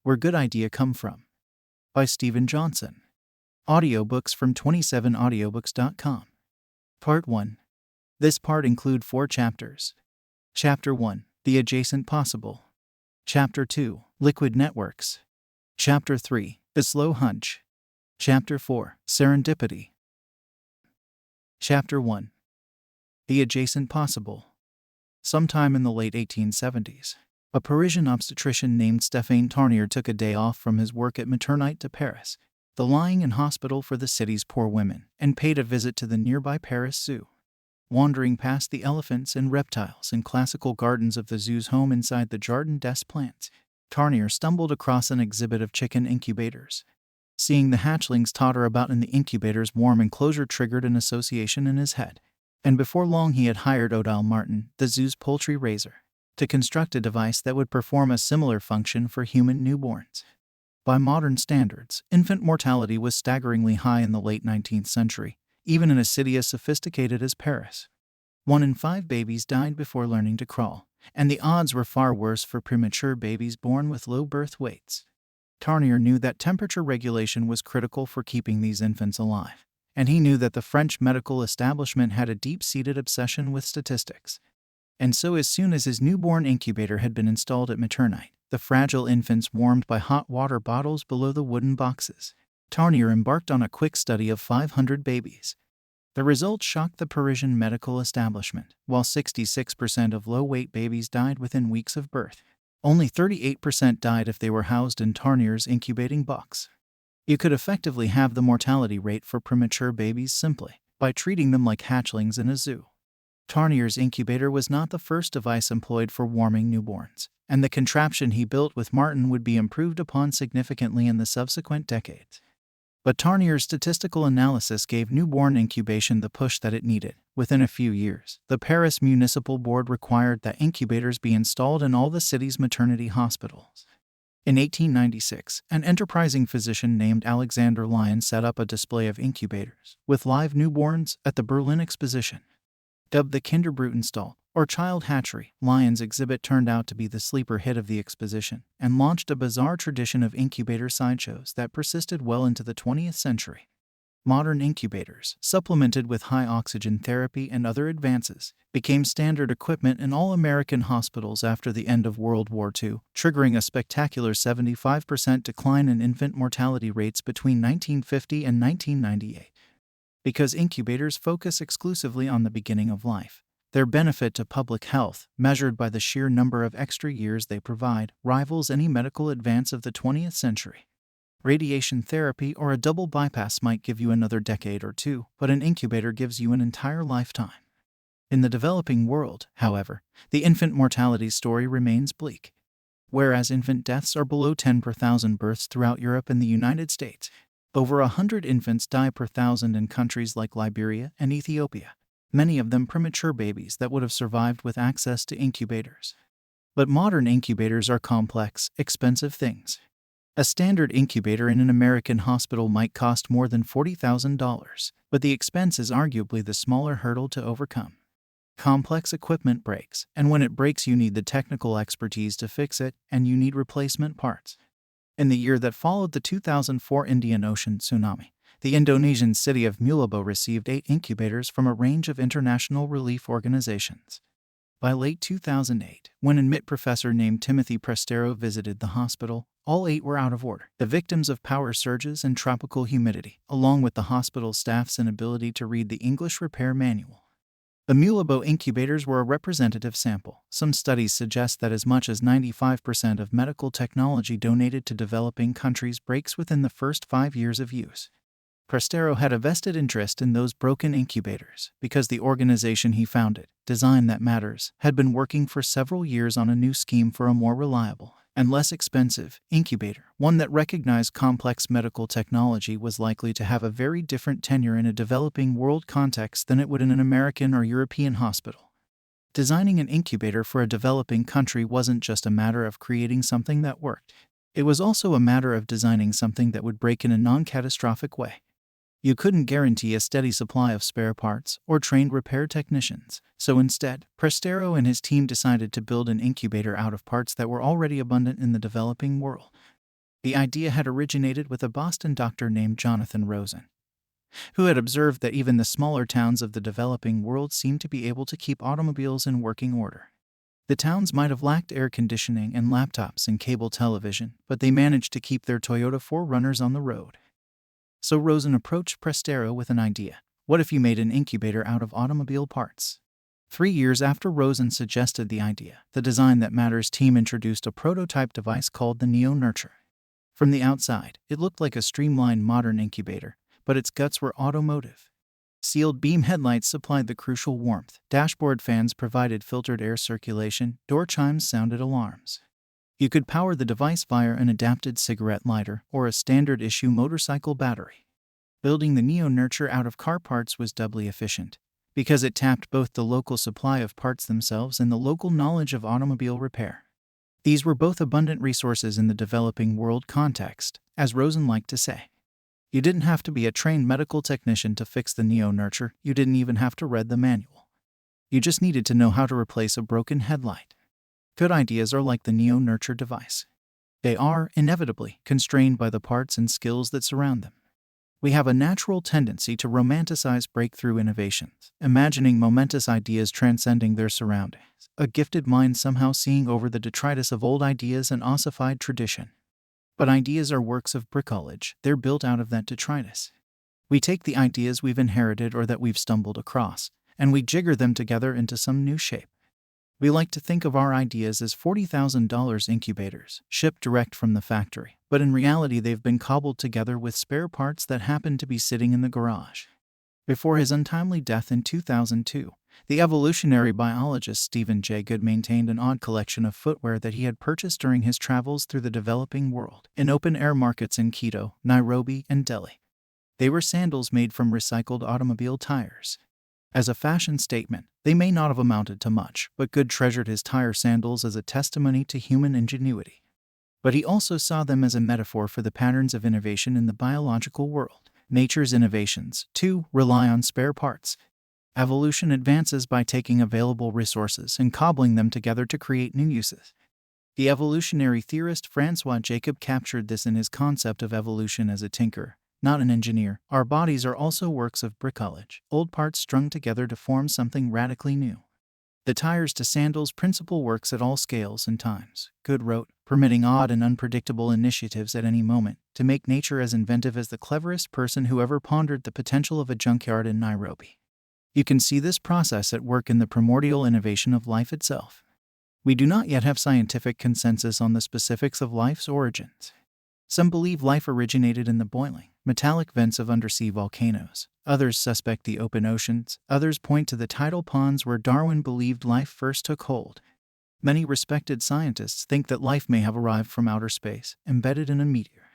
Where Good Idea Come From? By Stephen Johnson. Audiobooks from 27audiobooks.com. Part 1. This part include 4 chapters. Chapter 1. The Adjacent Possible. Chapter 2. Liquid Networks. Chapter 3. The Slow Hunch. Chapter 4. Serendipity. Chapter 1. The Adjacent Possible. Sometime in the late 1870s, a Parisian obstetrician named Stéphane Tarnier took a day off from his work at Maternite to Paris, the lying-in hospital for the city's poor women, and paid a visit to the nearby Paris Zoo. Wandering past the elephants and reptiles and classical gardens of the zoo's home inside the Jardin des Plantes, Tarnier stumbled across an exhibit of chicken incubators. Seeing the hatchlings totter about in the incubator's warm enclosure triggered an association in his head, and before long he had hired Odile Martin, the zoo's poultry raiser, to construct a device that would perform a similar function for human newborns. By modern standards, infant mortality was staggeringly high in the late 19th century, even in a city as sophisticated as Paris. 1 in 5 babies died before learning to crawl, and the odds were far worse for premature babies born with low birth weights. Tarnier knew that temperature regulation was critical for keeping these infants alive, and he knew that the French medical establishment had a deep-seated obsession with statistics. And so as soon as his newborn incubator had been installed at Maternite, the fragile infants warmed by hot water bottles below the wooden boxes, Tarnier embarked on a quick study of 500 babies. The results shocked the Parisian medical establishment. While 66% of low-weight babies died within weeks of birth, only 38% died if they were housed in Tarnier's incubating box. You could effectively halve the mortality rate for premature babies simply by treating them like hatchlings in a zoo. Tarnier's incubator was not the first device employed for warming newborns, and the contraption he built with Martin would be improved upon significantly in the subsequent decades. But Tarnier's statistical analysis gave newborn incubation the push that it needed. Within a few years, the Paris Municipal Board required that incubators be installed in all the city's maternity hospitals. In 1896, an enterprising physician named Alexander Lyon set up a display of incubators with live newborns at the Berlin Exposition. Dubbed the Kinderbrutenstall, or Child Hatchery, Lyon's exhibit turned out to be the sleeper hit of the exposition and launched a bizarre tradition of incubator sideshows that persisted well into the 20th century. Modern incubators, supplemented with high-oxygen therapy and other advances, became standard equipment in all American hospitals after the end of World War II, triggering a spectacular 75% decline in infant mortality rates between 1950 and 1998. Because incubators focus exclusively on the beginning of life, their benefit to public health, measured by the sheer number of extra years they provide, rivals any medical advance of the 20th century. Radiation therapy or a double bypass might give you another decade or two, but an incubator gives you an entire lifetime. In the developing world, however, the infant mortality story remains bleak. Whereas infant deaths are below 10 per thousand births throughout Europe and the United States, over 100 infants die per thousand in countries like Liberia and Ethiopia, many of them premature babies that would have survived with access to incubators. But modern incubators are complex, expensive things. A standard incubator in an American hospital might cost more than $40,000, but the expense is arguably the smaller hurdle to overcome. Complex equipment breaks, and when it breaks you need the technical expertise to fix it, and you need replacement parts. In the year that followed the 2004 Indian Ocean tsunami, the Indonesian city of Mulabo received 8 incubators from a range of international relief organizations. By late 2008, when an MIT professor named Timothy Prestero visited the hospital, all 8 were out of order, the victims of power surges and tropical humidity, along with the hospital staff's inability to read the English repair manual. The Mulabo incubators were a representative sample. Some studies suggest that as much as 95% of medical technology donated to developing countries breaks within the first 5 years of use. Prestero had a vested interest in those broken incubators because the organization he founded, Design That Matters, had been working for several years on a new scheme for a more reliable and less expensive incubator. One that recognized complex medical technology was likely to have a very different tenure in a developing world context than it would in an American or European hospital. Designing an incubator for a developing country wasn't just a matter of creating something that worked. It was also a matter of designing something that would break in a non-catastrophic way. You couldn't guarantee a steady supply of spare parts or trained repair technicians, so instead, Prestero and his team decided to build an incubator out of parts that were already abundant in the developing world. The idea had originated with a Boston doctor named Jonathan Rosen, who had observed that even the smaller towns of the developing world seemed to be able to keep automobiles in working order. The towns might have lacked air conditioning and laptops and cable television, but they managed to keep their Toyota 4Runners on the road. So Rosen approached Prestero with an idea. What if you made an incubator out of automobile parts? 3 years after Rosen suggested the idea, the Design That Matters team introduced a prototype device called the Neo-Nurture. From the outside, it looked like a streamlined modern incubator, but its guts were automotive. Sealed beam headlights supplied the crucial warmth, dashboard fans provided filtered air circulation, door chimes sounded alarms. You could power the device via an adapted cigarette lighter or a standard-issue motorcycle battery. Building the Neo-Nurture out of car parts was doubly efficient, because it tapped both the local supply of parts themselves and the local knowledge of automobile repair. These were both abundant resources in the developing world context, as Rosen liked to say. You didn't have to be a trained medical technician to fix the Neo-Nurture, you didn't even have to read the manual. You just needed to know how to replace a broken headlight. Good ideas are like the Neo-Nurture device. They are, inevitably, constrained by the parts and skills that surround them. We have a natural tendency to romanticize breakthrough innovations, imagining momentous ideas transcending their surroundings, a gifted mind somehow seeing over the detritus of old ideas and ossified tradition. But ideas are works of bricolage, they're built out of that detritus. We take the ideas we've inherited or that we've stumbled across, and we jigger them together into some new shape. We like to think of our ideas as $40,000 incubators, shipped direct from the factory, but in reality they've been cobbled together with spare parts that happen to be sitting in the garage. Before his untimely death in 2002, the evolutionary biologist Stephen Jay Gould maintained an odd collection of footwear that he had purchased during his travels through the developing world, in open-air markets in Quito, Nairobi, and Delhi. They were sandals made from recycled automobile tires. As a fashion statement, they may not have amounted to much, but Gould treasured his tire sandals as a testimony to human ingenuity. But he also saw them as a metaphor for the patterns of innovation in the biological world. Nature's innovations, too, rely on spare parts. Evolution advances by taking available resources and cobbling them together to create new uses. The evolutionary theorist Francois Jacob captured this in his concept of evolution as a tinker, not an engineer. Our bodies are also works of bricolage, old parts strung together to form something radically new. The tires to sandals principle works at all scales and times, Gould wrote, permitting odd and unpredictable initiatives at any moment, to make nature as inventive as the cleverest person who ever pondered the potential of a junkyard in Nairobi. You can see this process at work in the primordial innovation of life itself. We do not yet have scientific consensus on the specifics of life's origins. Some believe life originated in the boiling, metallic vents of undersea volcanoes. Others suspect the open oceans. Others point to the tidal ponds where Darwin believed life first took hold. Many respected scientists think that life may have arrived from outer space, embedded in a meteor.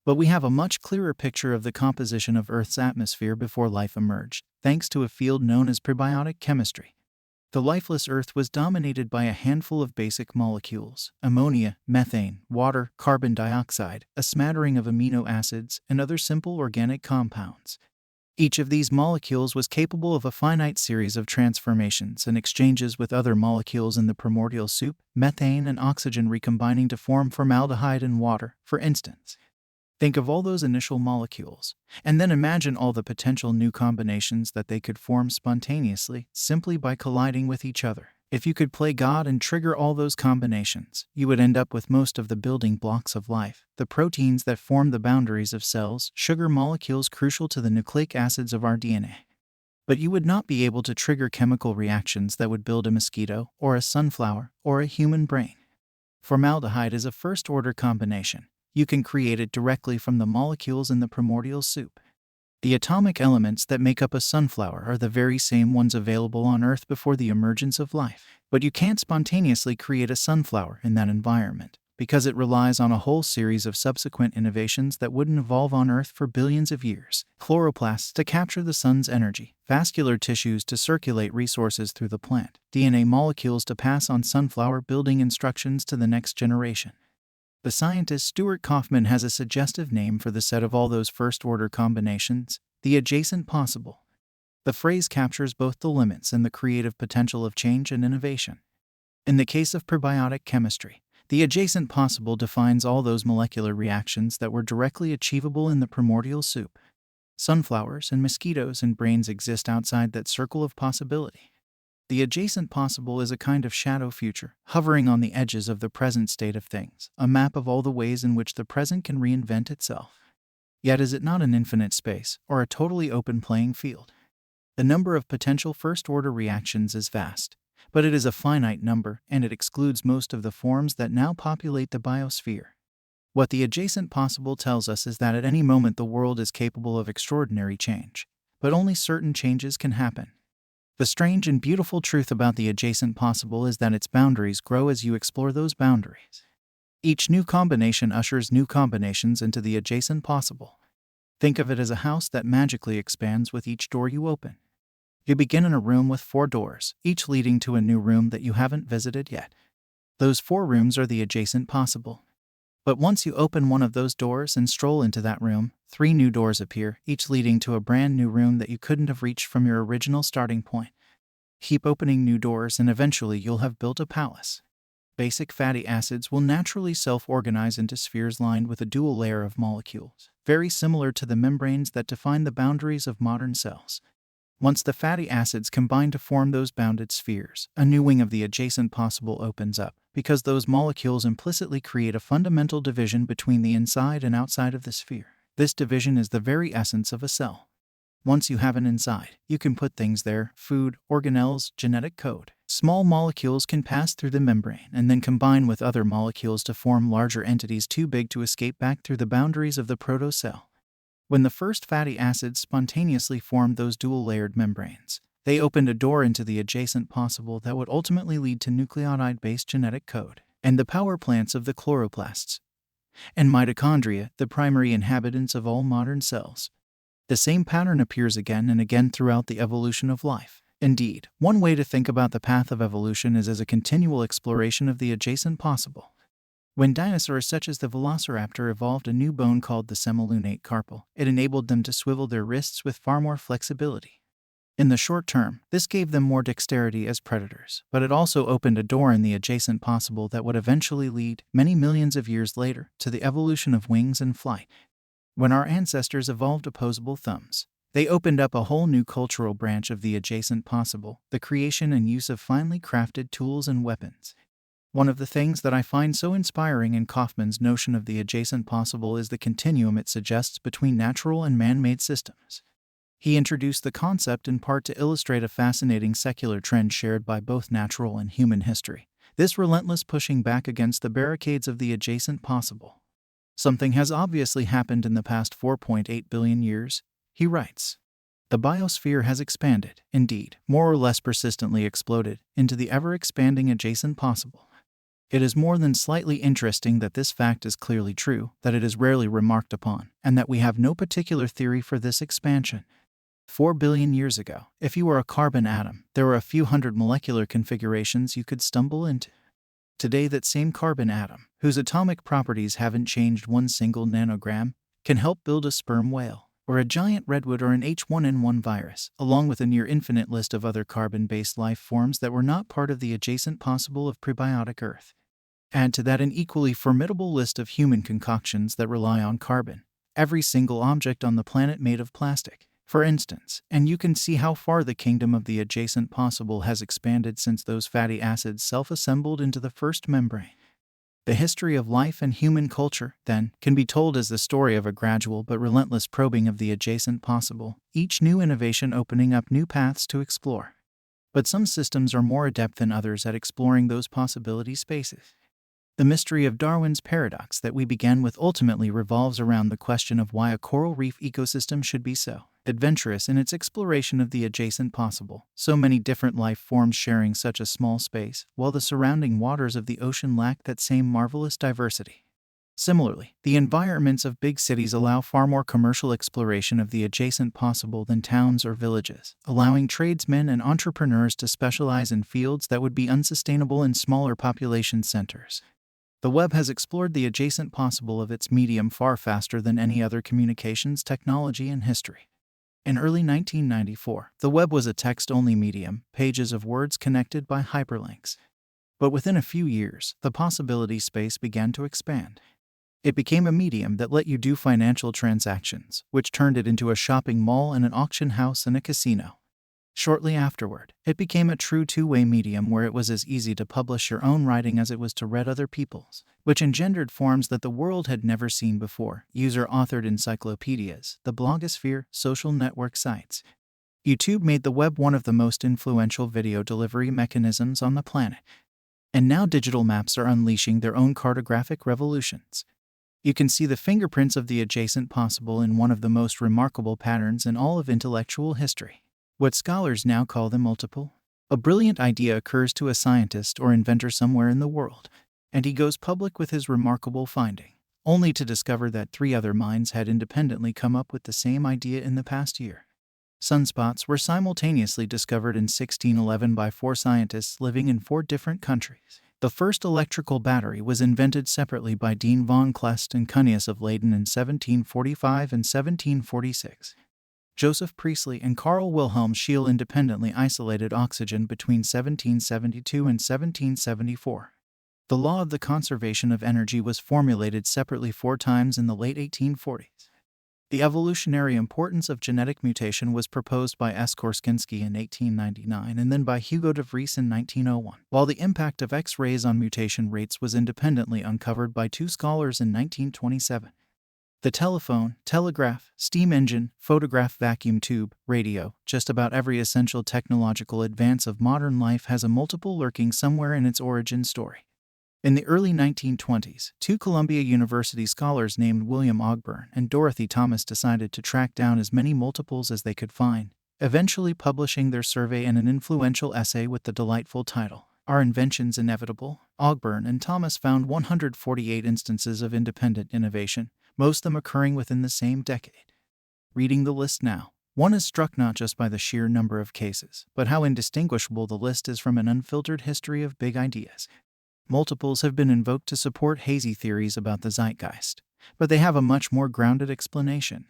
But we have a much clearer picture of the composition of Earth's atmosphere before life emerged, thanks to a field known as prebiotic chemistry. The lifeless Earth was dominated by a handful of basic molecules: ammonia, methane, water, carbon dioxide, a smattering of amino acids, and other simple organic compounds. Each of these molecules was capable of a finite series of transformations and exchanges with other molecules in the primordial soup, methane and oxygen recombining to form formaldehyde and water, for instance. Think of all those initial molecules, and then imagine all the potential new combinations that they could form spontaneously, simply by colliding with each other. If you could play God and trigger all those combinations, you would end up with most of the building blocks of life, the proteins that form the boundaries of cells, sugar molecules crucial to the nucleic acids of our DNA. But you would not be able to trigger chemical reactions that would build a mosquito, or a sunflower, or a human brain. Formaldehyde is a first-order combination. You can create it directly from the molecules in the primordial soup. The atomic elements that make up a sunflower are the very same ones available on Earth before the emergence of life. But you can't spontaneously create a sunflower in that environment, because it relies on a whole series of subsequent innovations that wouldn't evolve on Earth for billions of years. Chloroplasts to capture the sun's energy, vascular tissues to circulate resources through the plant, DNA molecules to pass on sunflower building instructions to the next generation. The scientist Stuart Kauffman has a suggestive name for the set of all those first-order combinations: the adjacent possible. The phrase captures both the limits and the creative potential of change and innovation. In the case of prebiotic chemistry, The adjacent possible defines all those molecular reactions that were directly achievable in the primordial soup. Sunflowers and mosquitoes and brains exist outside that circle of possibility. The adjacent possible is a kind of shadow future, hovering on the edges of the present state of things, a map of all the ways in which the present can reinvent itself. Yet is it not an infinite space, or a totally open playing field? The number of potential first-order reactions is vast, but it is a finite number, and it excludes most of the forms that now populate the biosphere. What the adjacent possible tells us is that at any moment the world is capable of extraordinary change, but only certain changes can happen. The strange and beautiful truth about the adjacent possible is that its boundaries grow as you explore those boundaries. Each new combination ushers new combinations into the adjacent possible. Think of it as a house that magically expands with each door you open. You begin in a room with 4 doors, each leading to a new room that you haven't visited yet. Those 4 rooms are the adjacent possible. But once you open one of those doors and stroll into that room, 3 new doors appear, each leading to a brand new room that you couldn't have reached from your original starting point. Keep opening new doors and eventually you'll have built a palace. Basic fatty acids will naturally self-organize into spheres lined with a dual layer of molecules, very similar to the membranes that define the boundaries of modern cells. Once the fatty acids combine to form those bounded spheres, a new wing of the adjacent possible opens up, because those molecules implicitly create a fundamental division between the inside and outside of the sphere. This division is the very essence of a cell. Once you have an inside, you can put things there: food, organelles, genetic code. Small molecules can pass through the membrane and then combine with other molecules to form larger entities too big to escape back through the boundaries of the protocell. When the first fatty acids spontaneously formed those dual-layered membranes, they opened a door into the adjacent possible that would ultimately lead to nucleotide-based genetic code and the power plants of the chloroplasts and mitochondria, the primary inhabitants of all modern cells. The same pattern appears again and again throughout the evolution of life. Indeed, one way to think about the path of evolution is as a continual exploration of the adjacent possible. When dinosaurs such as the velociraptor evolved a new bone called the semilunate carpal, it enabled them to swivel their wrists with far more flexibility. In the short term, this gave them more dexterity as predators, but it also opened a door in the adjacent possible that would eventually lead, many millions of years later, to the evolution of wings and flight. When our ancestors evolved opposable thumbs, they opened up a whole new cultural branch of the adjacent possible, the creation and use of finely crafted tools and weapons. One of the things that I find so inspiring in Kaufman's notion of the adjacent possible is the continuum it suggests between natural and man-made systems. He introduced the concept in part to illustrate a fascinating secular trend shared by both natural and human history, this relentless pushing back against the barricades of the adjacent possible. Something has obviously happened in the past 4.8 billion years, he writes. The biosphere has expanded, indeed, more or less persistently exploded, into the ever-expanding adjacent possible. It is more than slightly interesting that this fact is clearly true, that it is rarely remarked upon, and that we have no particular theory for this expansion. 4 billion years ago, if you were a carbon atom, there were a few hundred molecular configurations you could stumble into. Today that same carbon atom, whose atomic properties haven't changed one single nanogram, can help build a sperm whale, or a giant redwood, or an H1N1 virus, along with a near-infinite list of other carbon-based life forms that were not part of the adjacent possible of prebiotic Earth. Add to that an equally formidable list of human concoctions that rely on carbon, every single object on the planet made of plastic, for instance, and you can see how far the kingdom of the adjacent possible has expanded since those fatty acids self-assembled into the first membrane. The history of life and human culture, then, can be told as the story of a gradual but relentless probing of the adjacent possible, each new innovation opening up new paths to explore. But some systems are more adept than others at exploring those possibility spaces. The mystery of Darwin's paradox that we began with ultimately revolves around the question of why a coral reef ecosystem should be so adventurous in its exploration of the adjacent possible, so many different life forms sharing such a small space, while the surrounding waters of the ocean lack that same marvelous diversity. Similarly, the environments of big cities allow far more commercial exploration of the adjacent possible than towns or villages, allowing tradesmen and entrepreneurs to specialize in fields that would be unsustainable in smaller population centers. The web has explored the adjacent possible of its medium far faster than any other communications technology in history. In early 1994, the web was a text-only medium, pages of words connected by hyperlinks. But within a few years, the possibility space began to expand. It became a medium that let you do financial transactions, which turned it into a shopping mall and an auction house and a casino. Shortly afterward, it became a true two-way medium where it was as easy to publish your own writing as it was to read other people's, which engendered forms that the world had never seen before: user-authored encyclopedias, the blogosphere, social network sites. YouTube made the web one of the most influential video delivery mechanisms on the planet. And now digital maps are unleashing their own cartographic revolutions. You can see the fingerprints of the adjacent possible in one of the most remarkable patterns in all of intellectual history. What scholars now call the multiple. A brilliant idea occurs to a scientist or inventor somewhere in the world, and he goes public with his remarkable finding, only to discover that 3 other minds had independently come up with the same idea in the past year. Sunspots were simultaneously discovered in 1611 by 4 scientists living in 4 different countries. The first electrical battery was invented separately by Dean von Kleist and Cunius of Leyden in 1745 and 1746. Joseph Priestley and Carl Wilhelm Scheele independently isolated oxygen between 1772 and 1774. The law of the conservation of energy was formulated separately 4 times in the late 1840s. The evolutionary importance of genetic mutation was proposed by S. Korskinski in 1899 and then by Hugo de Vries in 1901, while the impact of X-rays on mutation rates was independently uncovered by 2 scholars in 1927. The telephone, telegraph, steam engine, photograph, vacuum tube, radio, just about every essential technological advance of modern life has a multiple lurking somewhere in its origin story. In the early 1920s, 2 Columbia University scholars named William Ogburn and Dorothy Thomas decided to track down as many multiples as they could find, eventually publishing their survey in an influential essay with the delightful title, "Are Inventions Inevitable?" Ogburn and Thomas found 148 instances of independent innovation, most of them occurring within the same decade. Reading the list now, one is struck not just by the sheer number of cases, but how indistinguishable the list is from an unfiltered history of big ideas. Multiples have been invoked to support hazy theories about the zeitgeist, but they have a much more grounded explanation.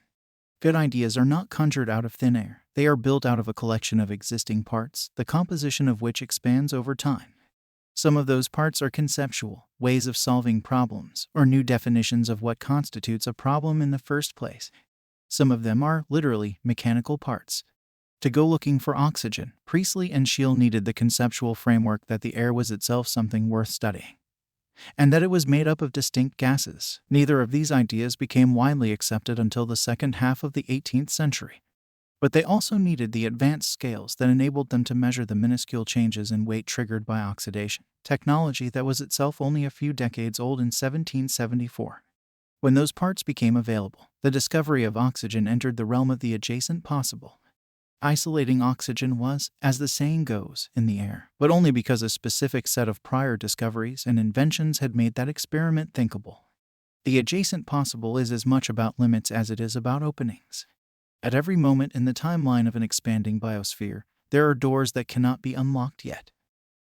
Good ideas are not conjured out of thin air. They are built out of a collection of existing parts, the composition of which expands over time. Some of those parts are conceptual, ways of solving problems, or new definitions of what constitutes a problem in the first place. Some of them are, literally, mechanical parts. To go looking for oxygen, Priestley and Scheele needed the conceptual framework that the air was itself something worth studying, and that it was made up of distinct gases. Neither of these ideas became widely accepted until the second half of the 18th century. But they also needed the advanced scales that enabled them to measure the minuscule changes in weight triggered by oxidation, technology that was itself only a few decades old in 1774. When those parts became available, the discovery of oxygen entered the realm of the adjacent possible. Isolating oxygen was, as the saying goes, in the air, but only because a specific set of prior discoveries and inventions had made that experiment thinkable. The adjacent possible is as much about limits as it is about openings. At every moment in the timeline of an expanding biosphere, there are doors that cannot be unlocked yet.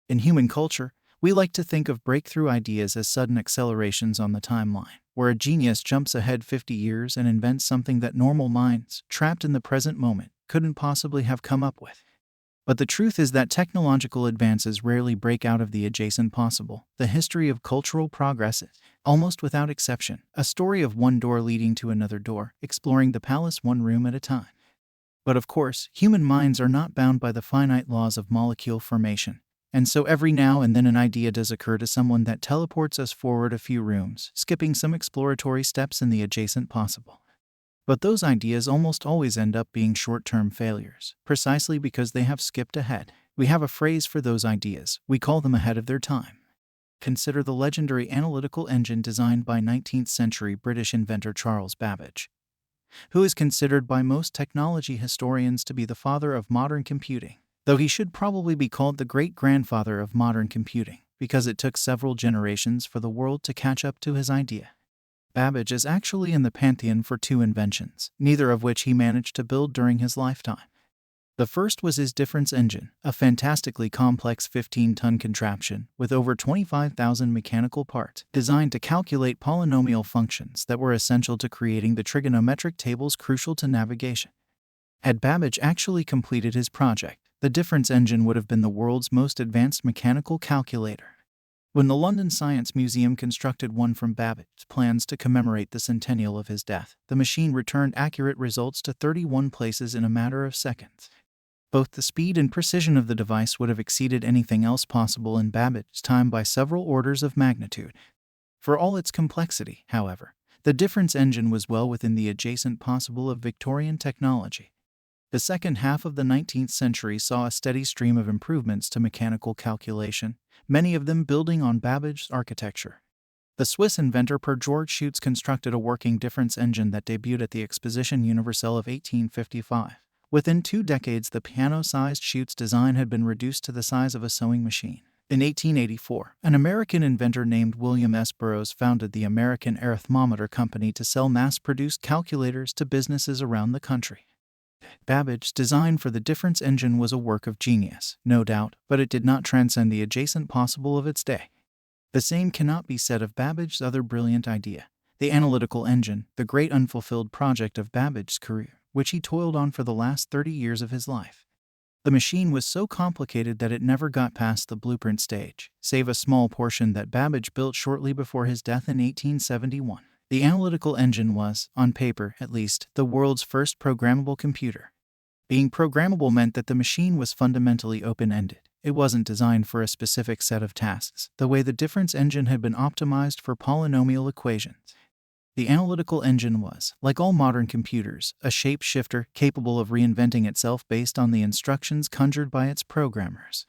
In human culture, we like to think of breakthrough ideas as sudden accelerations on the timeline, where a genius jumps ahead 50 years and invents something that normal minds, trapped in the present moment, couldn't possibly have come up with. But the truth is that technological advances rarely break out of the adjacent possible. The history of cultural progress is, almost without exception, a story of one door leading to another door, exploring the palace one room at a time. But of course, human minds are not bound by the finite laws of molecule formation, and so every now and then an idea does occur to someone that teleports us forward a few rooms, skipping some exploratory steps in the adjacent possible. But those ideas almost always end up being short-term failures, precisely because they have skipped ahead. We have a phrase for those ideas. We call them ahead of their time. Consider the legendary analytical engine designed by 19th-century British inventor Charles Babbage, who is considered by most technology historians to be the father of modern computing, though he should probably be called the great-grandfather of modern computing, because it took several generations for the world to catch up to his idea. Babbage is actually in the pantheon for 2 inventions, neither of which he managed to build during his lifetime. The first was his difference engine, a fantastically complex 15-ton contraption with over 25,000 mechanical parts, designed to calculate polynomial functions that were essential to creating the trigonometric tables crucial to navigation. Had Babbage actually completed his project, the difference engine would have been the world's most advanced mechanical calculator. when the London Science Museum constructed one from Babbage's plans to commemorate the centennial of his death, the machine returned accurate results to 31 places in a matter of seconds. Both the speed and precision of the device would have exceeded anything else possible in Babbage's time by several orders of magnitude. For all its complexity, however, the difference engine was well within the adjacent possible of Victorian technology. The second half of the 19th century saw a steady stream of improvements to mechanical calculation, many of them building on Babbage's architecture. The Swiss inventor Per George Schütz constructed a working difference engine that debuted at the Exposition Universelle of 1855. Within 2 decades, the piano-sized Schütz design had been reduced to the size of a sewing machine. In 1884, an American inventor named William S. Burroughs founded the American Arithmometer Company to sell mass-produced calculators to businesses around the country. Babbage's design for the difference engine was a work of genius, no doubt, but it did not transcend the adjacent possible of its day. The same cannot be said of Babbage's other brilliant idea, the analytical engine, the great unfulfilled project of Babbage's career, which he toiled on for the last 30 years of his life. The machine was so complicated that it never got past the blueprint stage, save a small portion that Babbage built shortly before his death in 1871. The analytical engine was, on paper at least, the world's first programmable computer. Being programmable meant that the machine was fundamentally open-ended. It wasn't designed for a specific set of tasks, the way the difference engine had been optimized for polynomial equations. The analytical engine was, like all modern computers, a shape-shifter capable of reinventing itself based on the instructions conjured by its programmers.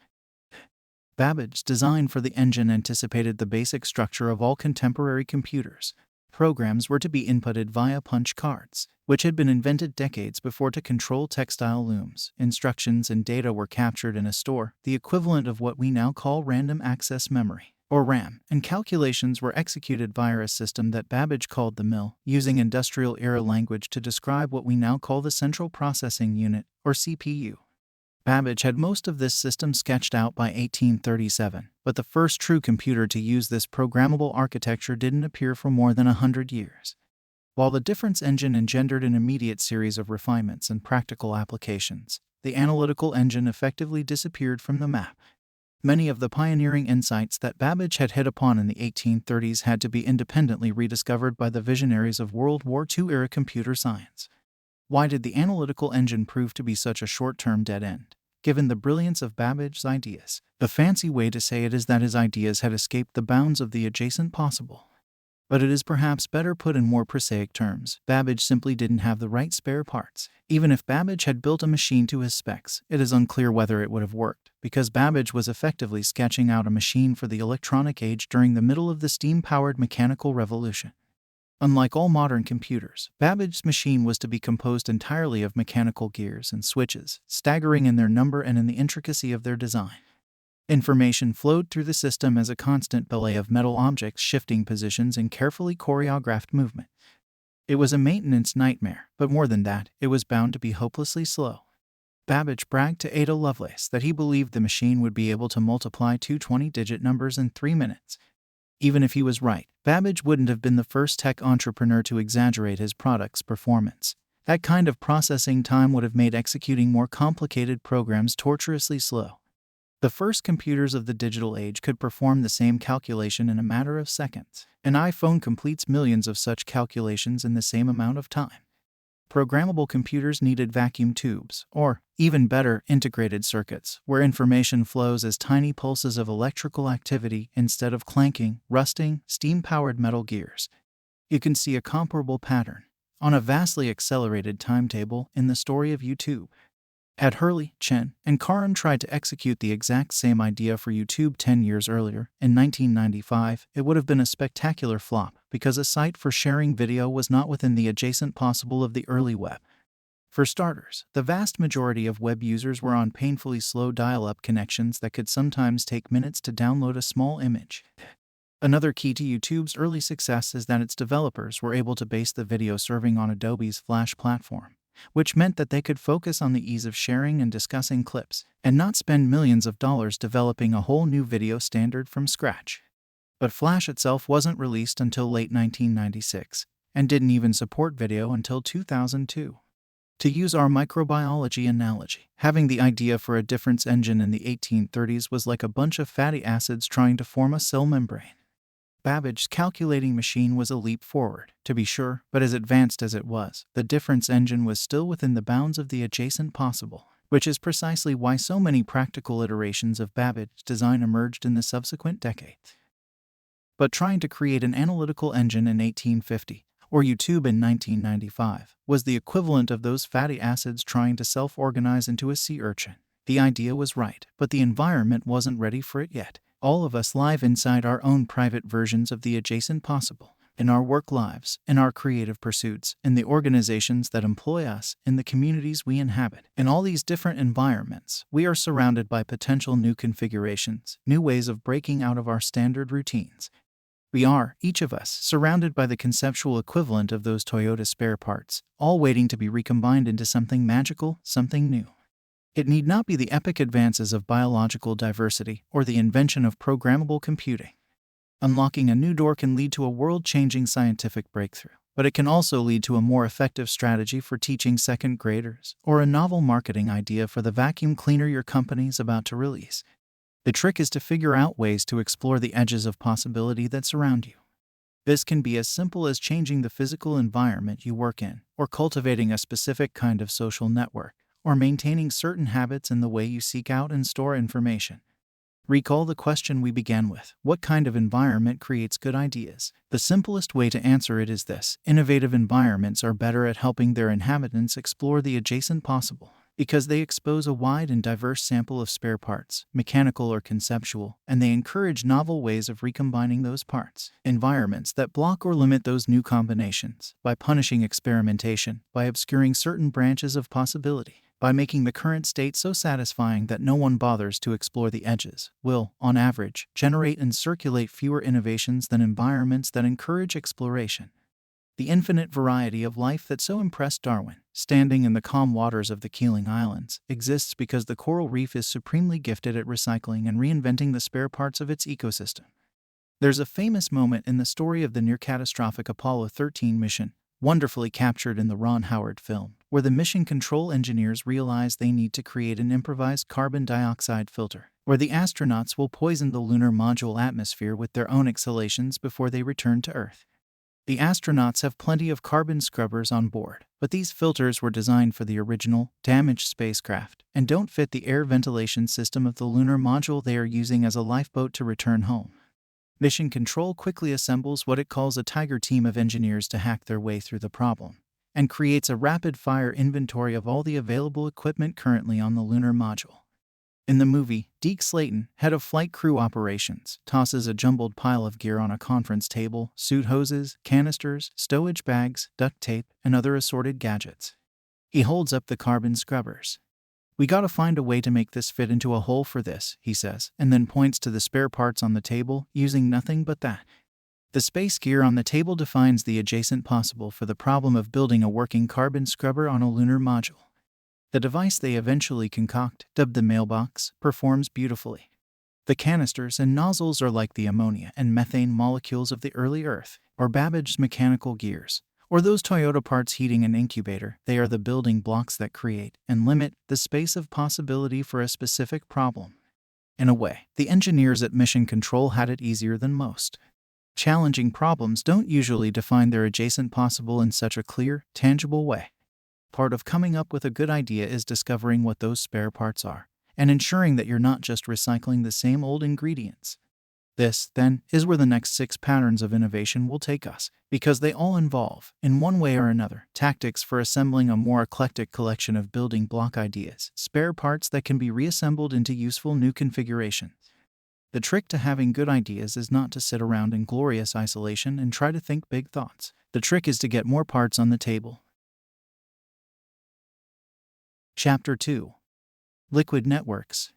Babbage's design for the engine anticipated the basic structure of all contemporary computers. Programs were to be inputted via punch cards, which had been invented decades before to control textile looms. Instructions and data were captured in a store, the equivalent of what we now call random access memory, or RAM, and calculations were executed via a system that Babbage called the mill, using industrial-era language to describe what we now call the Central Processing Unit, or CPU. Babbage had most of this system sketched out by 1837, but the first true computer to use this programmable architecture didn't appear for more than 100 years. While the difference engine engendered an immediate series of refinements and practical applications, the analytical engine effectively disappeared from the map. Many of the pioneering insights that Babbage had hit upon in the 1830s had to be independently rediscovered by the visionaries of World War II-era computer science. Why did the analytical engine prove to be such a short-term dead end? Given the brilliance of Babbage's ideas, the fancy way to say it is that his ideas had escaped the bounds of the adjacent possible. But it is perhaps better put in more prosaic terms. Babbage simply didn't have the right spare parts. Even if Babbage had built a machine to his specs, it is unclear whether it would have worked, because Babbage was effectively sketching out a machine for the electronic age during the middle of the steam-powered mechanical revolution. Unlike all modern computers, Babbage's machine was to be composed entirely of mechanical gears and switches, staggering in their number and in the intricacy of their design. Information flowed through the system as a constant ballet of metal objects shifting positions in carefully choreographed movement. It was a maintenance nightmare, but more than that, it was bound to be hopelessly slow. Babbage bragged to Ada Lovelace that he believed the machine would be able to multiply two 20-digit numbers in 3 minutes. Even if he was right, Babbage wouldn't have been the first tech entrepreneur to exaggerate his product's performance. That kind of processing time would have made executing more complicated programs torturously slow. The first computers of the digital age could perform the same calculation in a matter of seconds. An iPhone completes millions of such calculations in the same amount of time. Programmable computers needed vacuum tubes, or, even better, integrated circuits, where information flows as tiny pulses of electrical activity instead of clanking, rusting, steam-powered metal gears. You can see a comparable pattern on a vastly accelerated timetable in the story of YouTube. Had Hurley, Chen, and Karam tried to execute the exact same idea for YouTube 10 years earlier, in 1995, it would have been a spectacular flop because a site for sharing video was not within the adjacent possible of the early web. For starters, the vast majority of web users were on painfully slow dial-up connections that could sometimes take minutes to download a small image. Another key to YouTube's early success is that its developers were able to base the video serving on Adobe's Flash platform, which meant that they could focus on the ease of sharing and discussing clips, and not spend millions of dollars developing a whole new video standard from scratch. But Flash itself wasn't released until late 1996, and didn't even support video until 2002. To use our microbiology analogy, having the idea for a difference engine in the 1830s was like a bunch of fatty acids trying to form a cell membrane. Babbage's calculating machine was a leap forward, to be sure, but as advanced as it was, the difference engine was still within the bounds of the adjacent possible, which is precisely why so many practical iterations of Babbage's design emerged in the subsequent decades. But trying to create an analytical engine in 1850, or YouTube in 1995, was the equivalent of those fatty acids trying to self-organize into a sea urchin. The idea was right, but the environment wasn't ready for it yet. All of us live inside our own private versions of the adjacent possible, in our work lives, in our creative pursuits, in the organizations that employ us, in the communities we inhabit. In all these different environments, we are surrounded by potential new configurations, new ways of breaking out of our standard routines. We are, each of us, surrounded by the conceptual equivalent of those Toyota spare parts, all waiting to be recombined into something magical, something new. It need not be the epic advances of biological diversity or the invention of programmable computing. Unlocking a new door can lead to a world-changing scientific breakthrough, but it can also lead to a more effective strategy for teaching second graders or a novel marketing idea for the vacuum cleaner your company's about to release. The trick is to figure out ways to explore the edges of possibility that surround you. This can be as simple as changing the physical environment you work in, or cultivating a specific kind of social network, or maintaining certain habits in the way you seek out and store information. Recall the question we began with: what kind of environment creates good ideas? The simplest way to answer it is this: innovative environments are better at helping their inhabitants explore the adjacent possible, because they expose a wide and diverse sample of spare parts, mechanical or conceptual, and they encourage novel ways of recombining those parts. Environments that block or limit those new combinations, by punishing experimentation, by obscuring certain branches of possibility, by making the current state so satisfying that no one bothers to explore the edges, will, on average, generate and circulate fewer innovations than environments that encourage exploration. The infinite variety of life that so impressed Darwin, standing in the calm waters of the Keeling Islands, exists because the coral reef is supremely gifted at recycling and reinventing the spare parts of its ecosystem. There's a famous moment in the story of the near-catastrophic Apollo 13 mission, wonderfully captured in the Ron Howard film, where the mission control engineers realize they need to create an improvised carbon dioxide filter, where the astronauts will poison the lunar module atmosphere with their own exhalations before they return to Earth. The astronauts have plenty of carbon scrubbers on board, but these filters were designed for the original, damaged spacecraft and don't fit the air ventilation system of the lunar module they are using as a lifeboat to return home. Mission Control quickly assembles what it calls a Tiger team of engineers to hack their way through the problem, and creates a rapid-fire inventory of all the available equipment currently on the lunar module. In the movie, Deke Slayton, head of flight crew operations, tosses a jumbled pile of gear on a conference table: suit hoses, canisters, stowage bags, duct tape, and other assorted gadgets. He holds up the carbon scrubbers. "We gotta find a way to make this fit into a hole for this," he says, and then points to the spare parts on the table, using nothing but that. The space gear on the table defines the adjacent possible for the problem of building a working carbon scrubber on a lunar module. The device they eventually concoct, dubbed the mailbox, performs beautifully. The canisters and nozzles are like the ammonia and methane molecules of the early Earth, or Babbage's mechanical gears, or those Toyota parts heating an incubator. They are the building blocks that create and limit the space of possibility for a specific problem. In a way, the engineers at Mission Control had it easier than most. Challenging problems don't usually define their adjacent possible in such a clear, tangible way. Part of coming up with a good idea is discovering what those spare parts are, and ensuring that you're not just recycling the same old ingredients. This, then, is where the next 6 patterns of innovation will take us, because they all involve, in one way or another, tactics for assembling a more eclectic collection of building block ideas, spare parts that can be reassembled into useful new configurations. The trick to having good ideas is not to sit around in glorious isolation and try to think big thoughts. The trick is to get more parts on the table. Chapter 2. Liquid Networks.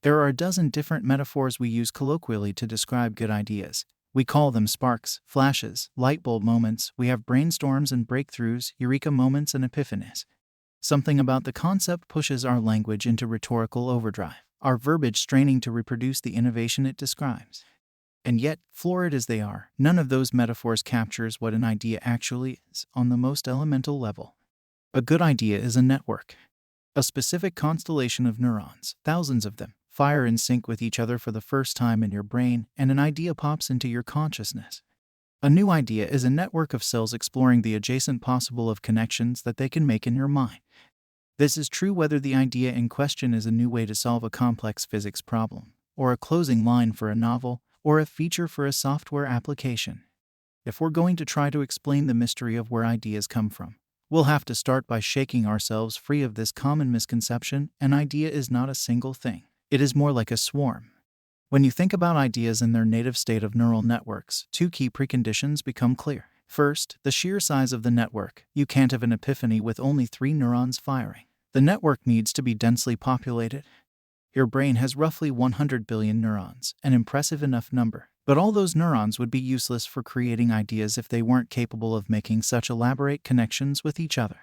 There are a dozen different metaphors we use colloquially to describe good ideas. We call them sparks, flashes, light bulb moments. We have brainstorms and breakthroughs, eureka moments and epiphanies. Something about the concept pushes our language into rhetorical overdrive, our verbiage straining to reproduce the innovation it describes. And yet, florid as they are, none of those metaphors captures what an idea actually is on the most elemental level. A good idea is a network. A specific constellation of neurons, thousands of them, fire in sync with each other for the first time in your brain, and an idea pops into your consciousness. A new idea is a network of cells exploring the adjacent possible of connections that they can make in your mind. This is true whether the idea in question is a new way to solve a complex physics problem, or a closing line for a novel, or a feature for a software application. If we're going to try to explain the mystery of where ideas come from, we'll have to start by shaking ourselves free of this common misconception: an idea is not a single thing. It is more like a swarm. When you think about ideas in their native state of neural networks, two key preconditions become clear. First, the sheer size of the network. You can't have an epiphany with only 3 neurons firing. The network needs to be densely populated. Your brain has roughly 100 billion neurons, an impressive enough number. But all those neurons would be useless for creating ideas if they weren't capable of making such elaborate connections with each other.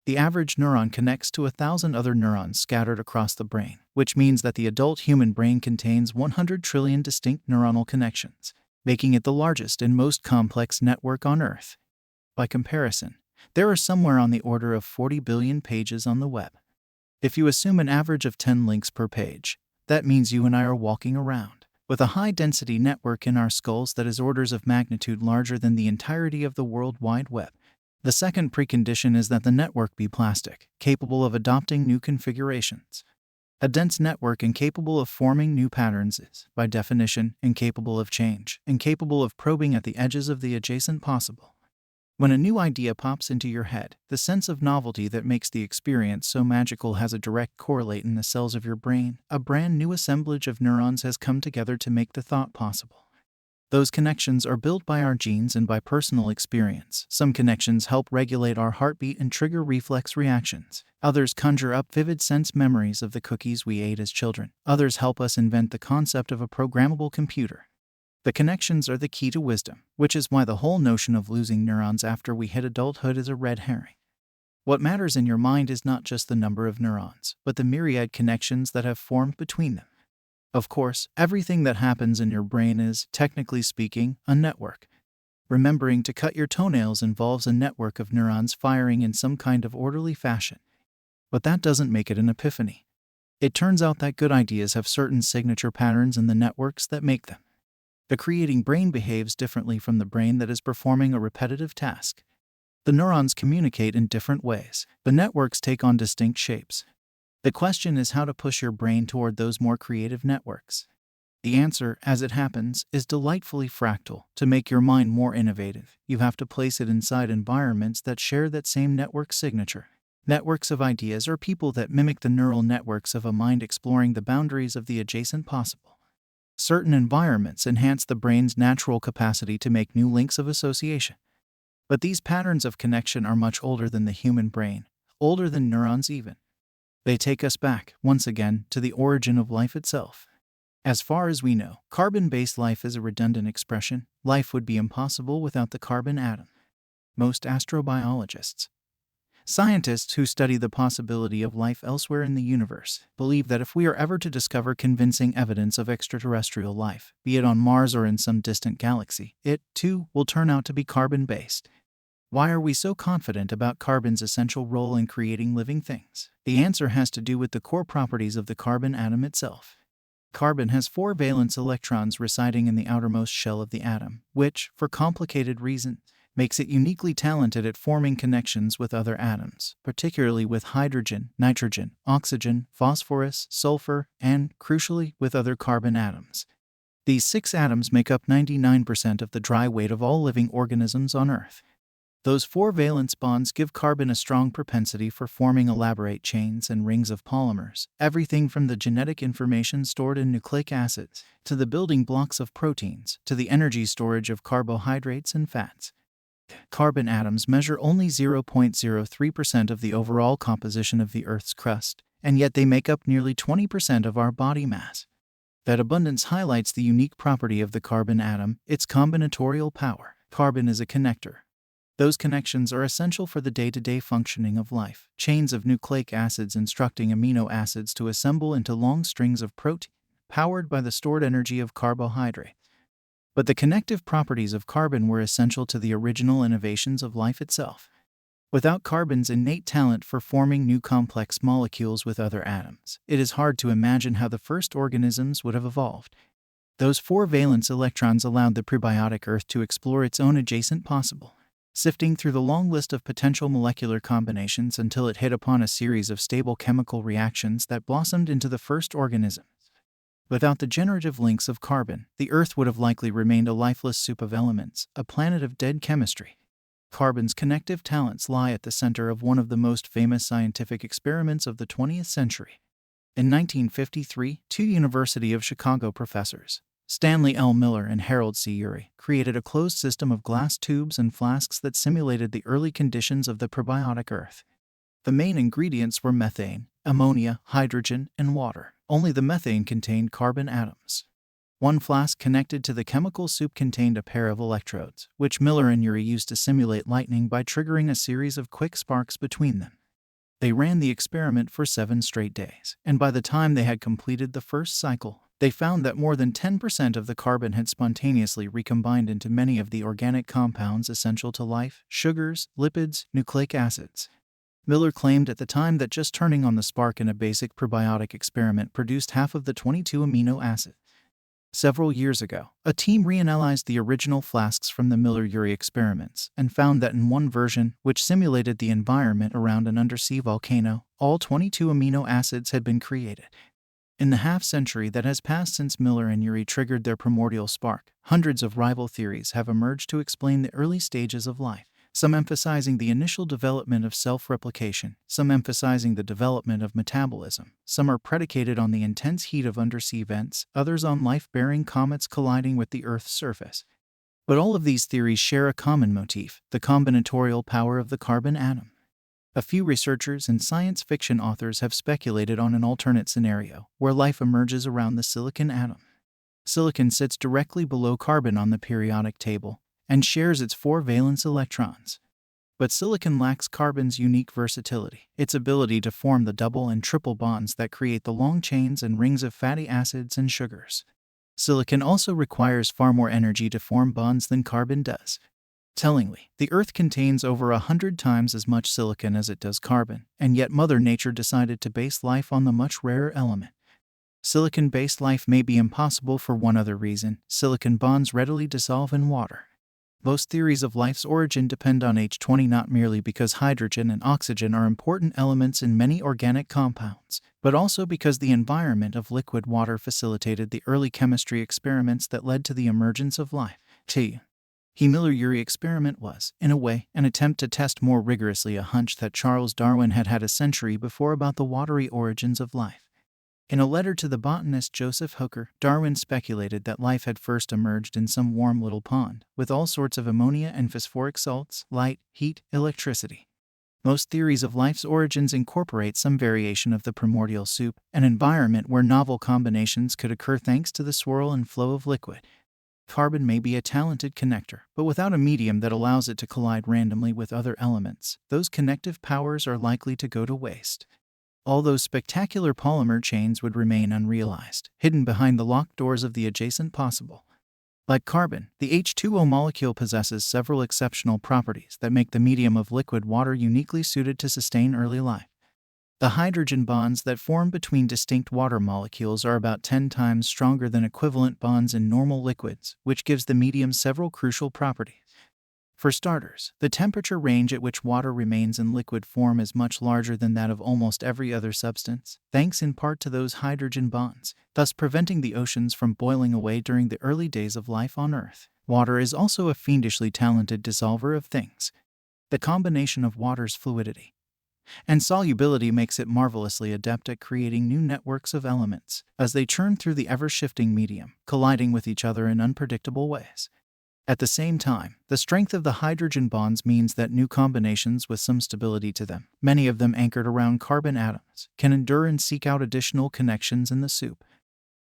The average neuron connects to 1,000 other neurons scattered across the brain, which means that the adult human brain contains 100 trillion distinct neuronal connections, making it the largest and most complex network on Earth. By comparison, there are somewhere on the order of 40 billion pages on the web. If you assume an average of 10 links per page, that means you and I are walking around with a high-density network in our skulls that is orders of magnitude larger than the entirety of the World Wide Web. The second precondition is that the network be plastic, capable of adopting new configurations. A dense network incapable of forming new patterns is, by definition, incapable of change, incapable of probing at the edges of the adjacent possible. When a new idea pops into your head, the sense of novelty that makes the experience so magical has a direct correlate in the cells of your brain. A brand new assemblage of neurons has come together to make the thought possible. Those connections are built by our genes and by personal experience. Some connections help regulate our heartbeat and trigger reflex reactions. Others conjure up vivid sense memories of the cookies we ate as children. Others help us invent the concept of a programmable computer. The connections are the key to wisdom, which is why the whole notion of losing neurons after we hit adulthood is a red herring. What matters in your mind is not just the number of neurons, but the myriad connections that have formed between them. Of course, everything that happens in your brain is, technically speaking, a network. Remembering to cut your toenails involves a network of neurons firing in some kind of orderly fashion. But that doesn't make it an epiphany. It turns out that good ideas have certain signature patterns in the networks that make them. The creating brain behaves differently from the brain that is performing a repetitive task. The neurons communicate in different ways. The networks take on distinct shapes. The question is how to push your brain toward those more creative networks. The answer, as it happens, is delightfully fractal. To make your mind more innovative, you have to place it inside environments that share that same network signature. Networks of ideas are people that mimic the neural networks of a mind exploring the boundaries of the adjacent possible. Certain environments enhance the brain's natural capacity to make new links of association. But these patterns of connection are much older than the human brain, older than neurons even. They take us back, once again, to the origin of life itself. As far as we know, carbon-based life is a redundant expression. Life would be impossible without the carbon atom. Most astrobiologists, scientists who study the possibility of life elsewhere in the universe, believe that if we are ever to discover convincing evidence of extraterrestrial life, be it on Mars or in some distant galaxy, it, too, will turn out to be carbon-based. Why are we so confident about carbon's essential role in creating living things? The answer has to do with the core properties of the carbon atom itself. Carbon has 4 valence electrons residing in the outermost shell of the atom, which, for complicated reasons, makes it uniquely talented at forming connections with other atoms, particularly with hydrogen, nitrogen, oxygen, phosphorus, sulfur, and, crucially, with other carbon atoms. These 6 atoms make up 99% of the dry weight of all living organisms on Earth. Those 4 valence bonds give carbon a strong propensity for forming elaborate chains and rings of polymers, everything from the genetic information stored in nucleic acids, to the building blocks of proteins, to the energy storage of carbohydrates and fats. Carbon atoms measure only 0.03% of the overall composition of the Earth's crust, and yet they make up nearly 20% of our body mass. That abundance highlights the unique property of the carbon atom, its combinatorial power. Carbon is a connector. Those connections are essential for the day-to-day functioning of life. Chains of nucleic acids instructing amino acids to assemble into long strings of protein, powered by the stored energy of carbohydrate. But the connective properties of carbon were essential to the original innovations of life itself. Without carbon's innate talent for forming new complex molecules with other atoms, it is hard to imagine how the first organisms would have evolved. Those four valence electrons allowed the prebiotic Earth to explore its own adjacent possible, sifting through the long list of potential molecular combinations until it hit upon a series of stable chemical reactions that blossomed into the first organisms. Without the generative links of carbon, the Earth would have likely remained a lifeless soup of elements, a planet of dead chemistry. Carbon's connective talents lie at the center of one of the most famous scientific experiments of the 20th century. In 1953, two University of Chicago professors, Stanley L. Miller and Harold C. Urey, created a closed system of glass tubes and flasks that simulated the early conditions of the prebiotic Earth. The main ingredients were methane, ammonia, hydrogen, and water. Only the methane contained carbon atoms. One flask connected to the chemical soup contained a pair of electrodes, which Miller and Urey used to simulate lightning by triggering a series of quick sparks between them. They ran the experiment for 7 straight days, and by the time they had completed the first cycle, they found that more than 10% of the carbon had spontaneously recombined into many of the organic compounds essential to life: sugars, lipids, nucleic acids. Miller claimed at the time that just turning on the spark in a basic prebiotic experiment produced half of the 22 amino acids. Several years ago, a team reanalyzed the original flasks from the Miller-Urey experiments and found that in one version, which simulated the environment around an undersea volcano, all 22 amino acids had been created. In the half-century that has passed since Miller and Urey triggered their primordial spark, hundreds of rival theories have emerged to explain the early stages of life, some emphasizing the initial development of self-replication, some emphasizing the development of metabolism, some are predicated on the intense heat of undersea vents, others on life-bearing comets colliding with the Earth's surface. But all of these theories share a common motif: the combinatorial power of the carbon atom. A few researchers and science fiction authors have speculated on an alternate scenario, where life emerges around the silicon atom. Silicon sits directly below carbon on the periodic table, and shares its 4 valence electrons. But silicon lacks carbon's unique versatility, its ability to form the double and triple bonds that create the long chains and rings of fatty acids and sugars. Silicon also requires far more energy to form bonds than carbon does. Tellingly, the Earth contains over 100 times as much silicon as it does carbon, and yet Mother Nature decided to base life on the much rarer element. Silicon-based life may be impossible for one other reason: silicon bonds readily dissolve in water. Most theories of life's origin depend on H20 not merely because hydrogen and oxygen are important elements in many organic compounds, but also because the environment of liquid water facilitated the early chemistry experiments that led to the emergence of life. The Miller-Urey experiment was, in a way, an attempt to test more rigorously a hunch that Charles Darwin had had a century before about the watery origins of life. In a letter to the botanist Joseph Hooker, Darwin speculated that life had first emerged in some warm little pond, with all sorts of ammonia and phosphoric salts, light, heat, electricity. Most theories of life's origins incorporate some variation of the primordial soup, an environment where novel combinations could occur thanks to the swirl and flow of liquid. Carbon may be a talented connector, but without a medium that allows it to collide randomly with other elements, those connective powers are likely to go to waste. All those spectacular polymer chains would remain unrealized, hidden behind the locked doors of the adjacent possible. Like carbon, the H2O molecule possesses several exceptional properties that make the medium of liquid water uniquely suited to sustain early life. The hydrogen bonds that form between distinct water molecules are about 10 times stronger than equivalent bonds in normal liquids, which gives the medium several crucial properties. For starters, the temperature range at which water remains in liquid form is much larger than that of almost every other substance, thanks in part to those hydrogen bonds, thus preventing the oceans from boiling away during the early days of life on Earth. Water is also a fiendishly talented dissolver of things. The combination of water's fluidity and solubility makes it marvelously adept at creating new networks of elements, as they churn through the ever-shifting medium, colliding with each other in unpredictable ways. At the same time, the strength of the hydrogen bonds means that new combinations with some stability to them, many of them anchored around carbon atoms, can endure and seek out additional connections in the soup.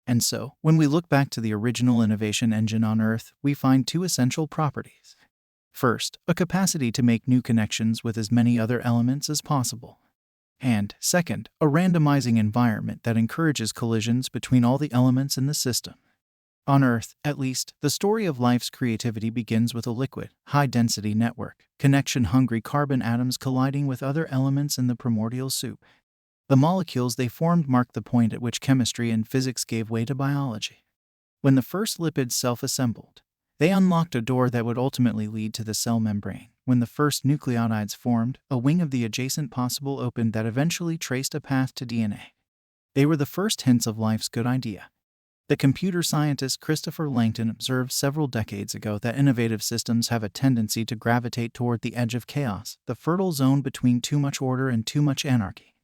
And so, when we look back to the original innovation engine on Earth, we find 2 essential properties. First, a capacity to make new connections with as many other elements as possible. And, second, a randomizing environment that encourages collisions between all the elements in the system. On Earth, at least, the story of life's creativity begins with a liquid, high-density network, connection-hungry carbon atoms colliding with other elements in the primordial soup. The molecules they formed marked the point at which chemistry and physics gave way to biology. When the first lipids self-assembled, they unlocked a door that would ultimately lead to the cell membrane. When the first nucleotides formed, a wing of the adjacent possible opened that eventually traced a path to DNA. They were the first hints of life's good idea. The computer scientist Christopher Langton observed several decades ago that innovative systems have a tendency to gravitate toward the edge of chaos, the fertile zone between too much order and too much anarchy.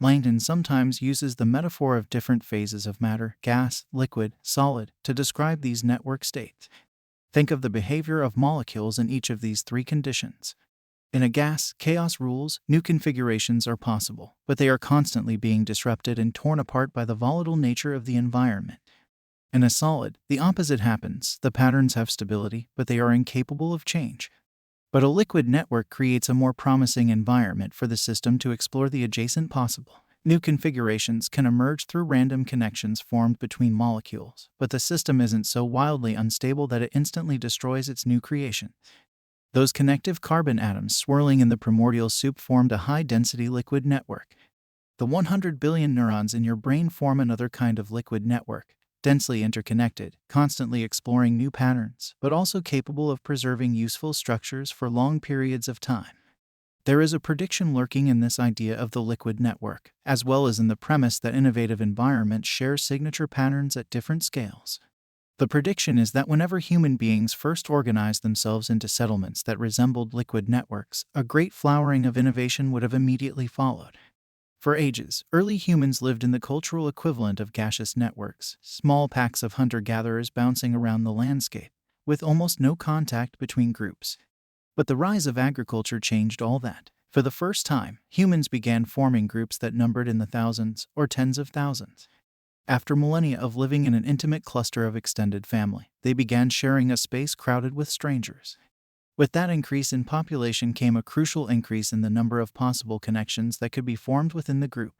Langton sometimes uses the metaphor of different phases of matter, gas, liquid, solid, to describe these network states. Think of the behavior of molecules in each of these three conditions. In a gas, chaos rules, new configurations are possible, but they are constantly being disrupted and torn apart by the volatile nature of the environment. In a solid, the opposite happens. The patterns have stability, but they are incapable of change. But a liquid network creates a more promising environment for the system to explore the adjacent possible. New configurations can emerge through random connections formed between molecules, but the system isn't so wildly unstable that it instantly destroys its new creation. Those connective carbon atoms swirling in the primordial soup formed a high-density liquid network. The 100 billion neurons in your brain form another kind of liquid network, densely interconnected, constantly exploring new patterns, but also capable of preserving useful structures for long periods of time. There is a prediction lurking in this idea of the liquid network, as well as in the premise that innovative environments share signature patterns at different scales. The prediction is that whenever human beings first organized themselves into settlements that resembled liquid networks, a great flowering of innovation would have immediately followed. For ages, early humans lived in the cultural equivalent of gaseous networks, small packs of hunter-gatherers bouncing around the landscape, with almost no contact between groups. But the rise of agriculture changed all that. For the first time, humans began forming groups that numbered in the thousands or tens of thousands. After millennia of living in an intimate cluster of extended family, they began sharing a space crowded with strangers. With that increase in population came a crucial increase in the number of possible connections that could be formed within the group.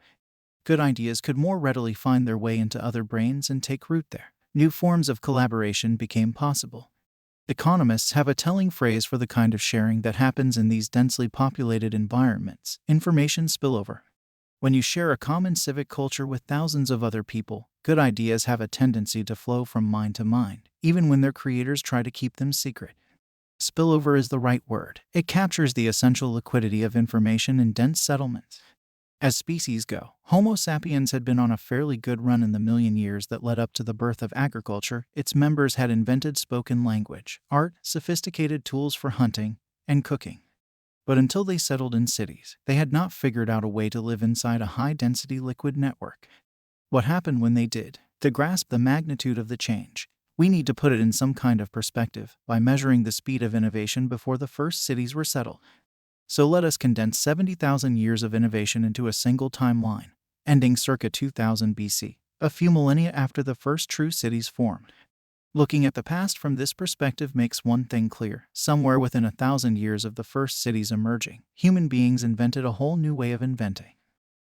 Good ideas could more readily find their way into other brains and take root there. New forms of collaboration became possible. Economists have a telling phrase for the kind of sharing that happens in these densely populated environments: information spillover. When you share a common civic culture with thousands of other people, good ideas have a tendency to flow from mind to mind, even when their creators try to keep them secret. Spillover is the right word. It captures the essential liquidity of information in dense settlements. As species go, Homo sapiens had been on a fairly good run in the million years that led up to the birth of agriculture. Its members had invented spoken language, art, sophisticated tools for hunting and cooking. But until they settled in cities, they had not figured out a way to live inside a high-density liquid network. What happened when they did? To grasp the magnitude of the change, we need to put it in some kind of perspective by measuring the speed of innovation before the first cities were settled. So let us condense 70,000 years of innovation into a single timeline, ending circa 2000 BC, a few millennia after the first true cities formed. Looking at the past from this perspective makes one thing clear: somewhere within 1,000 years of the first cities emerging, human beings invented a whole new way of inventing.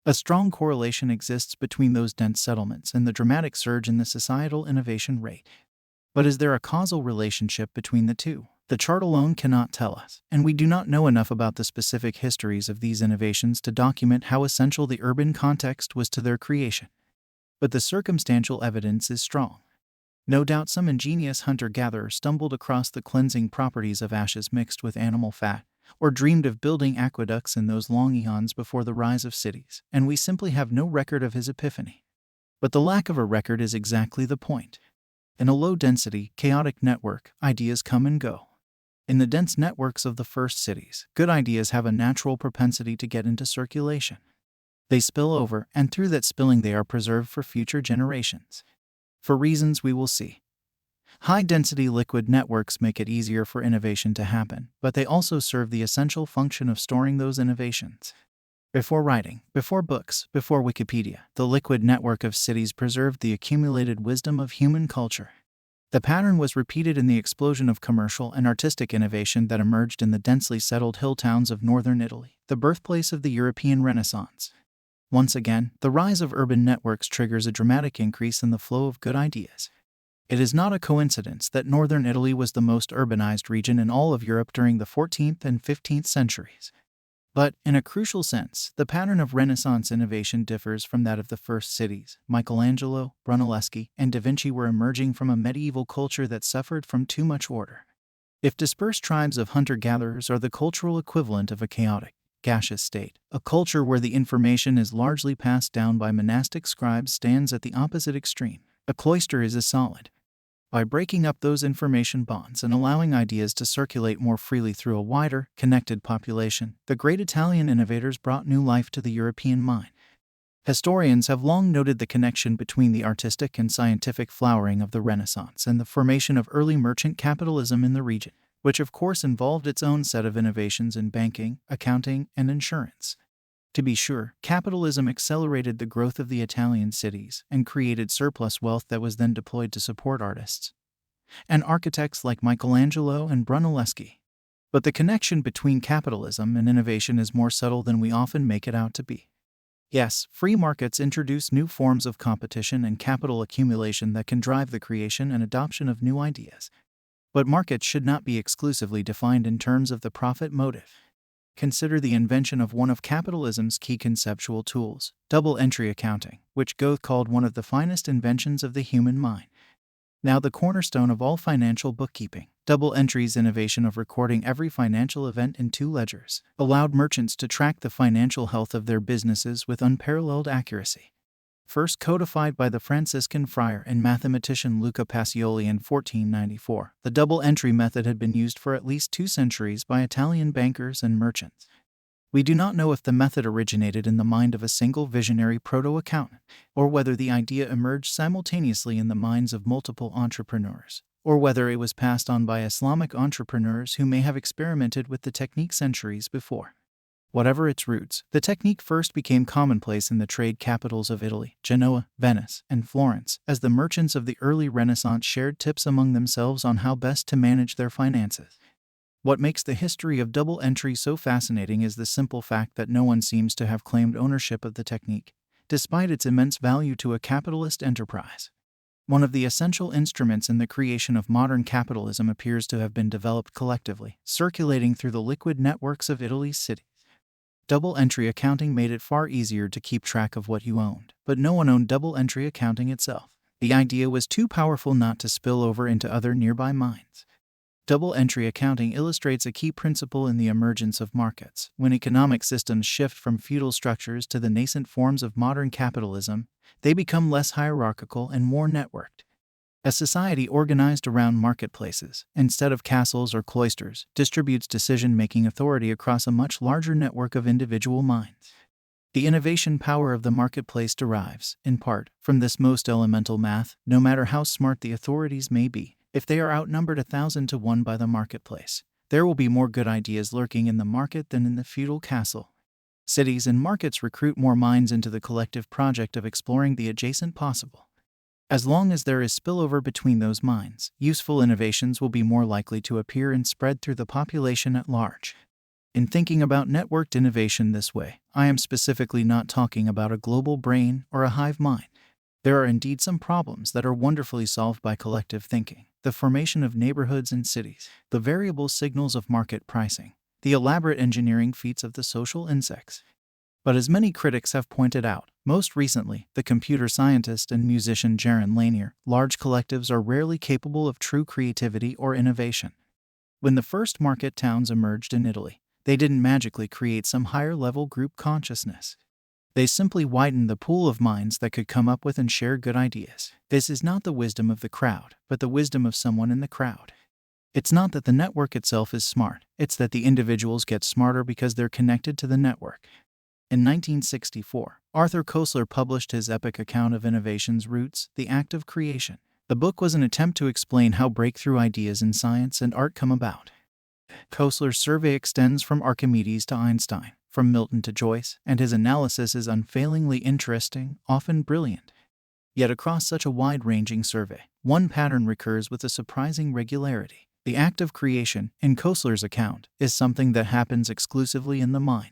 A strong correlation exists between those dense settlements and the dramatic surge in the societal innovation rate. But is there a causal relationship between the two? The chart alone cannot tell us, and we do not know enough about the specific histories of these innovations to document how essential the urban context was to their creation. But the circumstantial evidence is strong. No doubt some ingenious hunter-gatherer stumbled across the cleansing properties of ashes mixed with animal fat, or dreamed of building aqueducts in those long eons before the rise of cities, and we simply have no record of his epiphany. But the lack of a record is exactly the point. In a low-density, chaotic network, ideas come and go. In the dense networks of the first cities, good ideas have a natural propensity to get into circulation. They spill over, and through that spilling they are preserved for future generations. For reasons we will see. High-density liquid networks make it easier for innovation to happen, but they also serve the essential function of storing those innovations. Before writing, before books, before Wikipedia, the liquid network of cities preserved the accumulated wisdom of human culture. The pattern was repeated in the explosion of commercial and artistic innovation that emerged in the densely settled hill towns of northern Italy, the birthplace of the European Renaissance. Once again, the rise of urban networks triggers a dramatic increase in the flow of good ideas. It is not a coincidence that northern Italy was the most urbanized region in all of Europe during the 14th and 15th centuries. But, in a crucial sense, the pattern of Renaissance innovation differs from that of the first cities. Michelangelo, Brunelleschi, and Da Vinci were emerging from a medieval culture that suffered from too much order. If dispersed tribes of hunter-gatherers are the cultural equivalent of a chaotic, gaseous state, a culture where the information is largely passed down by monastic scribes stands at the opposite extreme. A cloister is as solid. By breaking up those information bonds and allowing ideas to circulate more freely through a wider, connected population, the great Italian innovators brought new life to the European mind. Historians have long noted the connection between the artistic and scientific flowering of the Renaissance and the formation of early merchant capitalism in the region, which of course involved its own set of innovations in banking, accounting, and insurance. To be sure, capitalism accelerated the growth of the Italian cities and created surplus wealth that was then deployed to support artists and architects like Michelangelo and Brunelleschi. But the connection between capitalism and innovation is more subtle than we often make it out to be. Yes, free markets introduce new forms of competition and capital accumulation that can drive the creation and adoption of new ideas. But markets should not be exclusively defined in terms of the profit motive. Consider the invention of one of capitalism's key conceptual tools, double-entry accounting, which Goethe called one of the finest inventions of the human mind. Now the cornerstone of all financial bookkeeping, double-entry's innovation of recording every financial event in two ledgers allowed merchants to track the financial health of their businesses with unparalleled accuracy. First codified by the Franciscan friar and mathematician Luca Pacioli in 1494, the double-entry method had been used for at least 2 centuries by Italian bankers and merchants. We do not know if the method originated in the mind of a single visionary proto-accountant, or whether the idea emerged simultaneously in the minds of multiple entrepreneurs, or whether it was passed on by Islamic entrepreneurs who may have experimented with the technique centuries before. Whatever its roots, the technique first became commonplace in the trade capitals of Italy, Genoa, Venice, and Florence, as the merchants of the early Renaissance shared tips among themselves on how best to manage their finances. What makes the history of double entry so fascinating is the simple fact that no one seems to have claimed ownership of the technique, despite its immense value to a capitalist enterprise. One of the essential instruments in the creation of modern capitalism appears to have been developed collectively, circulating through the liquid networks of Italy's cities. Double-entry accounting made it far easier to keep track of what you owned, but no one owned double-entry accounting itself. The idea was too powerful not to spill over into other nearby minds. Double-entry accounting illustrates a key principle in the emergence of markets. When economic systems shift from feudal structures to the nascent forms of modern capitalism, they become less hierarchical and more networked. A society organized around marketplaces, instead of castles or cloisters, distributes decision-making authority across a much larger network of individual minds. The innovation power of the marketplace derives, in part, from this most elemental math. No matter how smart the authorities may be, if they are outnumbered 1,000 to 1 by the marketplace, there will be more good ideas lurking in the market than in the feudal castle. Cities and markets recruit more minds into the collective project of exploring the adjacent possible. As long as there is spillover between those minds, useful innovations will be more likely to appear and spread through the population at large. In thinking about networked innovation this way, I am specifically not talking about a global brain or a hive mind. There are indeed some problems that are wonderfully solved by collective thinking: the formation of neighborhoods and cities, the variable signals of market pricing, the elaborate engineering feats of the social insects. But as many critics have pointed out, most recently, the computer scientist and musician Jaron Lanier, large collectives are rarely capable of true creativity or innovation. When the first market towns emerged in Italy, they didn't magically create some higher-level group consciousness. They simply widened the pool of minds that could come up with and share good ideas. This is not the wisdom of the crowd, but the wisdom of someone in the crowd. It's not that the network itself is smart, it's that the individuals get smarter because they're connected to the network. In 1964, Arthur Koestler published his epic account of innovation's roots, The Act of Creation. The book was an attempt to explain how breakthrough ideas in science and art come about. Koestler's survey extends from Archimedes to Einstein, from Milton to Joyce, and his analysis is unfailingly interesting, often brilliant. Yet across such a wide-ranging survey, one pattern recurs with a surprising regularity. The act of creation, in Koestler's account, is something that happens exclusively in the mind.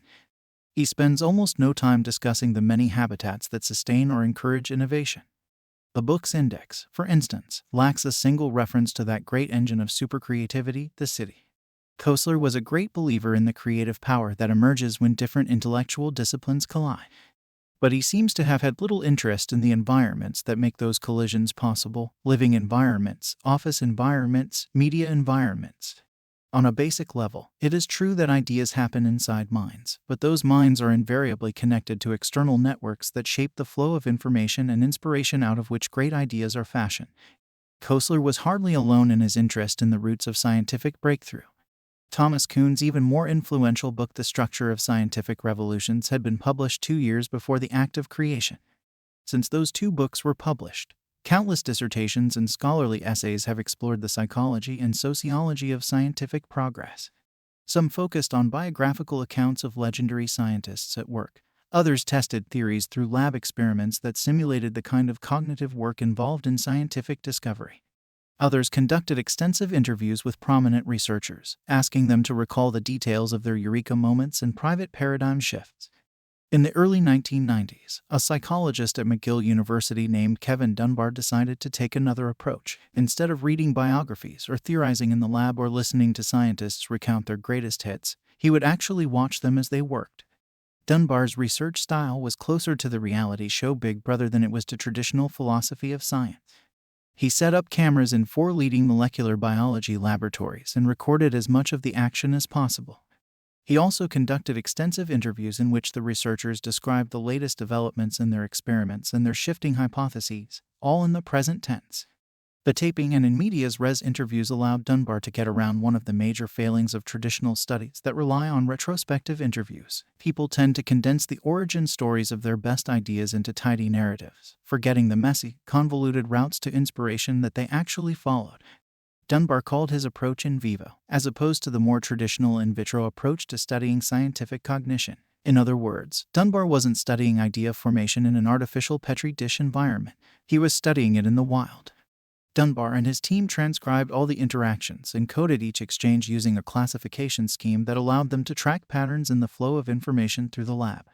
He spends almost no time discussing the many habitats that sustain or encourage innovation. The book's index, for instance, lacks a single reference to that great engine of supercreativity, the city. Koestler was a great believer in the creative power that emerges when different intellectual disciplines collide. But he seems to have had little interest in the environments that make those collisions possible: living environments, office environments, media environments. On a basic level, it is true that ideas happen inside minds, but those minds are invariably connected to external networks that shape the flow of information and inspiration out of which great ideas are fashioned. Koestler was hardly alone in his interest in the roots of scientific breakthrough. Thomas Kuhn's even more influential book, The Structure of Scientific Revolutions, had been published 2 years before The Act of Creation. Since those two books were published, countless dissertations and scholarly essays have explored the psychology and sociology of scientific progress. Some focused on biographical accounts of legendary scientists at work. Others tested theories through lab experiments that simulated the kind of cognitive work involved in scientific discovery. Others conducted extensive interviews with prominent researchers, asking them to recall the details of their eureka moments and private paradigm shifts. In the early 1990s, a psychologist at McGill University named Kevin Dunbar decided to take another approach. Instead of reading biographies or theorizing in the lab or listening to scientists recount their greatest hits, he would actually watch them as they worked. Dunbar's research style was closer to the reality show Big Brother than it was to traditional philosophy of science. He set up cameras in 4 leading molecular biology laboratories and recorded as much of the action as possible. He also conducted extensive interviews in which the researchers described the latest developments in their experiments and their shifting hypotheses, all in the present tense. The taping and in medias res interviews allowed Dunbar to get around one of the major failings of traditional studies that rely on retrospective interviews. People tend to condense the origin stories of their best ideas into tidy narratives, forgetting the messy, convoluted routes to inspiration that they actually followed. Dunbar called his approach in vivo, as opposed to the more traditional in vitro approach to studying scientific cognition. In other words, Dunbar wasn't studying idea formation in an artificial petri dish environment. He was studying it in the wild. Dunbar and his team transcribed all the interactions and coded each exchange using a classification scheme that allowed them to track patterns in the flow of information through the lab.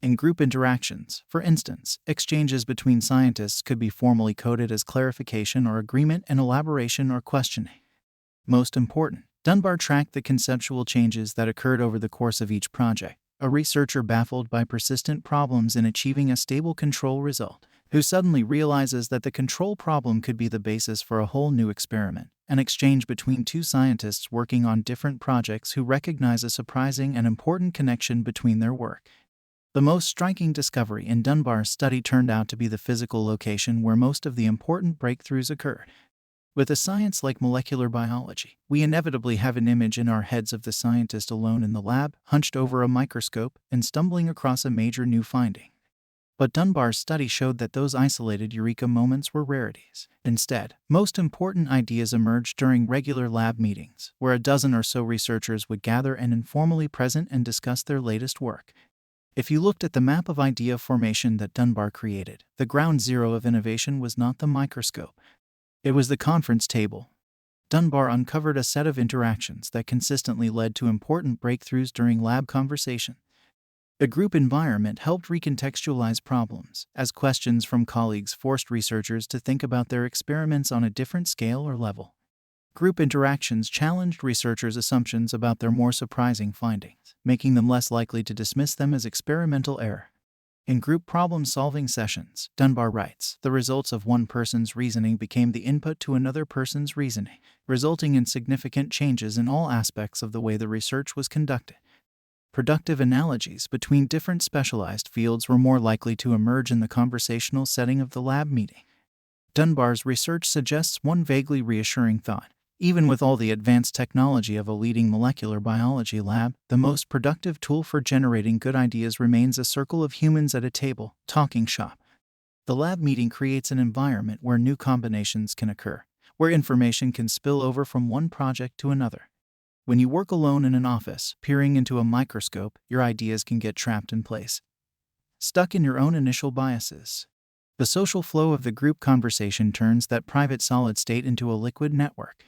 In group interactions, for instance, exchanges between scientists could be formally coded as clarification or agreement and elaboration or questioning. Most important, Dunbar tracked the conceptual changes that occurred over the course of each project. A researcher baffled by persistent problems in achieving a stable control result, who suddenly realizes that the control problem could be the basis for a whole new experiment. An exchange between 2 scientists working on different projects who recognize a surprising and important connection between their work. The most striking discovery in Dunbar's study turned out to be the physical location where most of the important breakthroughs occurred. With a science like molecular biology, we inevitably have an image in our heads of the scientist alone in the lab, hunched over a microscope, and stumbling across a major new finding. But Dunbar's study showed that those isolated eureka moments were rarities. Instead, most important ideas emerged during regular lab meetings, where a dozen or so researchers would gather and informally present and discuss their latest work. If you looked at the map of idea formation that Dunbar created, the ground zero of innovation was not the microscope. It was the conference table. Dunbar uncovered a set of interactions that consistently led to important breakthroughs during lab conversation. The group environment helped recontextualize problems, as questions from colleagues forced researchers to think about their experiments on a different scale or level. Group interactions challenged researchers' assumptions about their more surprising findings, making them less likely to dismiss them as experimental error. In group problem-solving sessions, Dunbar writes, the results of one person's reasoning became the input to another person's reasoning, resulting in significant changes in all aspects of the way the research was conducted. Productive analogies between different specialized fields were more likely to emerge in the conversational setting of the lab meeting. Dunbar's research suggests one vaguely reassuring thought. Even with all the advanced technology of a leading molecular biology lab, the most productive tool for generating good ideas remains a circle of humans at a table, talking shop. The lab meeting creates an environment where new combinations can occur, where information can spill over from one project to another. When you work alone in an office, peering into a microscope, your ideas can get trapped in place, stuck in your own initial biases. The social flow of the group conversation turns that private solid state into a liquid network.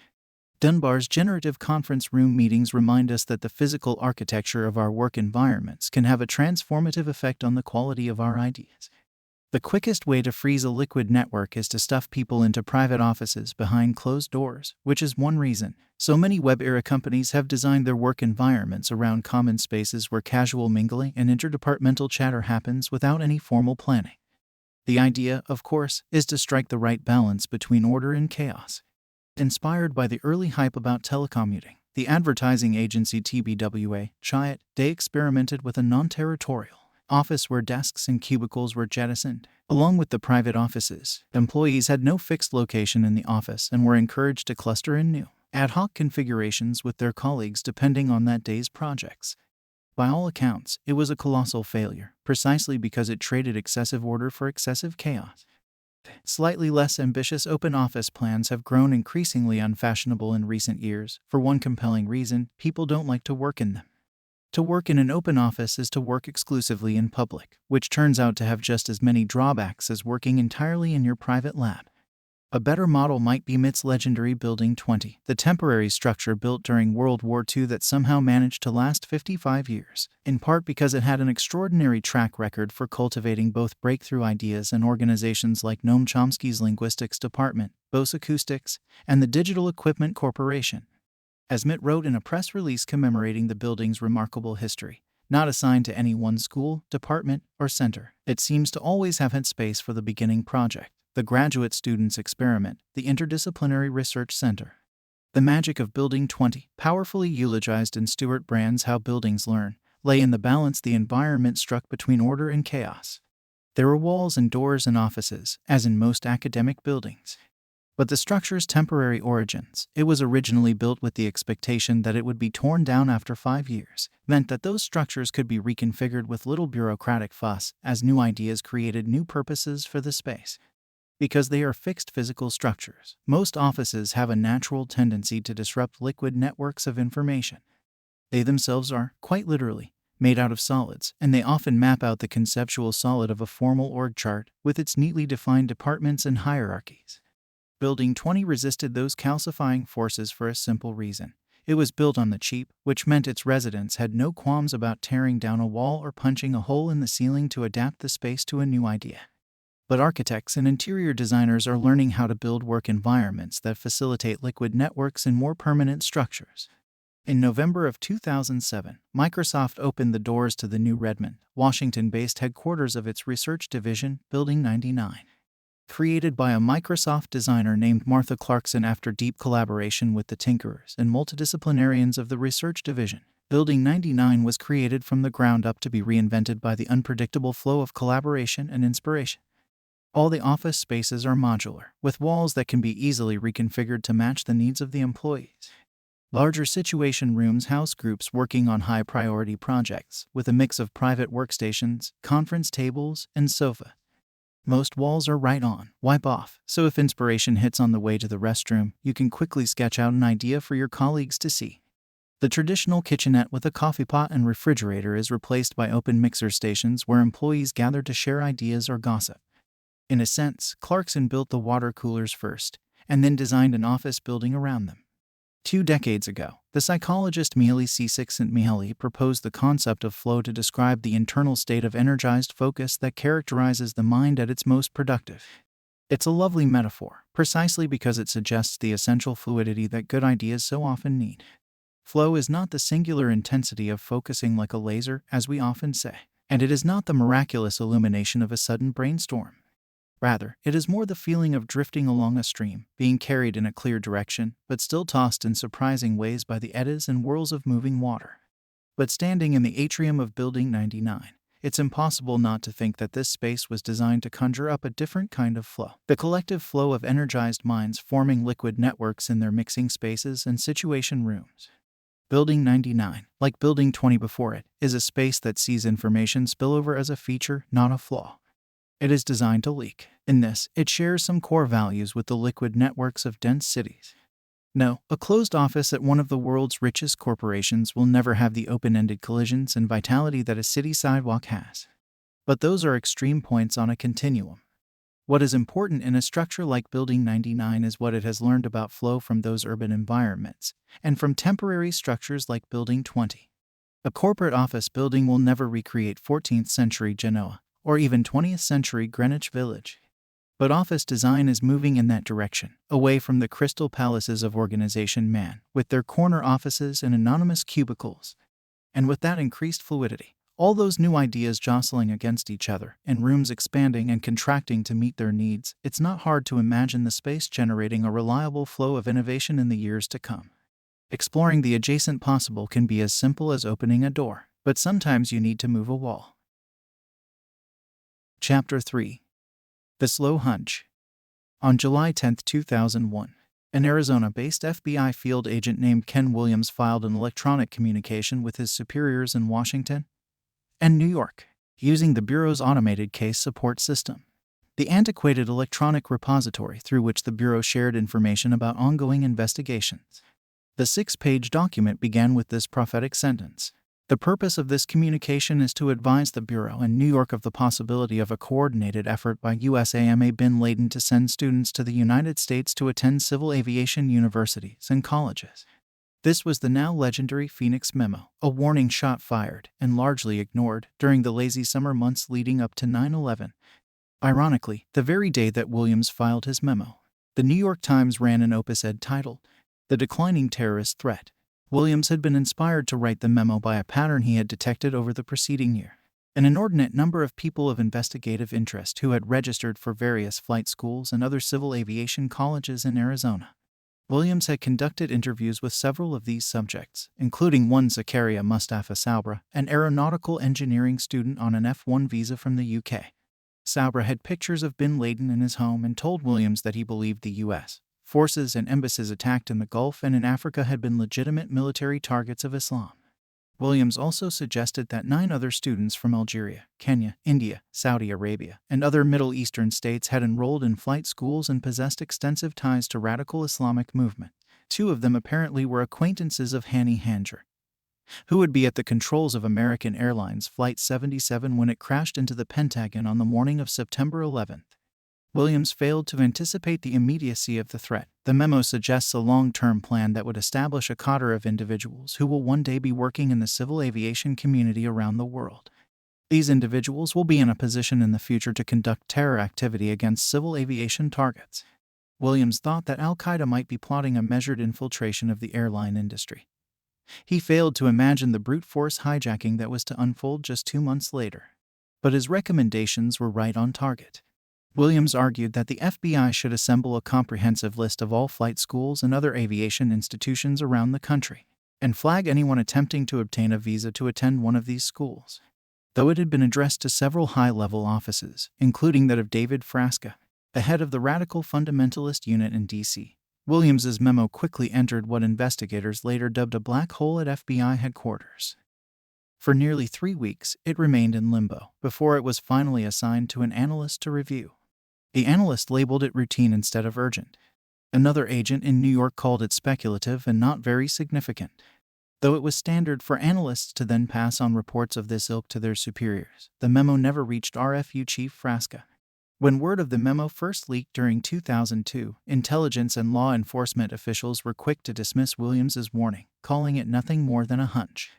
Dunbar's generative conference room meetings remind us that the physical architecture of our work environments can have a transformative effect on the quality of our ideas. The quickest way to freeze a liquid network is to stuff people into private offices behind closed doors, which is one reason so many web-era companies have designed their work environments around common spaces where casual mingling and interdepartmental chatter happens without any formal planning. The idea, of course, is to strike the right balance between order and chaos. Inspired by the early hype about telecommuting, the advertising agency TBWA, Chiat, they experimented with a non-territorial office where desks and cubicles were jettisoned. Along with the private offices, employees had no fixed location in the office and were encouraged to cluster in new, ad hoc configurations with their colleagues depending on that day's projects. By all accounts, it was a colossal failure, precisely because it traded excessive order for excessive chaos. Slightly less ambitious open office plans have grown increasingly unfashionable in recent years, for one compelling reason: people don't like to work in them. To work in an open office is to work exclusively in public, which turns out to have just as many drawbacks as working entirely in your private lab. A better model might be MIT's legendary Building 20, the temporary structure built during World War II that somehow managed to last 55 years, in part because it had an extraordinary track record for cultivating both breakthrough ideas and organizations like Noam Chomsky's linguistics department, Bose Acoustics, and the Digital Equipment Corporation. As MIT wrote in a press release commemorating the building's remarkable history, not assigned to any one school, department, or center, it seems to always have had space for the beginning project, the graduate students' experiment, the interdisciplinary research center. The magic of Building 20, powerfully eulogized in Stuart Brand's How Buildings Learn, lay in the balance the environment struck between order and chaos. There were walls and doors and offices, as in most academic buildings. But the structure's temporary origins, it was originally built with the expectation that it would be torn down after 5 years, meant that those structures could be reconfigured with little bureaucratic fuss as new ideas created new purposes for the space. Because they are fixed physical structures, most offices have a natural tendency to disrupt liquid networks of information. They themselves are, quite literally, made out of solids, and they often map out the conceptual solid of a formal org chart with its neatly defined departments and hierarchies. Building 20 resisted those calcifying forces for a simple reason. It was built on the cheap, which meant its residents had no qualms about tearing down a wall or punching a hole in the ceiling to adapt the space to a new idea. But architects and interior designers are learning how to build work environments that facilitate liquid networks and more permanent structures. In November of 2007, Microsoft opened the doors to the new Redmond, Washington-based headquarters of its research division, Building 99. Created by a Microsoft designer named Martha Clarkson after deep collaboration with the tinkerers and multidisciplinarians of the research division, Building 99 was created from the ground up to be reinvented by the unpredictable flow of collaboration and inspiration. All the office spaces are modular, with walls that can be easily reconfigured to match the needs of the employees. Larger situation rooms house groups working on high-priority projects, with a mix of private workstations, conference tables, and sofa. Most walls are write on, wipe off, so if inspiration hits on the way to the restroom, you can quickly sketch out an idea for your colleagues to see. The traditional kitchenette with a coffee pot and refrigerator is replaced by open mixer stations where employees gather to share ideas or gossip. In a sense, Clarkson built the water coolers first, and then designed an office building around them. 2 decades ago, the psychologist Mihaly Csikszentmihalyi proposed the concept of flow to describe the internal state of energized focus that characterizes the mind at its most productive. It's a lovely metaphor, precisely because it suggests the essential fluidity that good ideas so often need. Flow is not the singular intensity of focusing like a laser, as we often say, and it is not the miraculous illumination of a sudden brainstorm. Rather, it is more the feeling of drifting along a stream, being carried in a clear direction, but still tossed in surprising ways by the eddies and whirls of moving water. But standing in the atrium of Building 99, it's impossible not to think that this space was designed to conjure up a different kind of flow. The collective flow of energized minds forming liquid networks in their mixing spaces and situation rooms. Building 99, like Building 20 before it, is a space that sees information spillover as a feature, not a flaw. It is designed to leak. In this, it shares some core values with the liquid networks of dense cities. No, a closed office at one of the world's richest corporations will never have the open-ended collisions and vitality that a city sidewalk has. But those are extreme points on a continuum. What is important in a structure like Building 99 is what it has learned about flow from those urban environments, and from temporary structures like Building 20. A corporate office building will never recreate 14th century Genoa, or even 20th century Greenwich Village. But office design is moving in that direction, away from the crystal palaces of organization man, with their corner offices and anonymous cubicles. And with that increased fluidity, all those new ideas jostling against each other, and rooms expanding and contracting to meet their needs, it's not hard to imagine the space generating a reliable flow of innovation in the years to come. Exploring the adjacent possible can be as simple as opening a door, but sometimes you need to move a wall. Chapter 3. The Slow Hunch. On July 10, 2001, an Arizona-based FBI field agent named Ken Williams filed an electronic communication with his superiors in Washington and New York, using the Bureau's automated case support system, the antiquated electronic repository through which the Bureau shared information about ongoing investigations. The 6-page document began with this prophetic sentence: "The purpose of this communication is to advise the Bureau and New York of the possibility of a coordinated effort by USAMA bin Laden to send students to the United States to attend civil aviation universities and colleges." This was the now legendary Phoenix Memo, a warning shot fired and largely ignored during the lazy summer months leading up to 9/11. Ironically, the very day that Williams filed his memo, the New York Times ran an op-ed titled, "The Declining Terrorist Threat." Williams had been inspired to write the memo by a pattern he had detected over the preceding year. An inordinate number of people of investigative interest who had registered for various flight schools and other civil aviation colleges in Arizona. Williams had conducted interviews with several of these subjects, including one Zakaria Mustafa Sabra, an aeronautical engineering student on an F1 visa from the UK. Sabra had pictures of bin Laden in his home and told Williams that he believed the U.S. forces and embassies attacked in the Gulf and in Africa had been legitimate military targets of Islam. Williams also suggested that 9 other students from Algeria, Kenya, India, Saudi Arabia, and other Middle Eastern states had enrolled in flight schools and possessed extensive ties to radical Islamic movement. 2 of them apparently were acquaintances of Hani Hanjour, who would be at the controls of American Airlines Flight 77 when it crashed into the Pentagon on the morning of September 11th. Williams failed to anticipate the immediacy of the threat. The memo suggests a long-term plan that would establish a cadre of individuals who will one day be working in the civil aviation community around the world. These individuals will be in a position in the future to conduct terror activity against civil aviation targets. Williams thought that Al-Qaeda might be plotting a measured infiltration of the airline industry. He failed to imagine the brute force hijacking that was to unfold just 2 months later. But his recommendations were right on target. Williams argued that the FBI should assemble a comprehensive list of all flight schools and other aviation institutions around the country, and flag anyone attempting to obtain a visa to attend one of these schools. Though it had been addressed to several high-level offices, including that of David Frasca, the head of the radical fundamentalist unit in D.C., Williams's memo quickly entered what investigators later dubbed a black hole at FBI headquarters. For nearly 3 weeks, it remained in limbo before it was finally assigned to an analyst to review. The analyst labeled it routine instead of urgent. Another agent in New York called it speculative and not very significant, though it was standard for analysts to then pass on reports of this ilk to their superiors. The memo never reached RFU Chief Frasca. When word of the memo first leaked during 2002, intelligence and law enforcement officials were quick to dismiss Williams's warning, calling it nothing more than a hunch.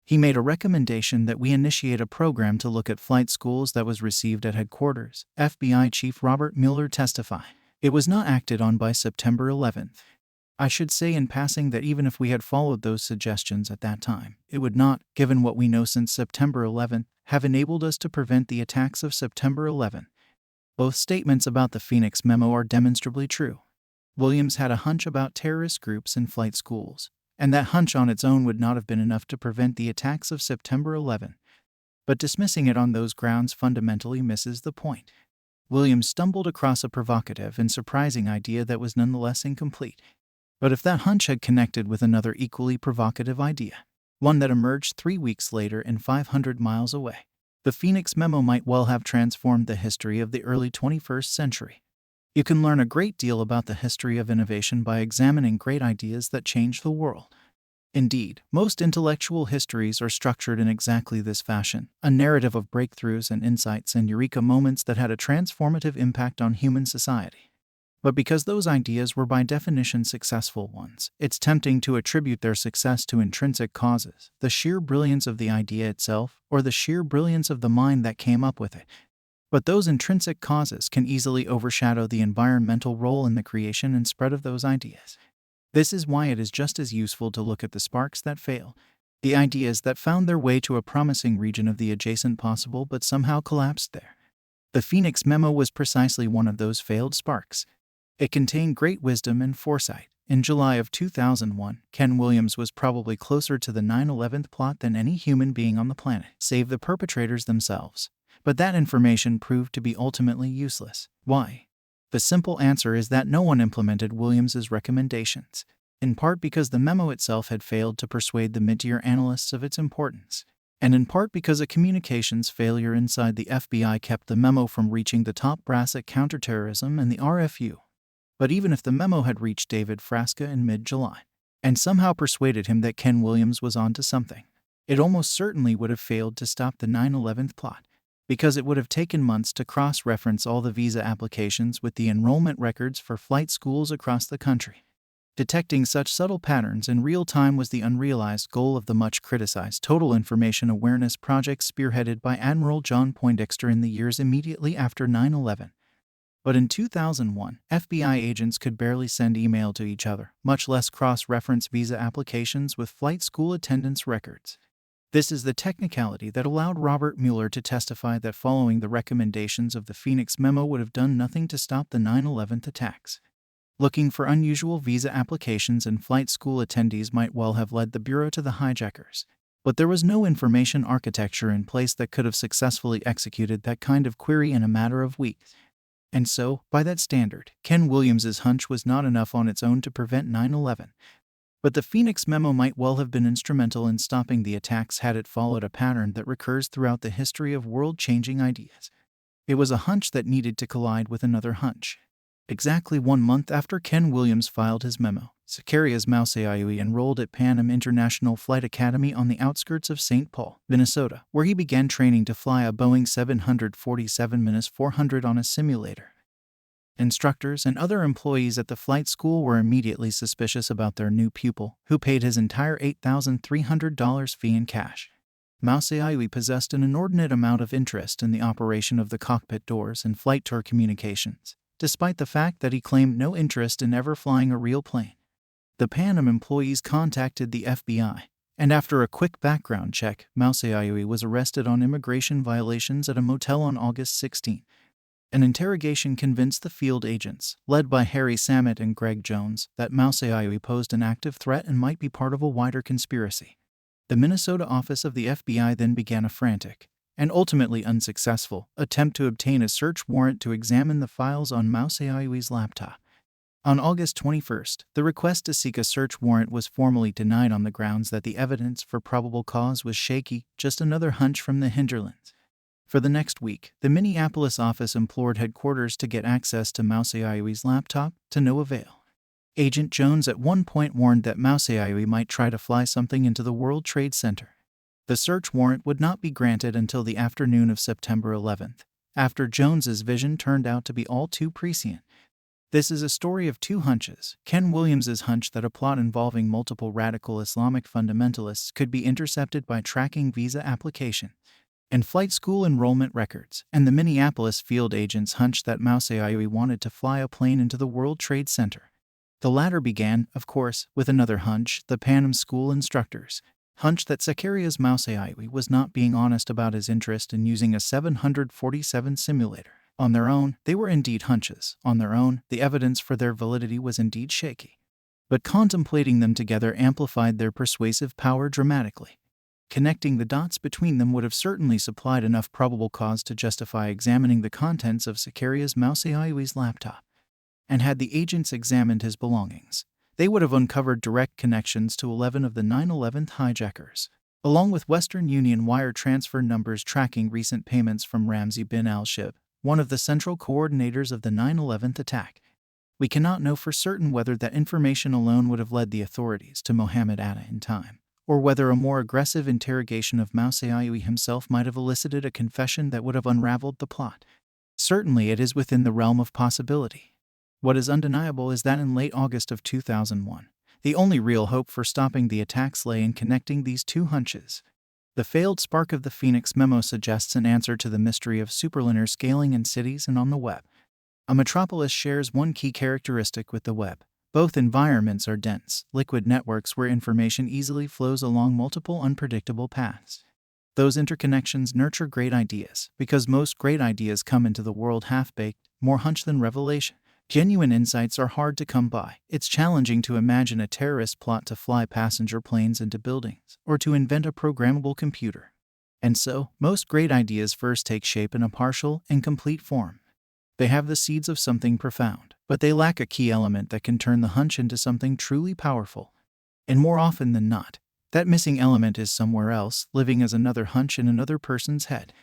He made a recommendation that we initiate a program to look at flight schools that was received at headquarters, FBI Chief Robert Mueller testified. It was not acted on by September 11th. I should say in passing that even if we had followed those suggestions at that time, it would not, given what we know since September 11th, have enabled us to prevent the attacks of September 11th. Both statements about the Phoenix memo are demonstrably true. Williams had a hunch about terrorist groups and flight schools, and that hunch on its own would not have been enough to prevent the attacks of September 11. But dismissing it on those grounds fundamentally misses the point. Williams stumbled across a provocative and surprising idea that was nonetheless incomplete. But if that hunch had connected with another equally provocative idea, one that emerged 3 weeks later and 500 miles away, the Phoenix memo might well have transformed the history of the early 21st century. You can learn a great deal about the history of innovation by examining great ideas that change the world. Indeed, most intellectual histories are structured in exactly this fashion, a narrative of breakthroughs and insights and eureka moments that had a transformative impact on human society. But because those ideas were by definition successful ones, it's tempting to attribute their success to intrinsic causes, the sheer brilliance of the idea itself, or the sheer brilliance of the mind that came up with it. But those intrinsic causes can easily overshadow the environmental role in the creation and spread of those ideas. This is why it is just as useful to look at the sparks that fail, the ideas that found their way to a promising region of the adjacent possible but somehow collapsed there. The Phoenix Memo was precisely one of those failed sparks. It contained great wisdom and foresight. In July of 2001, Ken Williams was probably closer to the 9/11 plot than any human being on the planet, save the perpetrators themselves. But that information proved to be ultimately useless. Why? The simple answer is that no one implemented Williams's recommendations, in part because the memo itself had failed to persuade the mid-tier analysts of its importance, and in part because a communications failure inside the FBI kept the memo from reaching the top brass at counterterrorism and the RFU. But even if the memo had reached David Frasca in mid-July, and somehow persuaded him that Ken Williams was onto something, it almost certainly would have failed to stop the 9/11 plot, because it would have taken months to cross-reference all the visa applications with the enrollment records for flight schools across the country. Detecting such subtle patterns in real time was the unrealized goal of the much-criticized Total Information Awareness Project spearheaded by Admiral John Poindexter in the years immediately after 9/11. But in 2001, FBI agents could barely send email to each other, much less cross-reference visa applications with flight school attendance records. This is the technicality that allowed Robert Mueller to testify that following the recommendations of the Phoenix Memo would have done nothing to stop the 9/11 attacks. Looking for unusual visa applications and flight school attendees might well have led the Bureau to the hijackers. But there was no information architecture in place that could have successfully executed that kind of query in a matter of weeks. And so, by that standard, Ken Williams's hunch was not enough on its own to prevent 9/11. But the Phoenix Memo might well have been instrumental in stopping the attacks had it followed a pattern that recurs throughout the history of world-changing ideas. It was a hunch that needed to collide with another hunch. Exactly 1 month after Ken Williams filed his memo, Zacharias Moussaoui enrolled at Pan Am International Flight Academy on the outskirts of St. Paul, Minnesota, where he began training to fly a Boeing 747-400 on a simulator. Instructors and other employees at the flight school were immediately suspicious about their new pupil, who paid his entire $8,300 fee in cash. Moussaoui possessed an inordinate amount of interest in the operation of the cockpit doors and flight tour communications, despite the fact that he claimed no interest in ever flying a real plane. The Pan Am employees contacted the FBI, and after a quick background check, Moussaoui was arrested on immigration violations at a motel on August 16. An interrogation convinced the field agents, led by Harry Samet and Greg Jones, that Moussaoui posed an active threat and might be part of a wider conspiracy. The Minnesota office of the FBI then began a frantic, and ultimately unsuccessful, attempt to obtain a search warrant to examine the files on Moussaoui's laptop. On August 21, the request to seek a search warrant was formally denied on the grounds that the evidence for probable cause was shaky, just another hunch from the hinterlands. For the next week, the Minneapolis office implored headquarters to get access to Moussaoui's laptop, to no avail. Agent Jones at one point warned that Moussaoui might try to fly something into the World Trade Center. The search warrant would not be granted until the afternoon of September 11, after Jones's vision turned out to be all too prescient. This is a story of two hunches. Ken Williams's hunch that a plot involving multiple radical Islamic fundamentalists could be intercepted by tracking visa application and flight school enrollment records, and the Minneapolis field agent's hunch that Moussaoui wanted to fly a plane into the World Trade Center. The latter began, of course, with another hunch, the Pan Am school instructors' hunch that Zacharias Moussaoui was not being honest about his interest in using a 747 simulator. On their own, they were indeed hunches. On their own, the evidence for their validity was indeed shaky. But contemplating them together amplified their persuasive power dramatically. Connecting the dots between them would have certainly supplied enough probable cause to justify examining the contents of Zacharias Moussaoui's laptop. And had the agents examined his belongings, they would have uncovered direct connections to 11 of the 9/11 hijackers, along with Western Union wire transfer numbers tracking recent payments from Ramzi bin al-Shibh, one of the central coordinators of the 9/11 attack. We cannot know for certain whether that information alone would have led the authorities to Mohammed Atta in time, or whether a more aggressive interrogation of Moussaoui himself might have elicited a confession that would have unraveled the plot. Certainly it is within the realm of possibility. What is undeniable is that in late August of 2001, the only real hope for stopping the attacks lay in connecting these two hunches. The failed spark of the Phoenix memo suggests an answer to the mystery of superlinear scaling in cities and on the web. A metropolis shares one key characteristic with the web. Both environments are dense, liquid networks where information easily flows along multiple unpredictable paths. Those interconnections nurture great ideas, because most great ideas come into the world half-baked, more hunch than revelation. Genuine insights are hard to come by. It's challenging to imagine a terrorist plot to fly passenger planes into buildings, or to invent a programmable computer. And so, most great ideas first take shape in a partial, incomplete form. They have the seeds of something profound, but they lack a key element that can turn the hunch into something truly powerful. And more often than not, that missing element is somewhere else, living as another hunch in another person's head.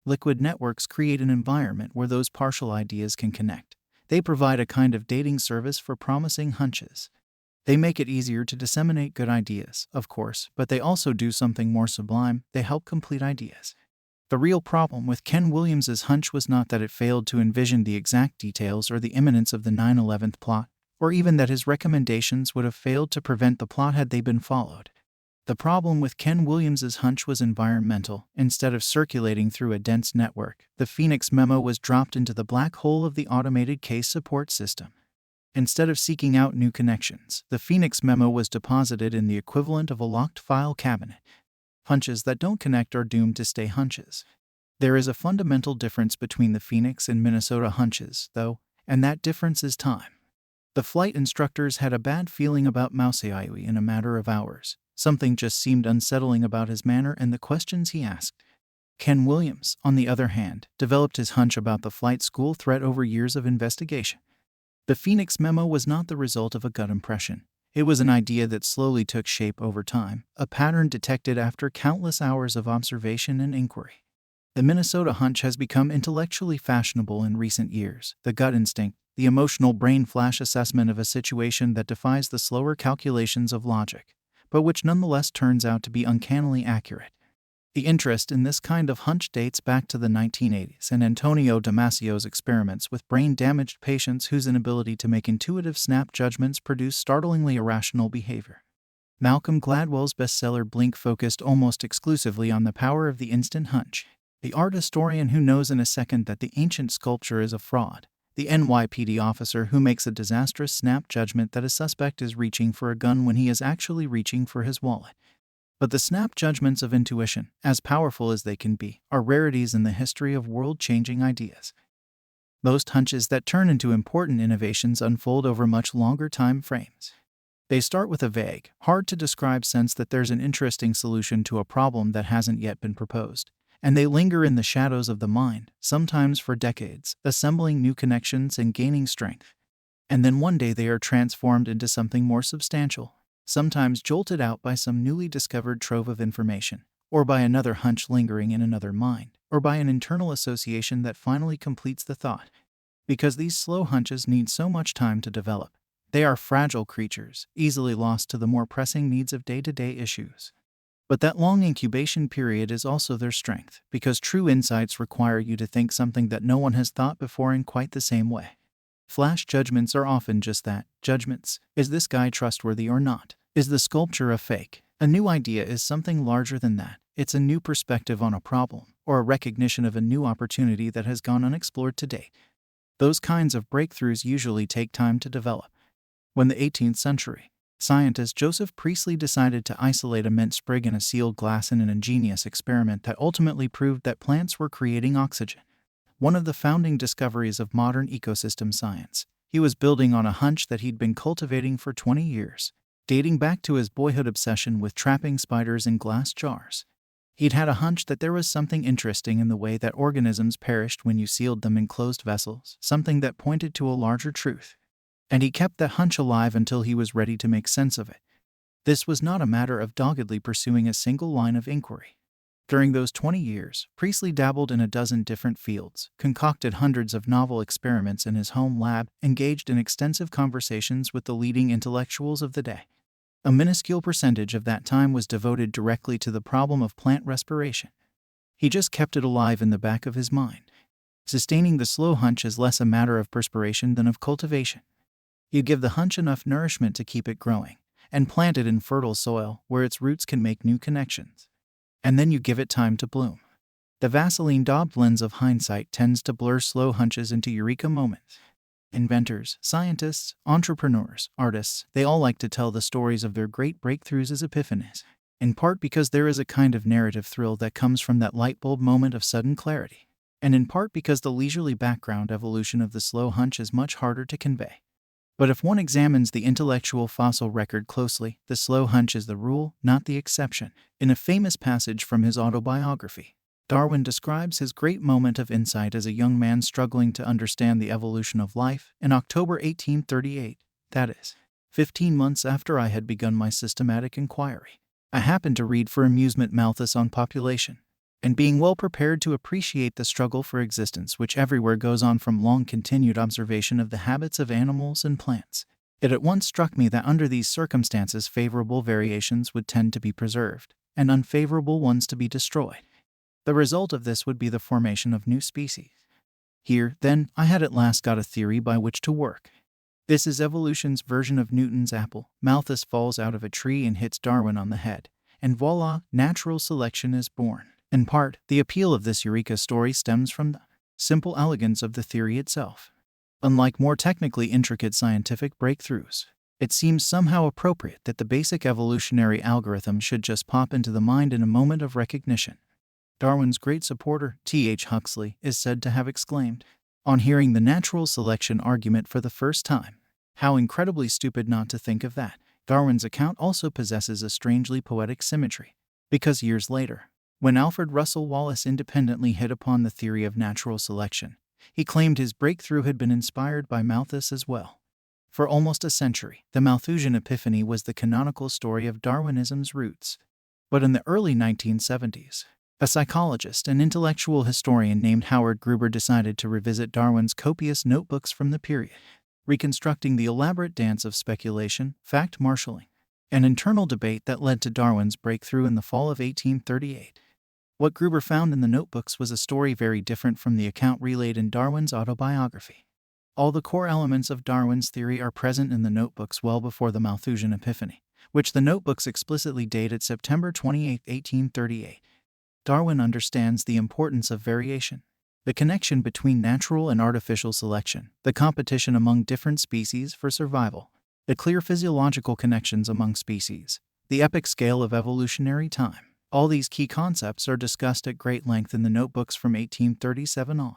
Liquid networks create an environment where those partial ideas can connect. They provide a kind of dating service for promising hunches. They make it easier to disseminate good ideas, of course, but they also do something more sublime. They help complete ideas. The real problem with Ken Williams's hunch was not that it failed to envision the exact details or the imminence of the 9/11 plot, or even that his recommendations would have failed to prevent the plot had they been followed. The problem with Ken Williams's hunch was environmental. Instead of circulating through a dense network, the Phoenix memo was dropped into the black hole of the automated case support system. Instead of seeking out new connections, the Phoenix memo was deposited in the equivalent of a locked file cabinet. Hunches that don't connect are doomed to stay hunches. There is a fundamental difference between the Phoenix and Minnesota hunches, though, and that difference is time. The flight instructors had a bad feeling about Mauseaiui in a matter of hours. Something just seemed unsettling about his manner and the questions he asked. Ken Williams, on the other hand, developed his hunch about the flight school threat over years of investigation. The Phoenix memo was not the result of a gut impression. It was an idea that slowly took shape over time, a pattern detected after countless hours of observation and inquiry. The Minnesota hunch has become intellectually fashionable in recent years. The gut instinct, the emotional brain flash assessment of a situation that defies the slower calculations of logic, but which nonetheless turns out to be uncannily accurate. The interest in this kind of hunch dates back to the 1980s and Antonio Damasio's experiments with brain-damaged patients whose inability to make intuitive snap judgments produced startlingly irrational behavior. Malcolm Gladwell's bestseller Blink focused almost exclusively on the power of the instant hunch. The art historian who knows in a second that the ancient sculpture is a fraud. The NYPD officer who makes a disastrous snap judgment that a suspect is reaching for a gun when he is actually reaching for his wallet. But the snap judgments of intuition, as powerful as they can be, are rarities in the history of world-changing ideas. Most hunches that turn into important innovations unfold over much longer time frames. They start with a vague, hard-to-describe sense that there's an interesting solution to a problem that hasn't yet been proposed, and they linger in the shadows of the mind, sometimes for decades, assembling new connections and gaining strength. And then one day they are transformed into something more substantial, sometimes jolted out by some newly discovered trove of information, or by another hunch lingering in another mind, or by an internal association that finally completes the thought. Because these slow hunches need so much time to develop, they are fragile creatures, easily lost to the more pressing needs of day-to-day issues. But that long incubation period is also their strength, because true insights require you to think something that no one has thought before in quite the same way. Flash judgments are often just that, judgments. Is this guy trustworthy or not? Is the sculpture a fake? A new idea is something larger than that. It's a new perspective on a problem, or a recognition of a new opportunity that has gone unexplored to date. Those kinds of breakthroughs usually take time to develop. When the 18th century scientist Joseph Priestley decided to isolate a mint sprig in a sealed glass in an ingenious experiment that ultimately proved that plants were creating oxygen, one of the founding discoveries of modern ecosystem science, he was building on a hunch that he'd been cultivating for 20 years, dating back to his boyhood obsession with trapping spiders in glass jars. He'd had a hunch that there was something interesting in the way that organisms perished when you sealed them in closed vessels, something that pointed to a larger truth. And he kept that hunch alive until he was ready to make sense of it. This was not a matter of doggedly pursuing a single line of inquiry. During those 20 years, Priestley dabbled in a dozen different fields, concocted hundreds of novel experiments in his home lab, engaged in extensive conversations with the leading intellectuals of the day. A minuscule percentage of that time was devoted directly to the problem of plant respiration. He just kept it alive in the back of his mind. Sustaining the slow hunch is less a matter of perspiration than of cultivation. You give the hunch enough nourishment to keep it growing, and plant it in fertile soil where its roots can make new connections. And then you give it time to bloom. The Vaseline-daubed lens of hindsight tends to blur slow hunches into eureka moments. Inventors, scientists, entrepreneurs, artists, they all like to tell the stories of their great breakthroughs as epiphanies, in part because there is a kind of narrative thrill that comes from that light bulb moment of sudden clarity, and in part because the leisurely background evolution of the slow hunch is much harder to convey. But if one examines the intellectual fossil record closely, the slow hunch is the rule, not the exception. In a famous passage from his autobiography, Darwin describes his great moment of insight as a young man struggling to understand the evolution of life in October 1838, that is, 15 months after I had begun my systematic inquiry. I happened to read for amusement Malthus on population, and being well prepared to appreciate the struggle for existence which everywhere goes on from long-continued observation of the habits of animals and plants, it at once struck me that under these circumstances favorable variations would tend to be preserved, and unfavorable ones to be destroyed. The result of this would be the formation of new species. Here, then, I had at last got a theory by which to work. This is evolution's version of Newton's apple. Malthus falls out of a tree and hits Darwin on the head, and voila, natural selection is born. In part, the appeal of this eureka story stems from the simple elegance of the theory itself. Unlike more technically intricate scientific breakthroughs, it seems somehow appropriate that the basic evolutionary algorithm should just pop into the mind in a moment of recognition. Darwin's great supporter, T.H. Huxley, is said to have exclaimed, on hearing the natural selection argument for the first time, "How incredibly stupid not to think of that." Darwin's account also possesses a strangely poetic symmetry, because years later, when Alfred Russel Wallace independently hit upon the theory of natural selection, he claimed his breakthrough had been inspired by Malthus as well. For almost a century, the Malthusian Epiphany was the canonical story of Darwinism's roots. But in the early 1970s, a psychologist and intellectual historian named Howard Gruber decided to revisit Darwin's copious notebooks from the period, reconstructing the elaborate dance of speculation, fact-marshalling, and internal debate that led to Darwin's breakthrough in the fall of 1838. What Gruber found in the notebooks was a story very different from the account relayed in Darwin's autobiography. All the core elements of Darwin's theory are present in the notebooks well before the Malthusian Epiphany, which the notebooks explicitly date at September 28, 1838. Darwin understands the importance of variation, the connection between natural and artificial selection, the competition among different species for survival, the clear physiological connections among species, the epic scale of evolutionary time. All these key concepts are discussed at great length in the notebooks from 1837 on.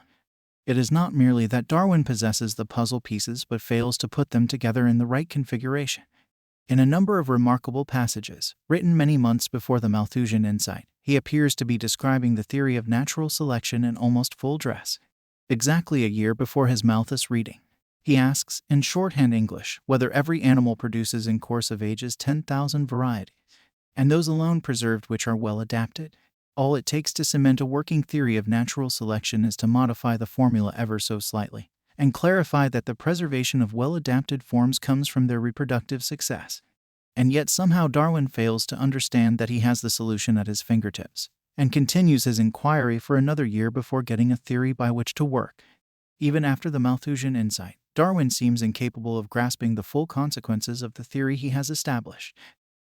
It is not merely that Darwin possesses the puzzle pieces but fails to put them together in the right configuration. In a number of remarkable passages, written many months before the Malthusian insight, he appears to be describing the theory of natural selection in almost full dress. Exactly a year before his Malthus reading, he asks, in shorthand English, whether every animal produces in course of ages 10,000 varieties, and those alone preserved which are well adapted. All it takes to cement a working theory of natural selection is to modify the formula ever so slightly, and clarify that the preservation of well-adapted forms comes from their reproductive success. And yet somehow Darwin fails to understand that he has the solution at his fingertips, and continues his inquiry for another year before getting a theory by which to work. Even after the Malthusian insight, Darwin seems incapable of grasping the full consequences of the theory he has established.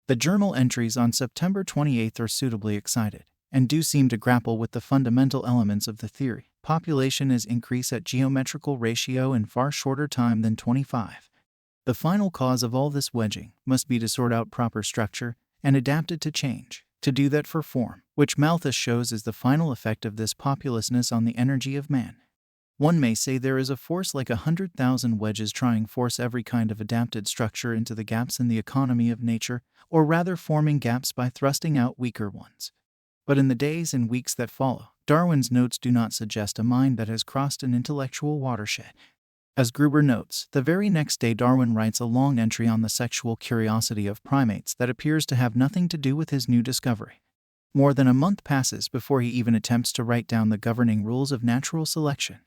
The journal entries on September 28 are suitably excited, and do seem to grapple with the fundamental elements of the theory. Population is increase at geometrical ratio in far shorter time than 25. The final cause of all this wedging must be to sort out proper structure and adapt it to change, to do that for form, which Malthus shows is the final effect of this populousness on the energy of man. One may say there is a force like 100,000 wedges trying force every kind of adapted structure into the gaps in the economy of nature, or rather forming gaps by thrusting out weaker ones. But in the days and weeks that follow, Darwin's notes do not suggest a mind that has crossed an intellectual watershed. As Gruber notes, the very next day Darwin writes a long entry on the sexual curiosity of primates that appears to have nothing to do with his new discovery. More than a month passes before he even attempts to write down the governing rules of natural selection.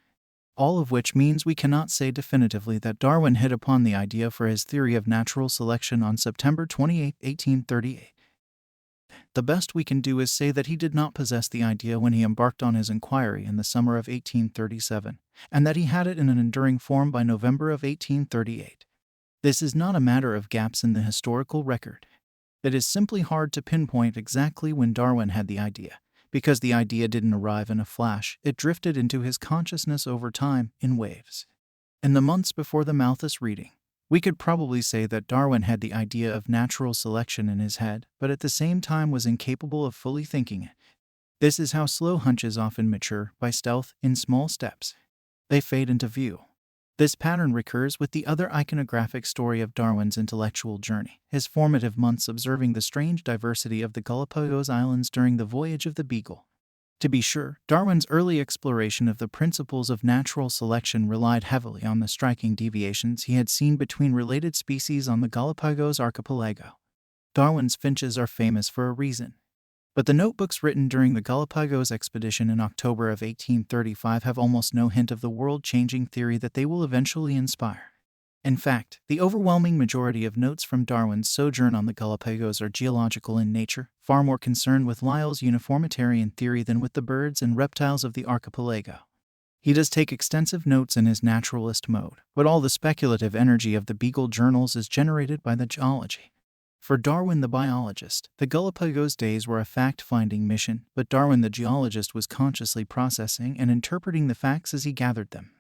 All of which means we cannot say definitively that Darwin hit upon the idea for his theory of natural selection on September 28, 1838. The best we can do is say that he did not possess the idea when he embarked on his inquiry in the summer of 1837, and that he had it in an enduring form by November of 1838. This is not a matter of gaps in the historical record. It is simply hard to pinpoint exactly when Darwin had the idea, because the idea didn't arrive in a flash. It drifted into his consciousness over time in waves. In the months before the Malthus reading, we could probably say that Darwin had the idea of natural selection in his head, but at the same time was incapable of fully thinking it. This is how slow hunches often mature, by stealth, in small steps. They fade into view. This pattern recurs with the other iconographic story of Darwin's intellectual journey, his formative months observing the strange diversity of the Galapagos Islands during the voyage of the Beagle. To be sure, Darwin's early exploration of the principles of natural selection relied heavily on the striking deviations he had seen between related species on the Galapagos archipelago. Darwin's finches are famous for a reason. But the notebooks written during the Galapagos expedition in October of 1835 have almost no hint of the world-changing theory that they will eventually inspire. In fact, the overwhelming majority of notes from Darwin's sojourn on the Galapagos are geological in nature, far more concerned with Lyell's uniformitarian theory than with the birds and reptiles of the archipelago. He does take extensive notes in his naturalist mode, but all the speculative energy of the Beagle journals is generated by the geology. For Darwin the biologist, the Galapagos days were a fact-finding mission, but Darwin the geologist was consciously processing and interpreting the facts as he gathered them.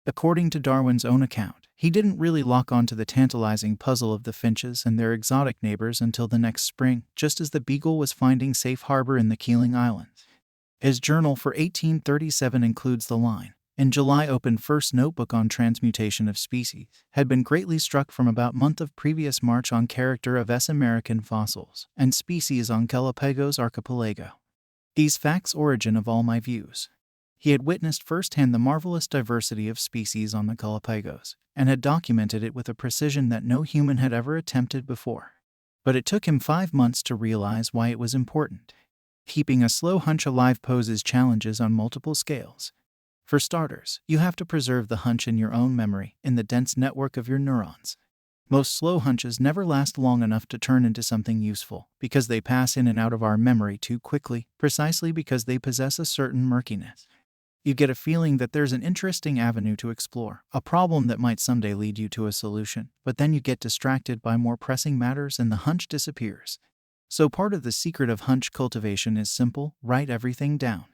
According to Darwin's own account, he didn't really lock onto the tantalizing puzzle of the finches and their exotic neighbors until the next spring, just as the Beagle was finding safe harbor in the Keeling Islands. His journal for 1837 includes the line, "In July opened first notebook on transmutation of species, had been greatly struck from about month of previous March on character of S. American fossils, and species on Galapagos archipelago. These facts origin of all my views." He had witnessed firsthand the marvelous diversity of species on the Galapagos, and had documented it with a precision that no human had ever attempted before. But it took him 5 months to realize why it was important. Keeping a slow hunch alive poses challenges on multiple scales. For starters, you have to preserve the hunch in your own memory, in the dense network of your neurons. Most slow hunches never last long enough to turn into something useful, because they pass in and out of our memory too quickly, precisely because they possess a certain murkiness. You get a feeling that there's an interesting avenue to explore, a problem that might someday lead you to a solution, but then you get distracted by more pressing matters and the hunch disappears. So part of the secret of hunch cultivation is simple: write everything down.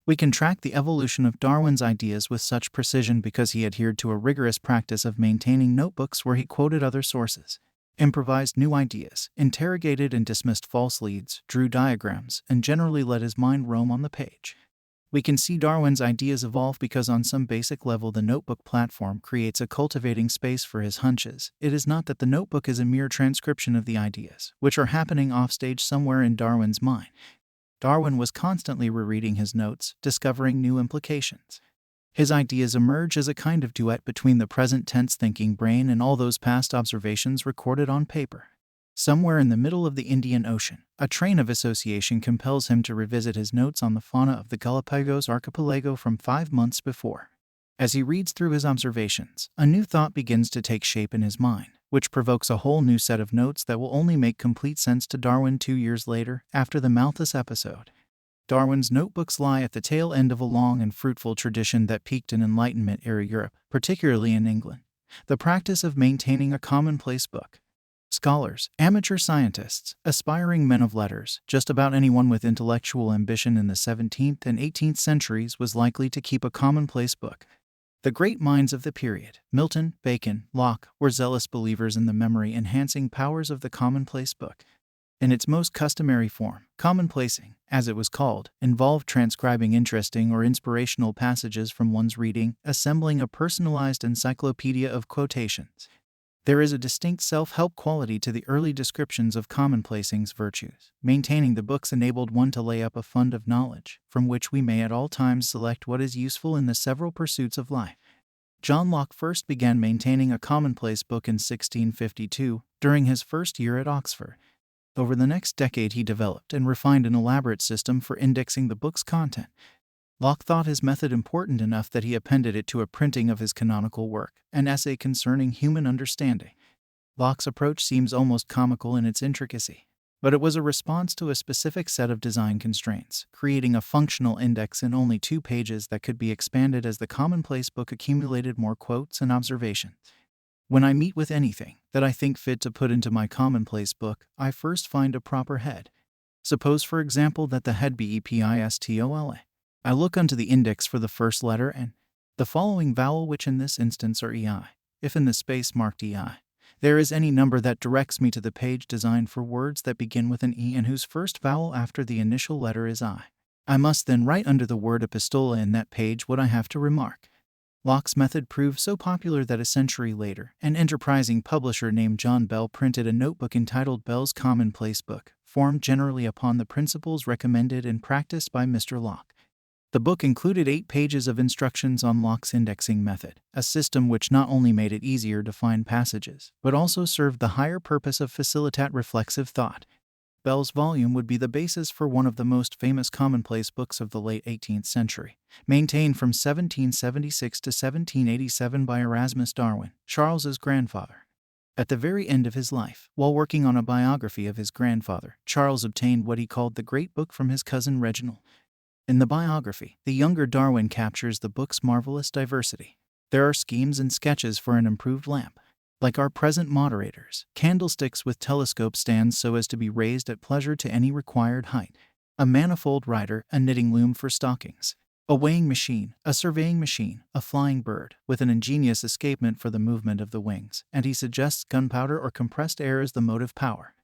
We can track the evolution of Darwin's ideas with such precision because he adhered to a rigorous practice of maintaining notebooks where he quoted other sources, improvised new ideas, interrogated and dismissed false leads, drew diagrams, and generally let his mind roam on the page. We can see Darwin's ideas evolve because on some basic level the notebook platform creates a cultivating space for his hunches. It is not that the notebook is a mere transcription of the ideas, which are happening offstage somewhere in Darwin's mind. Darwin was constantly rereading his notes, discovering new implications. His ideas emerge as a kind of duet between the present tense thinking brain and all those past observations recorded on paper. Somewhere in the middle of the Indian Ocean, a train of association compels him to revisit his notes on the fauna of the Galapagos archipelago from 5 months before. As he reads through his observations, a new thought begins to take shape in his mind, which provokes a whole new set of notes that will only make complete sense to Darwin 2 years later, after the Malthus episode. Darwin's notebooks lie at the tail end of a long and fruitful tradition that peaked in Enlightenment-era Europe, particularly in England: the practice of maintaining a commonplace book. Scholars, amateur scientists, aspiring men of letters, just about anyone with intellectual ambition in the 17th and 18th centuries was likely to keep a commonplace book. The great minds of the period, Milton, Bacon, Locke, were zealous believers in the memory-enhancing powers of the commonplace book. In its most customary form, commonplacing, as it was called, involved transcribing interesting or inspirational passages from one's reading, assembling a personalized encyclopedia of quotations. There is a distinct self-help quality to the early descriptions of commonplacing's virtues. Maintaining the books enabled one to lay up a fund of knowledge, from which we may at all times select what is useful in the several pursuits of life. John Locke first began maintaining a commonplace book in 1652, during his first year at Oxford. Over the next decade he developed and refined an elaborate system for indexing the book's content. Locke thought his method important enough that he appended it to a printing of his canonical work, an essay concerning human understanding. Locke's approach seems almost comical in its intricacy. But it was a response to a specific set of design constraints, creating a functional index in only 2 pages that could be expanded as the commonplace book accumulated more quotes and observations. When I meet with anything that I think fit to put into my commonplace book, I first find a proper head. Suppose, for example, that the head be epistola. I look unto the index for the first letter and the following vowel, which in this instance are ei. If in the space marked ei, there is any number that directs me to the page designed for words that begin with an e and whose first vowel after the initial letter is I. I must then write under the word epistola in that page what I have to remark. Locke's method proved so popular that a century later, an enterprising publisher named John Bell printed a notebook entitled Bell's Commonplace Book, formed generally upon the principles recommended and practiced by Mr. Locke. The book included 8 pages of instructions on Locke's indexing method, a system which not only made it easier to find passages, but also served the higher purpose of facilitate reflexive thought. Bell's volume would be the basis for one of the most famous commonplace books of the late 18th century, maintained from 1776 to 1787 by Erasmus Darwin, Charles's grandfather. At the very end of his life, while working on a biography of his grandfather, Charles obtained what he called the Great Book from his cousin Reginald. In the biography, the younger Darwin captures the book's marvelous diversity. There are schemes and sketches for an improved lamp, like our present moderators, candlesticks with telescope stands so as to be raised at pleasure to any required height, a manifold writer, a knitting loom for stockings, a weighing machine, a surveying machine, a flying bird, with an ingenious escapement for the movement of the wings, and he suggests gunpowder or compressed air as the motive power.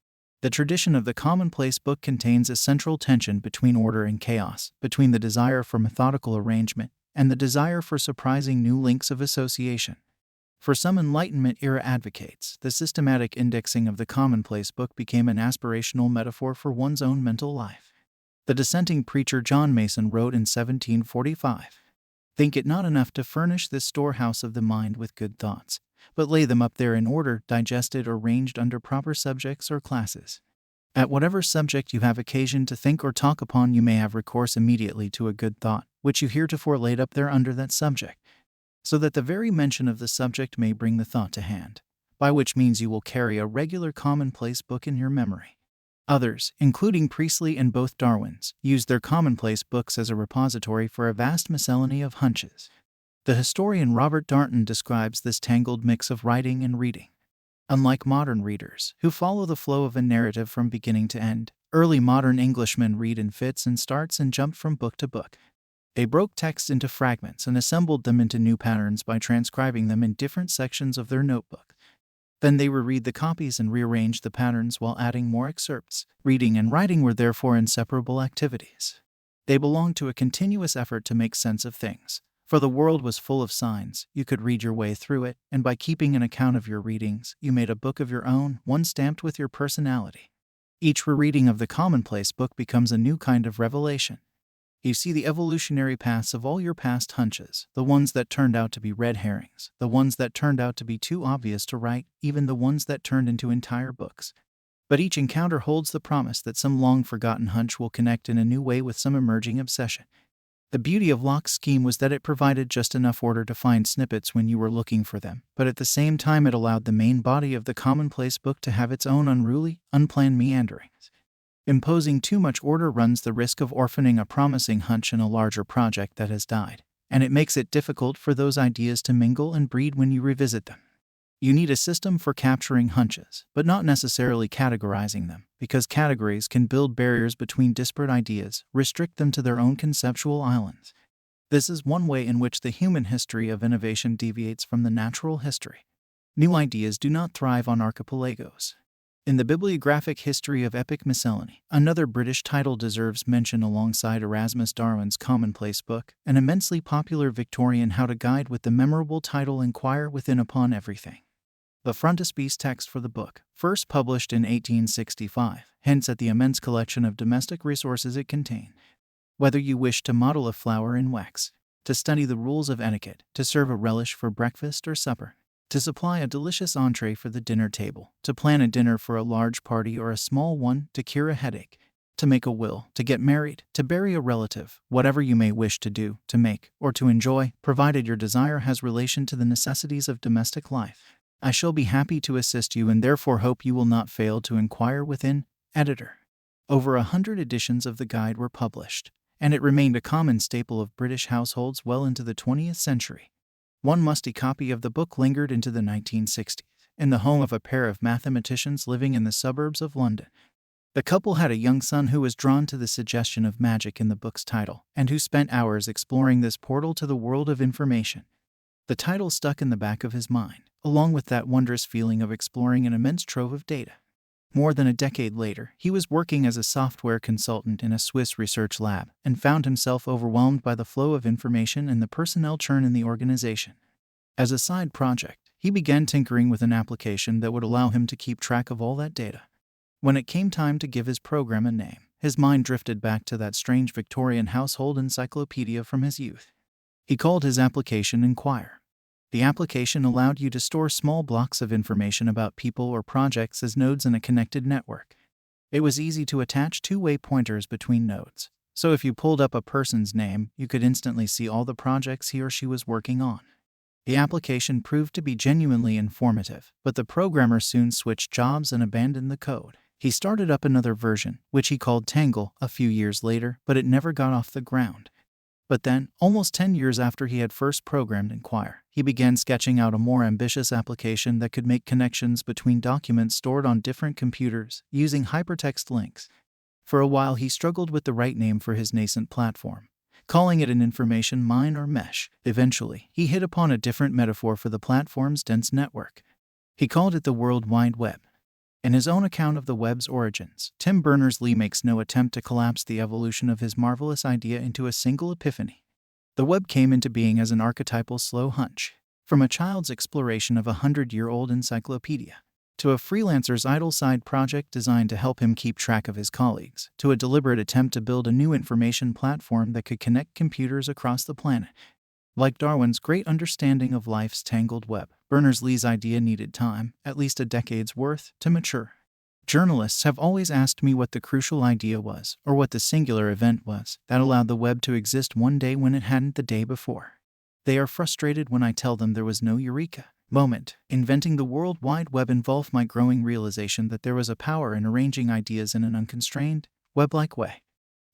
The tradition of the commonplace book contains a central tension between order and chaos, between the desire for methodical arrangement and the desire for surprising new links of association. For some Enlightenment-era advocates, the systematic indexing of the commonplace book became an aspirational metaphor for one's own mental life. The dissenting preacher John Mason wrote in 1745, "Think it not enough to furnish this storehouse of the mind with good thoughts, but lay them up there in order, digested or ranged under proper subjects or classes. At whatever subject you have occasion to think or talk upon, you may have recourse immediately to a good thought, which you heretofore laid up there under that subject, so that the very mention of the subject may bring the thought to hand, by which means you will carry a regular commonplace book in your memory." Others, including Priestley and both Darwins, used their commonplace books as a repository for a vast miscellany of hunches. The historian Robert Darnton describes this tangled mix of writing and reading. Unlike modern readers, who follow the flow of a narrative from beginning to end, early modern Englishmen read in fits and starts and jumped from book to book. They broke texts into fragments and assembled them into new patterns by transcribing them in different sections of their notebook. Then they reread the copies and rearranged the patterns while adding more excerpts. Reading and writing were therefore inseparable activities. They belonged to a continuous effort to make sense of things. For the world was full of signs, you could read your way through it, and by keeping an account of your readings, you made a book of your own, one stamped with your personality. Each rereading of the commonplace book becomes a new kind of revelation. You see the evolutionary paths of all your past hunches, the ones that turned out to be red herrings, the ones that turned out to be too obvious to write, even the ones that turned into entire books. But each encounter holds the promise that some long-forgotten hunch will connect in a new way with some emerging obsession. The beauty of Locke's scheme was that it provided just enough order to find snippets when you were looking for them, but at the same time it allowed the main body of the commonplace book to have its own unruly, unplanned meanderings. Imposing too much order runs the risk of orphaning a promising hunch in a larger project that has died, and it makes it difficult for those ideas to mingle and breed when you revisit them. You need a system for capturing hunches, but not necessarily categorizing them, because categories can build barriers between disparate ideas, restrict them to their own conceptual islands. This is one way in which the human history of innovation deviates from the natural history. New ideas do not thrive on archipelagos. In the bibliographic history of epic miscellany, another British title deserves mention alongside Erasmus Darwin's commonplace book, an immensely popular Victorian how-to guide with the memorable title Inquire Within Upon Everything. The frontispiece text for the book, first published in 1865, hints at the immense collection of domestic resources it contained. Whether you wish to model a flower in wax, to study the rules of etiquette, to serve a relish for breakfast or supper, to supply a delicious entree for the dinner table, to plan a dinner for a large party or a small one, to cure a headache, to make a will, to get married, to bury a relative, whatever you may wish to do, to make, or to enjoy, provided your desire has relation to the necessities of domestic life, I shall be happy to assist you and therefore hope you will not fail to inquire within Editor. Over 100 editions of the guide were published, and it remained a common staple of British households well into the 20th century. One musty copy of the book lingered into the 1960s, in the home of a pair of mathematicians living in the suburbs of London. The couple had a young son who was drawn to the suggestion of magic in the book's title, and who spent hours exploring this portal to the world of information. The title stuck in the back of his mind, along with that wondrous feeling of exploring an immense trove of data. More than a decade later, he was working as a software consultant in a Swiss research lab and found himself overwhelmed by the flow of information and the personnel churn in the organization. As a side project, he began tinkering with an application that would allow him to keep track of all that data. When it came time to give his program a name, his mind drifted back to that strange Victorian household encyclopedia from his youth. He called his application Inquire. The application allowed you to store small blocks of information about people or projects as nodes in a connected network. It was easy to attach two-way pointers between nodes, so if you pulled up a person's name, you could instantly see all the projects he or she was working on. The application proved to be genuinely informative, but the programmer soon switched jobs and abandoned the code. He started up another version, which he called Tangle, a few years later, but it never got off the ground. But then, almost 10 years after he had first programmed Inquire, he began sketching out a more ambitious application that could make connections between documents stored on different computers, using hypertext links. For a while he struggled with the right name for his nascent platform, calling it an information mine or mesh. Eventually, he hit upon a different metaphor for the platform's dense network. He called it the World Wide Web. In his own account of the web's origins, Tim Berners-Lee makes no attempt to collapse the evolution of his marvelous idea into a single epiphany. The web came into being as an archetypal slow hunch, from a child's exploration of a 100-year-old encyclopedia, to a freelancer's idle side project designed to help him keep track of his colleagues, to a deliberate attempt to build a new information platform that could connect computers across the planet. Like Darwin's great understanding of life's tangled web, Berners-Lee's idea needed time, at least a decade's worth, to mature. Journalists have always asked me what the crucial idea was, or what the singular event was, that allowed the web to exist one day when it hadn't the day before. They are frustrated when I tell them there was no eureka moment. Inventing the World Wide Web involved my growing realization that there was a power in arranging ideas in an unconstrained, web-like way.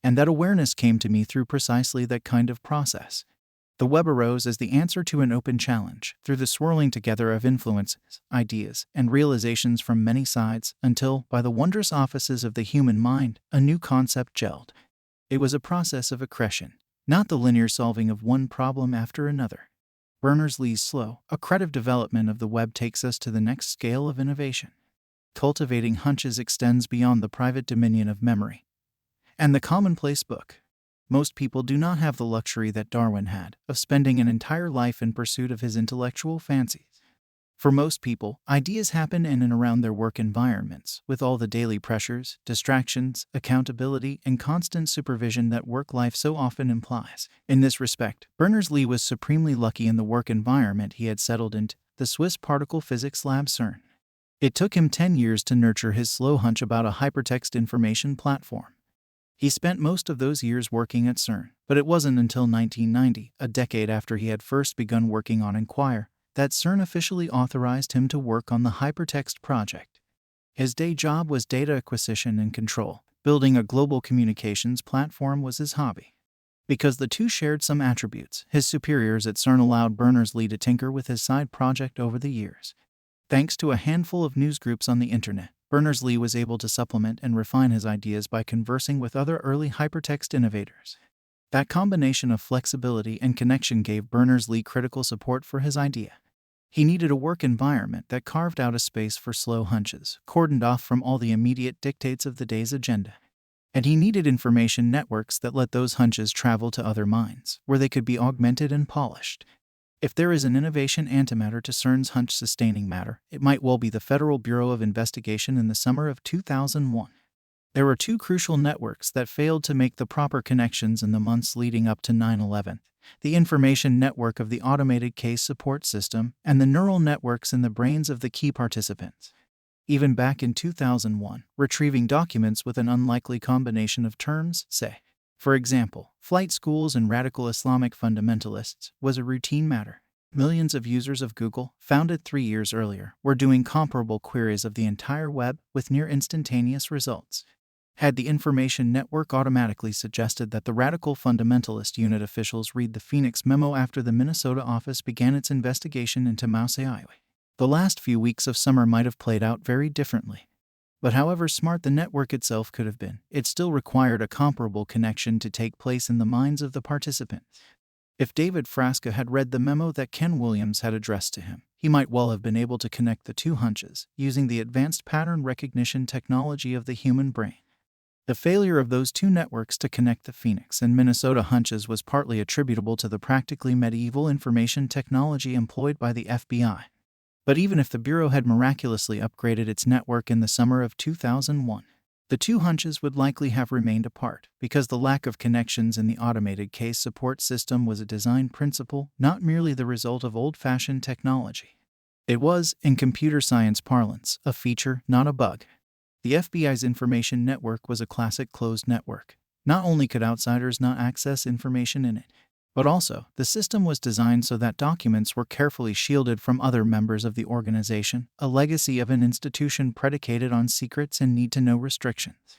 And that awareness came to me through precisely that kind of process. The web arose as the answer to an open challenge, through the swirling together of influences, ideas, and realizations from many sides, until, by the wondrous offices of the human mind, a new concept gelled. It was a process of accretion, not the linear solving of one problem after another. Berners-Lee's slow, accretive development of the web takes us to the next scale of innovation. Cultivating hunches extends beyond the private dominion of memory and the commonplace book. Most people do not have the luxury that Darwin had, of spending an entire life in pursuit of his intellectual fancies. For most people, ideas happen in and around their work environments, with all the daily pressures, distractions, accountability, and constant supervision that work life so often implies. In this respect, Berners-Lee was supremely lucky in the work environment he had settled into, the Swiss particle physics lab CERN. It took him 10 years to nurture his slow hunch about a hypertext information platform. He spent most of those years working at CERN, but it wasn't until 1990, a decade after he had first begun working on Inquire, that CERN officially authorized him to work on the hypertext project. His day job was data acquisition and control. Building a global communications platform was his hobby. Because the two shared some attributes, his superiors at CERN allowed Berners-Lee to tinker with his side project over the years. Thanks to a handful of newsgroups on the internet, Berners-Lee was able to supplement and refine his ideas by conversing with other early hypertext innovators. That combination of flexibility and connection gave Berners-Lee critical support for his idea. He needed a work environment that carved out a space for slow hunches, cordoned off from all the immediate dictates of the day's agenda. And he needed information networks that let those hunches travel to other minds, where they could be augmented and polished. If there is an innovation antimatter to CERN's hunch-sustaining matter, it might well be the Federal Bureau of Investigation in the summer of 2001. There were two crucial networks that failed to make the proper connections in the months leading up to 9/11, the information network of the automated case support system and the neural networks in the brains of the key participants. Even back in 2001, retrieving documents with an unlikely combination of terms, say, for example, flight schools and radical Islamic fundamentalists, was a routine matter. Millions of users of Google, founded 3 years earlier, were doing comparable queries of the entire web with near instantaneous results. Had the information network automatically suggested that the radical fundamentalist unit officials read the Phoenix memo after the Minnesota office began its investigation into Mouse AI, the last few weeks of summer might have played out very differently. But however smart the network itself could have been, it still required a comparable connection to take place in the minds of the participants. If David Frasca had read the memo that Ken Williams had addressed to him, he might well have been able to connect the two hunches using the advanced pattern recognition technology of the human brain. The failure of those two networks to connect the Phoenix and Minnesota hunches was partly attributable to the practically medieval information technology employed by the FBI. But even if the Bureau had miraculously upgraded its network in the summer of 2001, the two hunches would likely have remained apart because the lack of connections in the automated case support system was a design principle, not merely the result of old-fashioned technology. It was, in computer science parlance, a feature, not a bug. The FBI's information network was a classic closed network. Not only could outsiders not access information in it, but also, the system was designed so that documents were carefully shielded from other members of the organization, a legacy of an institution predicated on secrets and need-to-know restrictions.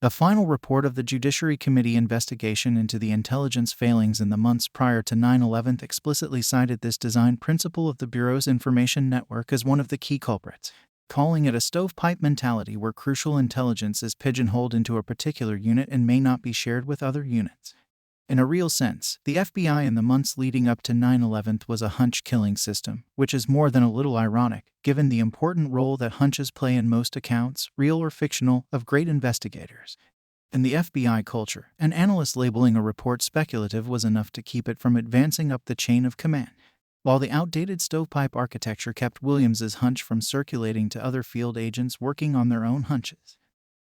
A final report of the Judiciary Committee investigation into the intelligence failings in the months prior to 9/11 explicitly cited this design principle of the Bureau's information network as one of the key culprits, calling it a stovepipe mentality where crucial intelligence is pigeonholed into a particular unit and may not be shared with other units. In a real sense, the FBI in the months leading up to 9/11 was a hunch-killing system, which is more than a little ironic, given the important role that hunches play in most accounts, real or fictional, of great investigators. In the FBI culture, an analyst labeling a report speculative was enough to keep it from advancing up the chain of command, while the outdated stovepipe architecture kept Williams's hunch from circulating to other field agents working on their own hunches.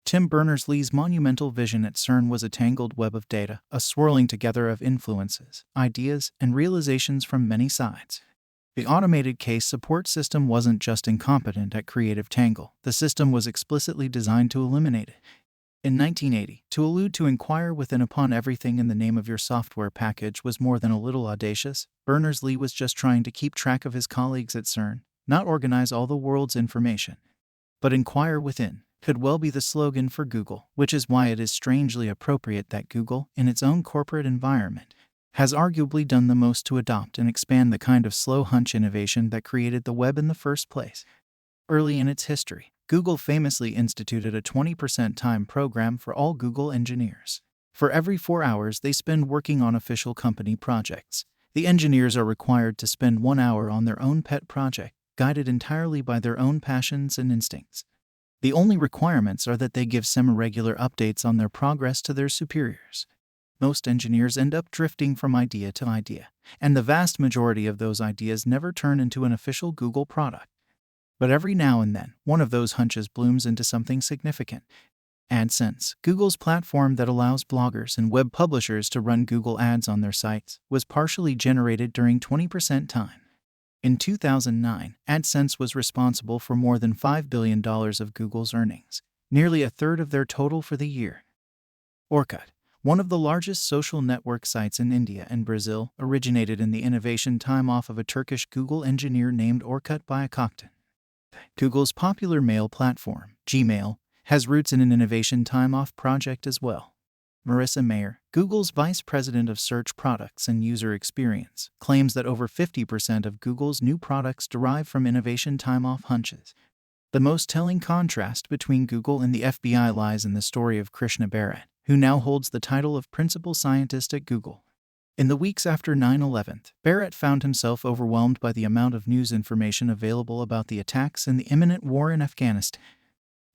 Tim Berners-Lee's monumental vision at CERN was a tangled web of data, a swirling together of influences, ideas, and realizations from many sides. The automated case support system wasn't just incompetent at creative tangle, the system was explicitly designed to eliminate it. In 1980, to allude to inquire within upon everything in the name of your software package was more than a little audacious. Berners-Lee was just trying to keep track of his colleagues at CERN, not organize all the world's information. But inquire within could well be the slogan for Google, which is why it is strangely appropriate that Google, in its own corporate environment, has arguably done the most to adopt and expand the kind of slow hunch innovation that created the web in the first place. Early in its history, Google famously instituted a 20% time program for all Google engineers. For every 4 hours they spend working on official company projects, the engineers are required to spend 1 hour on their own pet project, guided entirely by their own passions and instincts. The only requirements are that they give semi-regular updates on their progress to their superiors. Most engineers end up drifting from idea to idea, and the vast majority of those ideas never turn into an official Google product. But every now and then, one of those hunches blooms into something significant. AdSense, Google's platform that allows bloggers and web publishers to run Google ads on their sites, was partially generated during 20% time. In 2009, AdSense was responsible for more than $5 billion of Google's earnings, nearly a third of their total for the year. Orkut, one of the largest social network sites in India and Brazil, originated in the innovation time off of a Turkish Google engineer named Orkut Bayakoktan. Google's popular mail platform, Gmail, has roots in an innovation time-off project as well. Marissa Mayer, Google's vice president of search products and user experience, claims that over 50% of Google's new products derive from innovation time-off hunches. The most telling contrast between Google and the FBI lies in the story of Krishna Bharat, who now holds the title of principal scientist at Google. In the weeks after 9/11, Bharat found himself overwhelmed by the amount of news information available about the attacks and the imminent war in Afghanistan.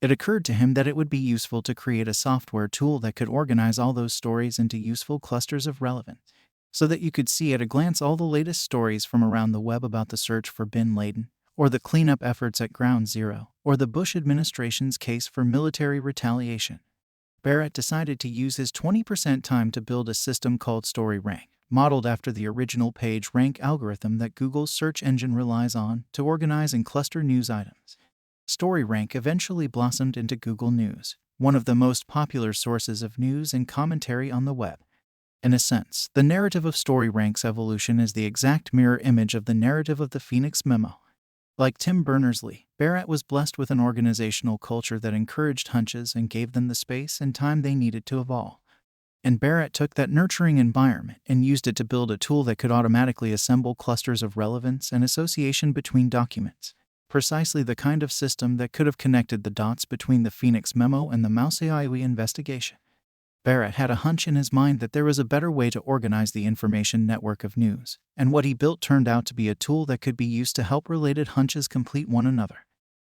It occurred to him that it would be useful to create a software tool that could organize all those stories into useful clusters of relevance, so that you could see at a glance all the latest stories from around the web about the search for bin Laden, or the cleanup efforts at Ground Zero, or the Bush administration's case for military retaliation. Bharat decided to use his 20% time to build a system called StoryRank, modeled after the original PageRank algorithm that Google's search engine relies on to organize and cluster news items. StoryRank eventually blossomed into Google News, one of the most popular sources of news and commentary on the web. In a sense, the narrative of StoryRank's evolution is the exact mirror image of the narrative of the Phoenix Memo. Like Tim Berners-Lee, Barrett was blessed with an organizational culture that encouraged hunches and gave them the space and time they needed to evolve. And Barrett took that nurturing environment and used it to build a tool that could automatically assemble clusters of relevance and association between documents. Precisely the kind of system that could have connected the dots between the Phoenix Memo and the Mouse AI investigation. Barrett had a hunch in his mind that there was a better way to organize the information network of news, and what he built turned out to be a tool that could be used to help related hunches complete one another.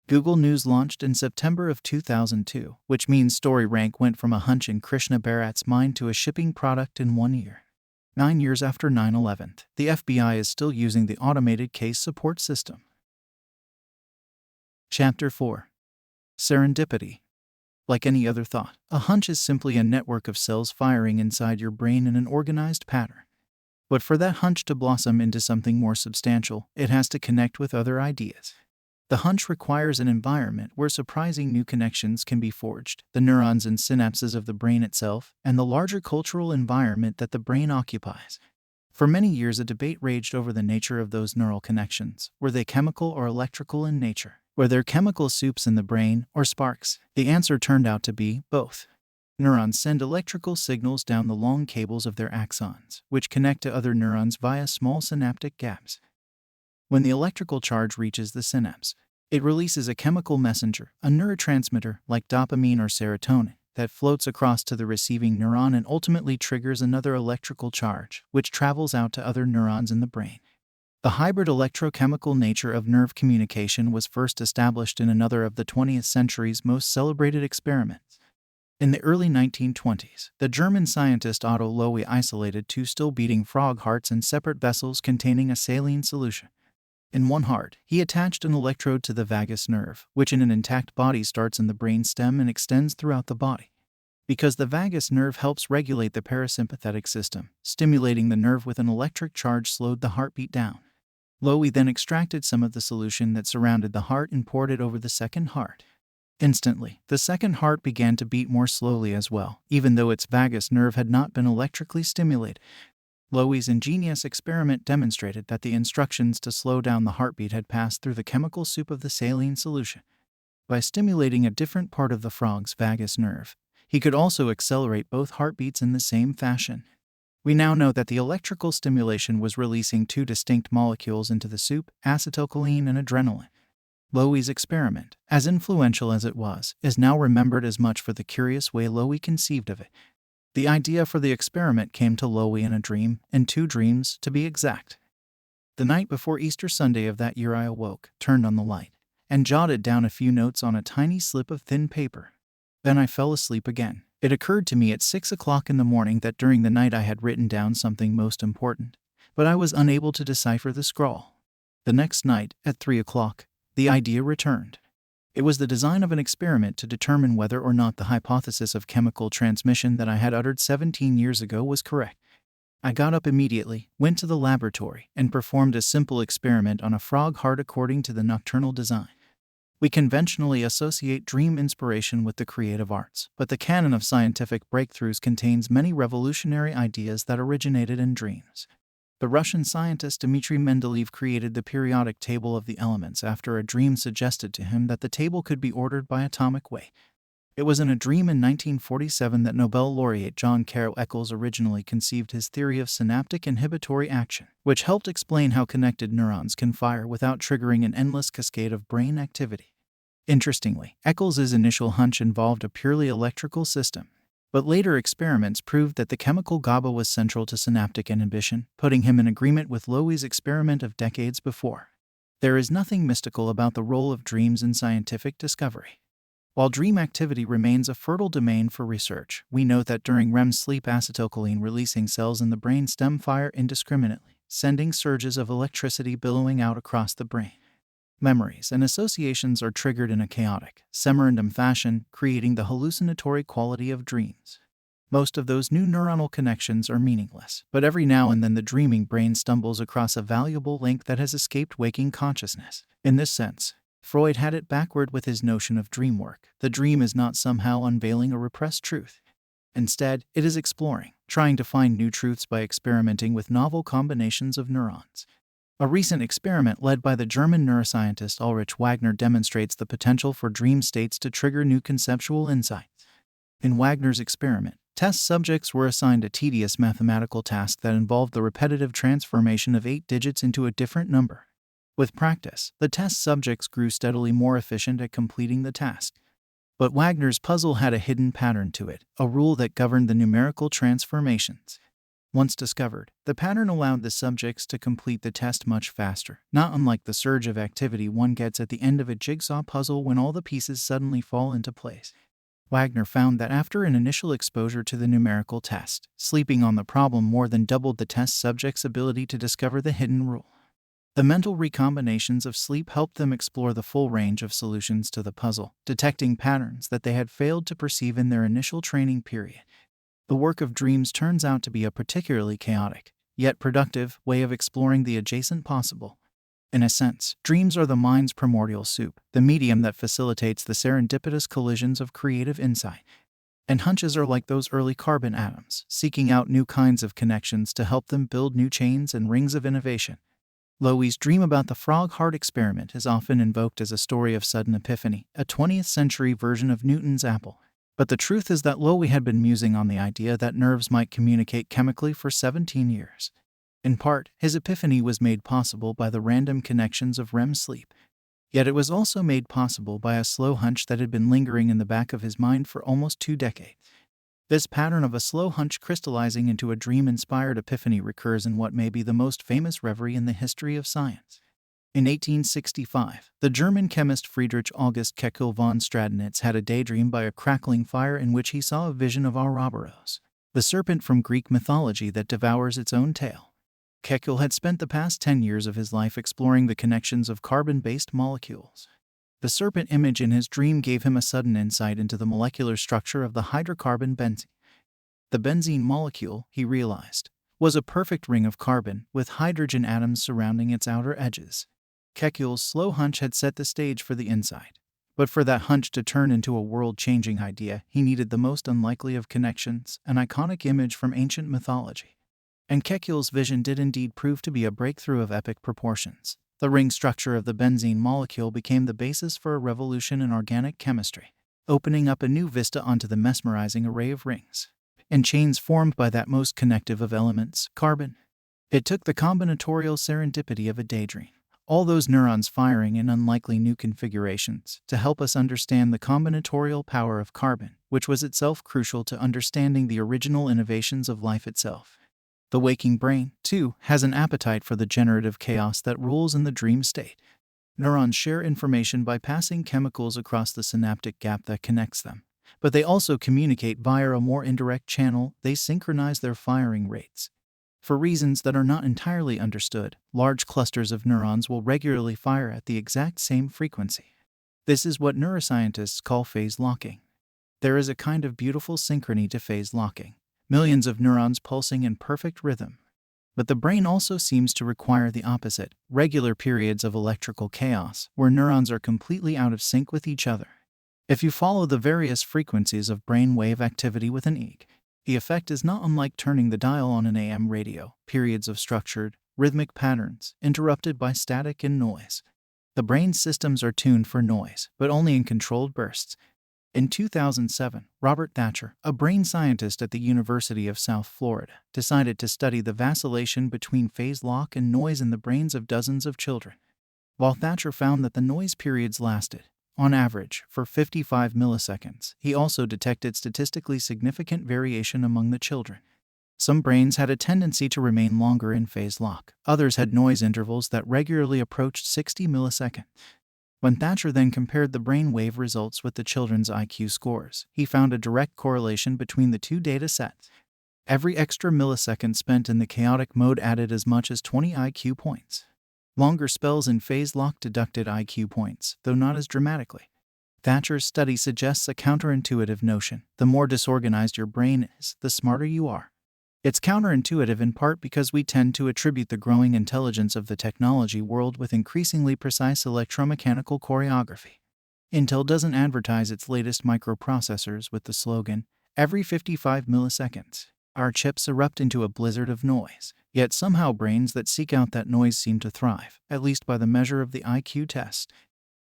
Google News launched in September of 2002, which means StoryRank went from a hunch in Krishna Bharat's mind to a shipping product in 1 year. 9 years after 9/11, the FBI is still using the automated case support system. Chapter 4. Serendipity. Like any other thought, a hunch is simply a network of cells firing inside your brain in an organized pattern. But for that hunch to blossom into something more substantial, it has to connect with other ideas. The hunch requires an environment where surprising new connections can be forged, the neurons and synapses of the brain itself, and the larger cultural environment that the brain occupies. For many years, a debate raged over the nature of those neural connections. Were they chemical or electrical in nature? Were there chemical soups in the brain, or sparks? The answer turned out to be both. Neurons send electrical signals down the long cables of their axons, which connect to other neurons via small synaptic gaps. When the electrical charge reaches the synapse, it releases a chemical messenger, a neurotransmitter like dopamine or serotonin, that floats across to the receiving neuron and ultimately triggers another electrical charge, which travels out to other neurons in the brain. The hybrid electrochemical nature of nerve communication was first established in another of the 20th century's most celebrated experiments. In the early 1920s, the German scientist Otto Loewi isolated 2 still-beating frog hearts in separate vessels containing a saline solution. In one heart, he attached an electrode to the vagus nerve, which in an intact body starts in the brain stem and extends throughout the body. Because the vagus nerve helps regulate the parasympathetic system, stimulating the nerve with an electric charge slowed the heartbeat down. Loewi then extracted some of the solution that surrounded the heart and poured it over the second heart. Instantly, the second heart began to beat more slowly as well, even though its vagus nerve had not been electrically stimulated. Loewi's ingenious experiment demonstrated that the instructions to slow down the heartbeat had passed through the chemical soup of the saline solution. By stimulating a different part of the frog's vagus nerve, he could also accelerate both heartbeats in the same fashion. We now know that the electrical stimulation was releasing 2 distinct molecules into the soup, acetylcholine and adrenaline. Loewi's experiment, as influential as it was, is now remembered as much for the curious way Loewi conceived of it. The idea for the experiment came to Loewi in a dream, in 2 dreams, to be exact. The night before Easter Sunday of that year I awoke, turned on the light, and jotted down a few notes on a tiny slip of thin paper. Then I fell asleep again. It occurred to me at 6 o'clock in the morning that during the night I had written down something most important, but I was unable to decipher the scrawl. The next night, at 3 o'clock, the idea returned. It was the design of an experiment to determine whether or not the hypothesis of chemical transmission that I had uttered 17 years ago was correct. I got up immediately, went to the laboratory, and performed a simple experiment on a frog heart according to the nocturnal design. We conventionally associate dream inspiration with the creative arts, but the canon of scientific breakthroughs contains many revolutionary ideas that originated in dreams. The Russian scientist Dmitry Mendeleev created the periodic table of the elements after a dream suggested to him that the table could be ordered by atomic weight. It was in a dream in 1947 that Nobel laureate John Carroll Eccles originally conceived his theory of synaptic inhibitory action, which helped explain how connected neurons can fire without triggering an endless cascade of brain activity. Interestingly, Eccles's initial hunch involved a purely electrical system, but later experiments proved that the chemical GABA was central to synaptic inhibition, putting him in agreement with Loewi's experiment of decades before. There is nothing mystical about the role of dreams in scientific discovery. While dream activity remains a fertile domain for research, we note that during REM sleep acetylcholine-releasing cells in the brain stem fire indiscriminately, sending surges of electricity billowing out across the brain. Memories and associations are triggered in a chaotic, semi-random fashion, creating the hallucinatory quality of dreams. Most of those new neuronal connections are meaningless, but every now and then the dreaming brain stumbles across a valuable link that has escaped waking consciousness. In this sense, Freud had it backward with his notion of dream work. The dream is not somehow unveiling a repressed truth. Instead, it is exploring, trying to find new truths by experimenting with novel combinations of neurons. A recent experiment led by the German neuroscientist Ulrich Wagner demonstrates the potential for dream states to trigger new conceptual insights. In Wagner's experiment, test subjects were assigned a tedious mathematical task that involved the repetitive transformation of 8 digits into a different number. With practice, the test subjects grew steadily more efficient at completing the task. But Wagner's puzzle had a hidden pattern to it, a rule that governed the numerical transformations. Once discovered, the pattern allowed the subjects to complete the test much faster, not unlike the surge of activity one gets at the end of a jigsaw puzzle when all the pieces suddenly fall into place. Wagner found that after an initial exposure to the numerical test, sleeping on the problem more than doubled the test subject's ability to discover the hidden rule. The mental recombinations of sleep helped them explore the full range of solutions to the puzzle, detecting patterns that they had failed to perceive in their initial training period. The work of dreams turns out to be a particularly chaotic, yet productive, way of exploring the adjacent possible. In a sense, dreams are the mind's primordial soup, the medium that facilitates the serendipitous collisions of creative insight. And hunches are like those early carbon atoms, seeking out new kinds of connections to help them build new chains and rings of innovation. Loewy's dream about the frog heart experiment is often invoked as a story of sudden epiphany, a 20th century version of Newton's apple. But the truth is that Loewy had been musing on the idea that nerves might communicate chemically for 17 years. In part, his epiphany was made possible by the random connections of REM sleep. Yet it was also made possible by a slow hunch that had been lingering in the back of his mind for almost 2 decades. This pattern of a slow hunch crystallizing into a dream-inspired epiphany recurs in what may be the most famous reverie in the history of science. In 1865, the German chemist Friedrich August Kekulé von Stradonitz had a daydream by a crackling fire in which he saw a vision of Ouroboros, the serpent from Greek mythology that devours its own tail. Kekulé had spent the past 10 years of his life exploring the connections of carbon-based molecules. The serpent image in his dream gave him a sudden insight into the molecular structure of the hydrocarbon benzene. The benzene molecule, he realized, was a perfect ring of carbon with hydrogen atoms surrounding its outer edges. Kekulé's slow hunch had set the stage for the insight. But for that hunch to turn into a world-changing idea, he needed the most unlikely of connections, an iconic image from ancient mythology. And Kekulé's vision did indeed prove to be a breakthrough of epic proportions. The ring structure of the benzene molecule became the basis for a revolution in organic chemistry, opening up a new vista onto the mesmerizing array of rings and chains formed by that most connective of elements, carbon. It took the combinatorial serendipity of a daydream, all those neurons firing in unlikely new configurations, to help us understand the combinatorial power of carbon, which was itself crucial to understanding the original innovations of life itself. The waking brain, too, has an appetite for the generative chaos that rules in the dream state. Neurons share information by passing chemicals across the synaptic gap that connects them. But they also communicate via a more indirect channel. They synchronize their firing rates. For reasons that are not entirely understood, large clusters of neurons will regularly fire at the exact same frequency. This is what neuroscientists call phase locking. There is a kind of beautiful synchrony to phase locking. Millions of neurons pulsing in perfect rhythm. But the brain also seems to require the opposite, regular periods of electrical chaos, where neurons are completely out of sync with each other. If you follow the various frequencies of brain wave activity with an EEG, the effect is not unlike turning the dial on an AM radio, periods of structured, rhythmic patterns, interrupted by static and noise. The brain's systems are tuned for noise, but only in controlled bursts. In 2007, Robert Thatcher, a brain scientist at the University of South Florida, decided to study the vacillation between phase lock and noise in the brains of dozens of children. While Thatcher found that the noise periods lasted, on average, for 55 milliseconds, he also detected statistically significant variation among the children. Some brains had a tendency to remain longer in phase lock. Others had noise intervals that regularly approached 60 milliseconds. When Thatcher then compared the brain wave results with the children's IQ scores, he found a direct correlation between the two data sets. Every extra millisecond spent in the chaotic mode added as much as 20 IQ points. Longer spells in phase lock deducted IQ points, though not as dramatically. Thatcher's study suggests a counterintuitive notion: the more disorganized your brain is, the smarter you are. It's counterintuitive in part because we tend to attribute the growing intelligence of the technology world with increasingly precise electromechanical choreography. Intel doesn't advertise its latest microprocessors with the slogan, "every 55 milliseconds." Our chips erupt into a blizzard of noise, yet somehow brains that seek out that noise seem to thrive, at least by the measure of the IQ test.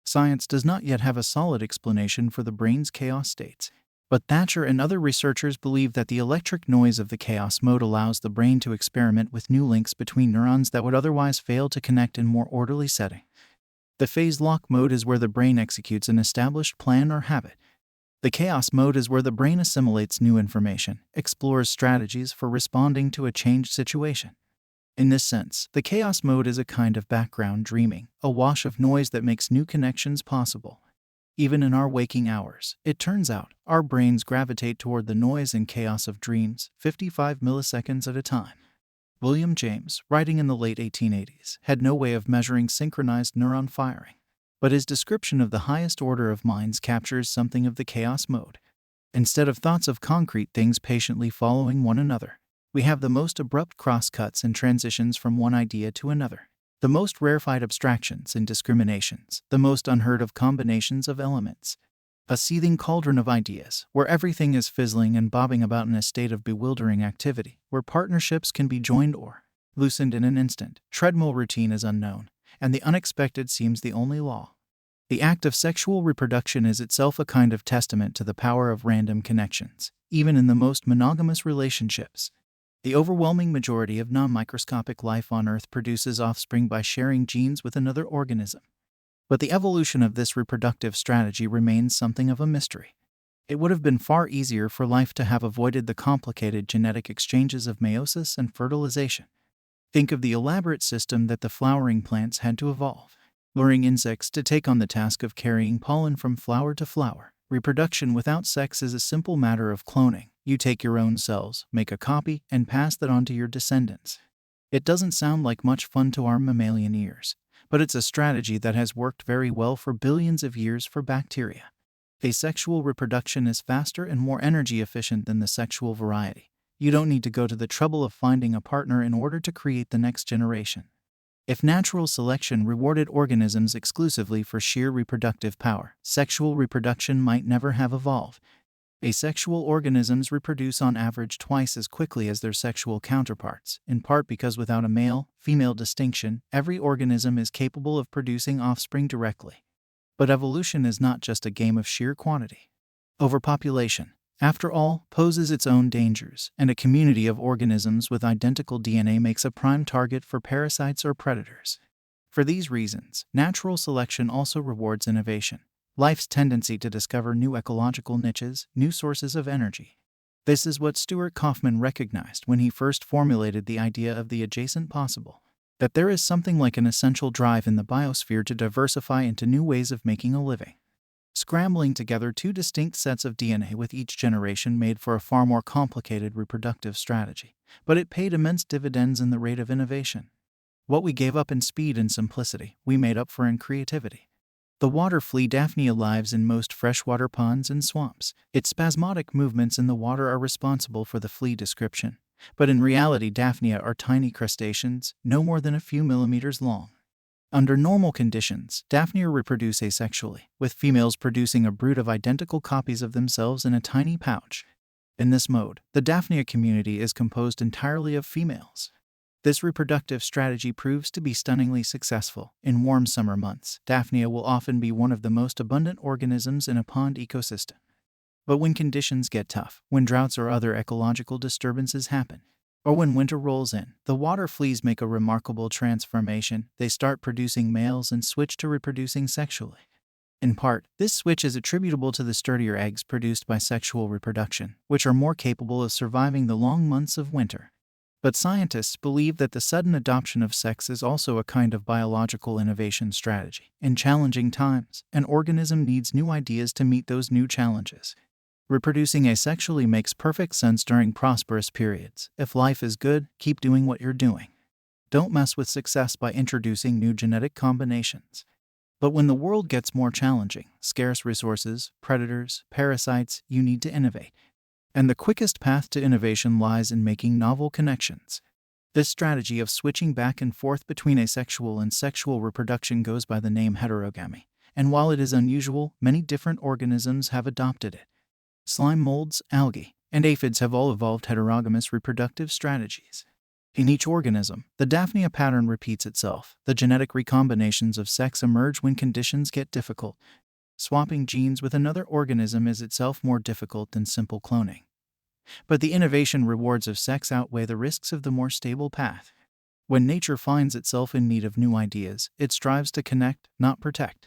Science does not yet have a solid explanation for the brain's chaos states, but Thatcher and other researchers believe that the electric noise of the chaos mode allows the brain to experiment with new links between neurons that would otherwise fail to connect in more orderly setting. The phase lock mode is where the brain executes an established plan or habit. The chaos mode is where the brain assimilates new information, explores strategies for responding to a changed situation. In this sense, the chaos mode is a kind of background dreaming, a wash of noise that makes new connections possible. Even in our waking hours, it turns out, our brains gravitate toward the noise and chaos of dreams, 55 milliseconds at a time. William James, writing in the late 1880s, had no way of measuring synchronized neuron firing, but his description of the highest order of minds captures something of the chaos mode. Instead of thoughts of concrete things patiently following one another, we have the most abrupt crosscuts and transitions from one idea to another, the most rarefied abstractions and discriminations, the most unheard of combinations of elements. A seething cauldron of ideas, where everything is fizzling and bobbing about in a state of bewildering activity, where partnerships can be joined or loosened in an instant. Treadmill routine is unknown, and the unexpected seems the only law. The act of sexual reproduction is itself a kind of testament to the power of random connections, even in the most monogamous relationships. The overwhelming majority of non-microscopic life on Earth produces offspring by sharing genes with another organism. But the evolution of this reproductive strategy remains something of a mystery. It would have been far easier for life to have avoided the complicated genetic exchanges of meiosis and fertilization. Think of the elaborate system that the flowering plants had to evolve, luring insects to take on the task of carrying pollen from flower to flower. Reproduction without sex is a simple matter of cloning. You take your own cells, make a copy, and pass that on to your descendants. It doesn't sound like much fun to our mammalian ears, but it's a strategy that has worked very well for billions of years for bacteria. Asexual reproduction is faster and more energy efficient than the sexual variety. You don't need to go to the trouble of finding a partner in order to create the next generation. If natural selection rewarded organisms exclusively for sheer reproductive power, sexual reproduction might never have evolved. Asexual organisms reproduce on average twice as quickly as their sexual counterparts, in part because without a male-female distinction, every organism is capable of producing offspring directly. But evolution is not just a game of sheer quantity. Overpopulation, after all, poses its own dangers, and a community of organisms with identical DNA makes a prime target for parasites or predators. For these reasons, natural selection also rewards innovation. Life's tendency to discover new ecological niches, new sources of energy. This is what Stuart Kauffman recognized when he first formulated the idea of the adjacent possible, that there is something like an essential drive in the biosphere to diversify into new ways of making a living. Scrambling together two distinct sets of DNA with each generation made for a far more complicated reproductive strategy, but it paid immense dividends in the rate of innovation. What we gave up in speed and simplicity, we made up for in creativity. The water flea Daphnia lives in most freshwater ponds and swamps. Its spasmodic movements in the water are responsible for the flea description, but in reality Daphnia are tiny crustaceans, no more than a few millimeters long. Under normal conditions, Daphnia reproduce asexually, with females producing a brood of identical copies of themselves in a tiny pouch. In this mode, the Daphnia community is composed entirely of females. This reproductive strategy proves to be stunningly successful. In warm summer months, Daphnia will often be one of the most abundant organisms in a pond ecosystem. But when conditions get tough, when droughts or other ecological disturbances happen, or when winter rolls in, the water fleas make a remarkable transformation. They start producing males and switch to reproducing sexually. In part, this switch is attributable to the sturdier eggs produced by sexual reproduction, which are more capable of surviving the long months of winter. But scientists believe that the sudden adoption of sex is also a kind of biological innovation strategy. In challenging times, an organism needs new ideas to meet those new challenges. Reproducing asexually makes perfect sense during prosperous periods. If life is good, keep doing what you're doing. Don't mess with success by introducing new genetic combinations. But when the world gets more challenging, scarce resources, predators, parasites, you need to innovate. And the quickest path to innovation lies in making novel connections. This strategy of switching back and forth between asexual and sexual reproduction goes by the name heterogamy, and while it is unusual, many different organisms have adopted it. Slime molds, algae, and aphids have all evolved heterogamous reproductive strategies. In each organism, the Daphnia pattern repeats itself. The genetic recombinations of sex emerge when conditions get difficult. Swapping genes with another organism is itself more difficult than simple cloning. But the innovation rewards of sex outweigh the risks of the more stable path. When nature finds itself in need of new ideas, it strives to connect, not protect.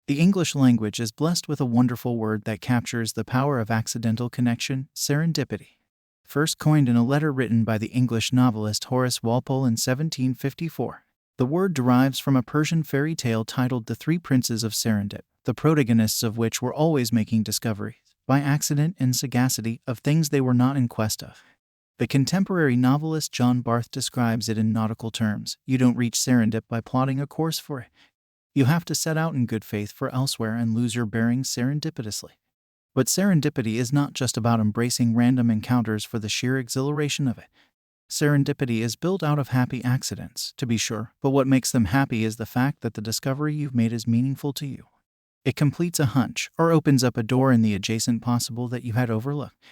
The English language is blessed with a wonderful word that captures the power of accidental connection, serendipity. First coined in a letter written by the English novelist Horace Walpole in 1754. The word derives from a Persian fairy tale titled The Three Princes of Serendip, the protagonists of which were always making discoveries, by accident and sagacity, of things they were not in quest of. The contemporary novelist John Barth describes it in nautical terms: you don't reach serendip by plotting a course for it. You have to set out in good faith for elsewhere and lose your bearings serendipitously. But serendipity is not just about embracing random encounters for the sheer exhilaration of it. Serendipity is built out of happy accidents, to be sure, but what makes them happy is the fact that the discovery you've made is meaningful to you. It completes a hunch, or opens up a door in the adjacent possible that you had overlooked.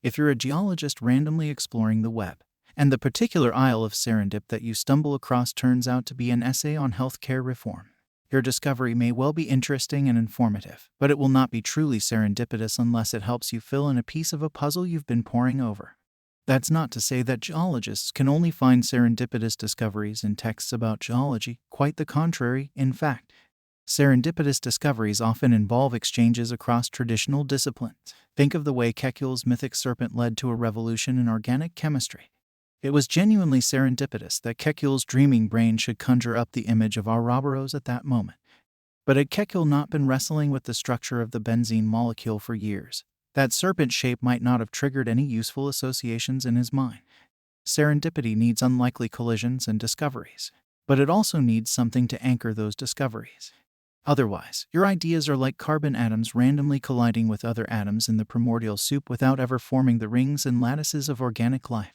If you're a geologist randomly exploring the web, and the particular isle of serendip that you stumble across turns out to be an essay on healthcare reform, your discovery may well be interesting and informative, but it will not be truly serendipitous unless it helps you fill in a piece of a puzzle you've been poring over. That's not to say that geologists can only find serendipitous discoveries in texts about geology. Quite the contrary, in fact. Serendipitous discoveries often involve exchanges across traditional disciplines. Think of the way Kekule's mythic serpent led to a revolution in organic chemistry. It was genuinely serendipitous that Kekule's dreaming brain should conjure up the image of Ouroboros at that moment. But had Kekule not been wrestling with the structure of the benzene molecule for years, that serpent shape might not have triggered any useful associations in his mind. Serendipity needs unlikely collisions and discoveries, but it also needs something to anchor those discoveries. Otherwise, your ideas are like carbon atoms randomly colliding with other atoms in the primordial soup without ever forming the rings and lattices of organic life.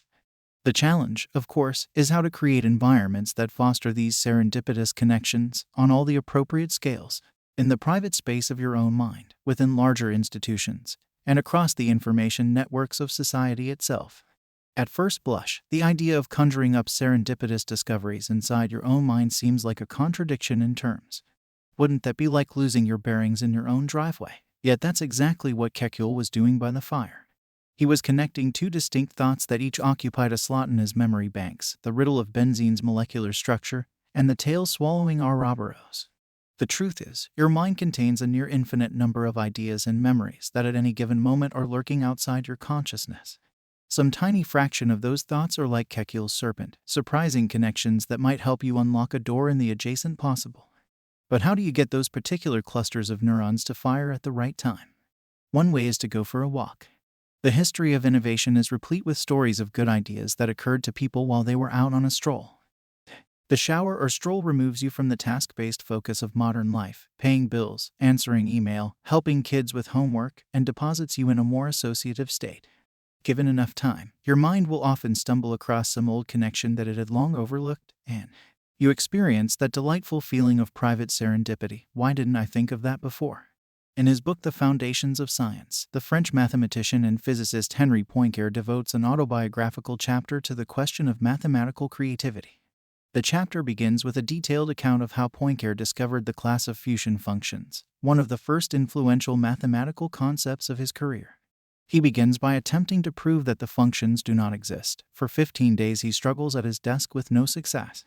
The challenge, of course, is how to create environments that foster these serendipitous connections on all the appropriate scales, in the private space of your own mind, within larger institutions, and across the information networks of society itself. At first blush, the idea of conjuring up serendipitous discoveries inside your own mind seems like a contradiction in terms. Wouldn't that be like losing your bearings in your own driveway? Yet that's exactly what Kekule was doing by the fire. He was connecting two distinct thoughts that each occupied a slot in his memory banks: the riddle of benzene's molecular structure and the tail-swallowing Ouroboros. The truth is, your mind contains a near infinite number of ideas and memories that at any given moment are lurking outside your consciousness. Some tiny fraction of those thoughts are like Kekule's serpent, surprising connections that might help you unlock a door in the adjacent possible. But how do you get those particular clusters of neurons to fire at the right time? One way is to go for a walk. The history of innovation is replete with stories of good ideas that occurred to people while they were out on a stroll. The shower or stroll removes you from the task-based focus of modern life, paying bills, answering email, helping kids with homework, and deposits you in a more associative state. Given enough time, your mind will often stumble across some old connection that it had long overlooked, and you experience that delightful feeling of private serendipity. Why didn't I think of that before? In his book The Foundations of Science, the French mathematician and physicist Henri Poincaré devotes an autobiographical chapter to the question of mathematical creativity. The chapter begins with a detailed account of how Poincaré discovered the class of fusion functions, one of the first influential mathematical concepts of his career. He begins by attempting to prove that the functions do not exist. For 15 days he struggles at his desk with no success.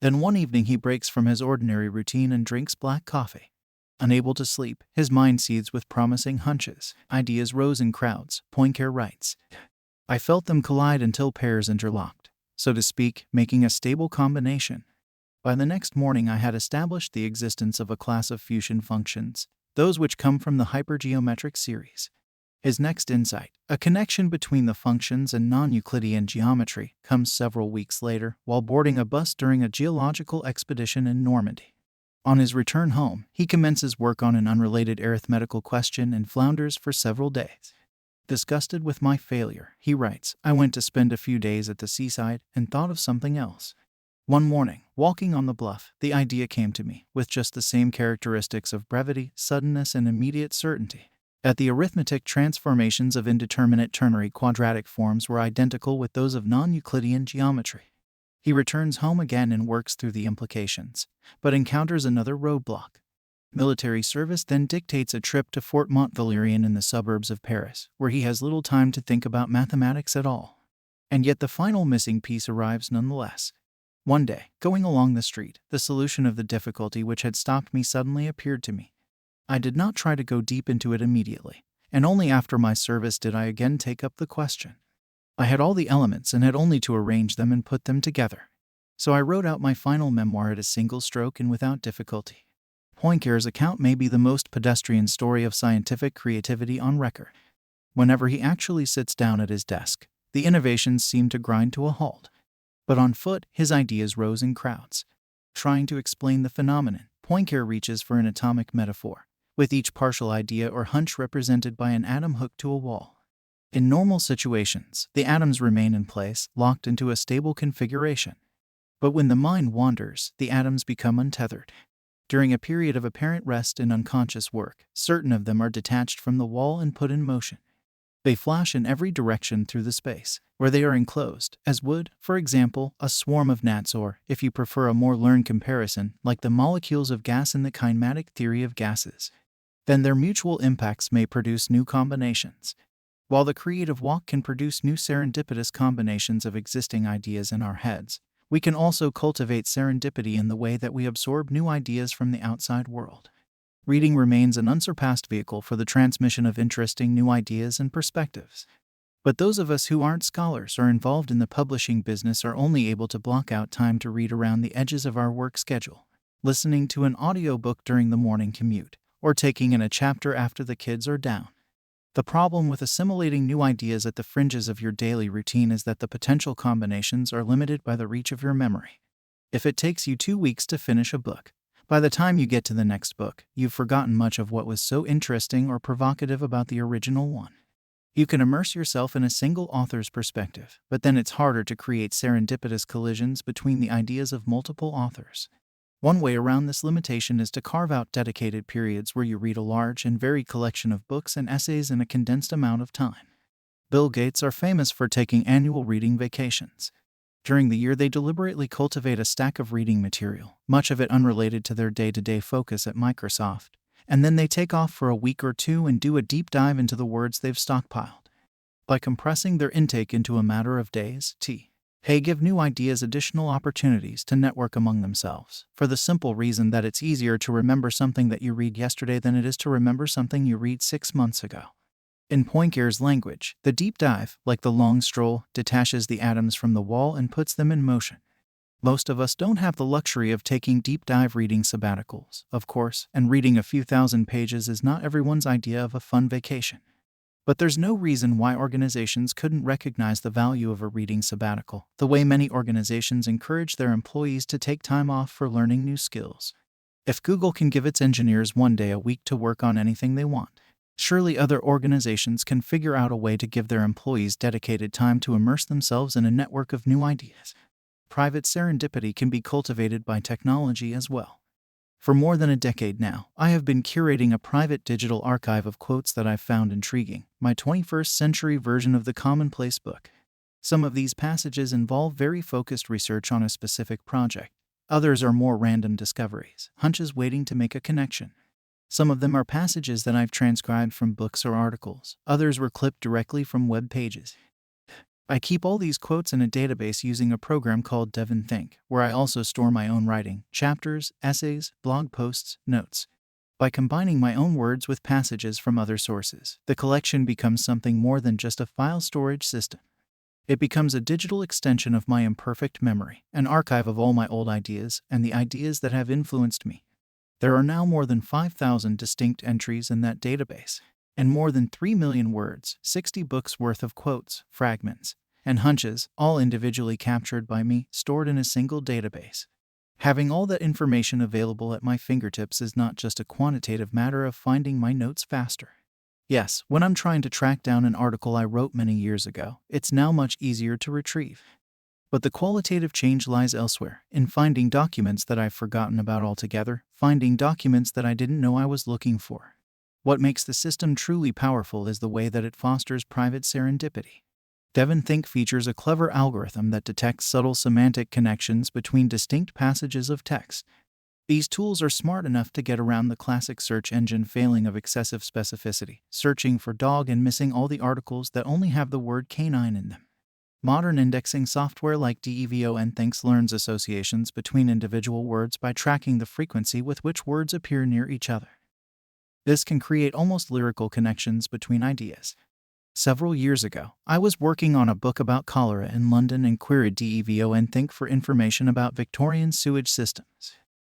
Then one evening he breaks from his ordinary routine and drinks black coffee. Unable to sleep, his mind seethes with promising hunches. Ideas rose in crowds. Poincaré writes, "I felt them collide until pairs interlocked, so to speak, making a stable combination. By the next morning I had established the existence of a class of fusion functions, those which come from the hypergeometric series." His next insight, a connection between the functions and non-Euclidean geometry, comes several weeks later while boarding a bus during a geological expedition in Normandy. On his return home, he commences work on an unrelated arithmetical question and flounders for several days. Disgusted with my failure, he writes, I went to spend a few days at the seaside and thought of something else. One morning, walking on the bluff, the idea came to me, with just the same characteristics of brevity, suddenness, and immediate certainty. That the arithmetic transformations of indeterminate ternary quadratic forms were identical with those of non-Euclidean geometry. He returns home again and works through the implications, but encounters another roadblock. Military service then dictates a trip to Fort Montvalérien in the suburbs of Paris, where he has little time to think about mathematics at all. And yet the final missing piece arrives nonetheless. One day, going along the street, the solution of the difficulty which had stopped me suddenly appeared to me. I did not try to go deep into it immediately, and only after my service did I again take up the question. I had all the elements and had only to arrange them and put them together. So I wrote out my final memoir at a single stroke and without difficulty. Poincare's account may be the most pedestrian story of scientific creativity on record. Whenever he actually sits down at his desk, the innovations seem to grind to a halt. But on foot, his ideas rose in crowds. Trying to explain the phenomenon, Poincare reaches for an atomic metaphor, with each partial idea or hunch represented by an atom hooked to a wall. In normal situations, the atoms remain in place, locked into a stable configuration. But when the mind wanders, the atoms become untethered. During a period of apparent rest and unconscious work, certain of them are detached from the wall and put in motion. They flash in every direction through the space where they are enclosed, as would, for example, a swarm of gnats or, if you prefer a more learned comparison, like the molecules of gas in the kinematic theory of gases. Then their mutual impacts may produce new combinations. While the creative walk can produce new serendipitous combinations of existing ideas in our heads, we can also cultivate serendipity in the way that we absorb new ideas from the outside world. Reading remains an unsurpassed vehicle for the transmission of interesting new ideas and perspectives. But those of us who aren't scholars or involved in the publishing business are only able to block out time to read around the edges of our work schedule, listening to an audiobook during the morning commute, or taking in a chapter after the kids are down. The problem with assimilating new ideas at the fringes of your daily routine is that the potential combinations are limited by the reach of your memory. If it takes you 2 weeks to finish a book, by the time you get to the next book, you've forgotten much of what was so interesting or provocative about the original one. You can immerse yourself in a single author's perspective, but then it's harder to create serendipitous collisions between the ideas of multiple authors. One way around this limitation is to carve out dedicated periods where you read a large and varied collection of books and essays in a condensed amount of time. Bill Gates are famous for taking annual reading vacations. During the year, they deliberately cultivate a stack of reading material, much of it unrelated to their day-to-day focus at Microsoft, and then they take off for a week or two and do a deep dive into the words they've stockpiled. By compressing their intake into a matter of days, they give new ideas additional opportunities to network among themselves, for the simple reason that it's easier to remember something that you read yesterday than it is to remember something you read 6 months ago. In Poincare's language, the deep dive, like the long stroll, detaches the atoms from the wall and puts them in motion. Most of us don't have the luxury of taking deep dive reading sabbaticals, of course, and reading a few thousand pages is not everyone's idea of a fun vacation. But there's no reason why organizations couldn't recognize the value of a reading sabbatical, the way many organizations encourage their employees to take time off for learning new skills. If Google can give its engineers 1 day a week to work on anything they want, surely other organizations can figure out a way to give their employees dedicated time to immerse themselves in a network of new ideas. Private serendipity can be cultivated by technology as well. For more than a decade now, I have been curating a private digital archive of quotes that I've found intriguing, my 21st century version of the commonplace book. Some of these passages involve very focused research on a specific project. Others are more random discoveries, hunches waiting to make a connection. Some of them are passages that I've transcribed from books or articles. Others were clipped directly from web pages. I keep all these quotes in a database using a program called Devon Think, where I also store my own writing, chapters, essays, blog posts, notes. By combining my own words with passages from other sources, the collection becomes something more than just a file storage system. It becomes a digital extension of my imperfect memory, an archive of all my old ideas and the ideas that have influenced me. There are now more than 5,000 distinct entries in that database, and more than 3 million words, 60 books worth of quotes, fragments, and hunches, all individually captured by me, stored in a single database. Having all that information available at my fingertips is not just a quantitative matter of finding my notes faster. Yes, when I'm trying to track down an article I wrote many years ago, it's now much easier to retrieve. But the qualitative change lies elsewhere, in finding documents that I've forgotten about altogether, finding documents that I didn't know I was looking for. What makes the system truly powerful is the way that it fosters private serendipity. DevonThink features a clever algorithm that detects subtle semantic connections between distinct passages of text. These tools are smart enough to get around the classic search engine failing of excessive specificity, searching for dog and missing all the articles that only have the word canine in them. Modern indexing software like DEVONThinks learns associations between individual words by tracking the frequency with which words appear near each other. This can create almost lyrical connections between ideas. Several years ago, I was working on a book about cholera in London and queried DEVONthink for information about Victorian sewage systems.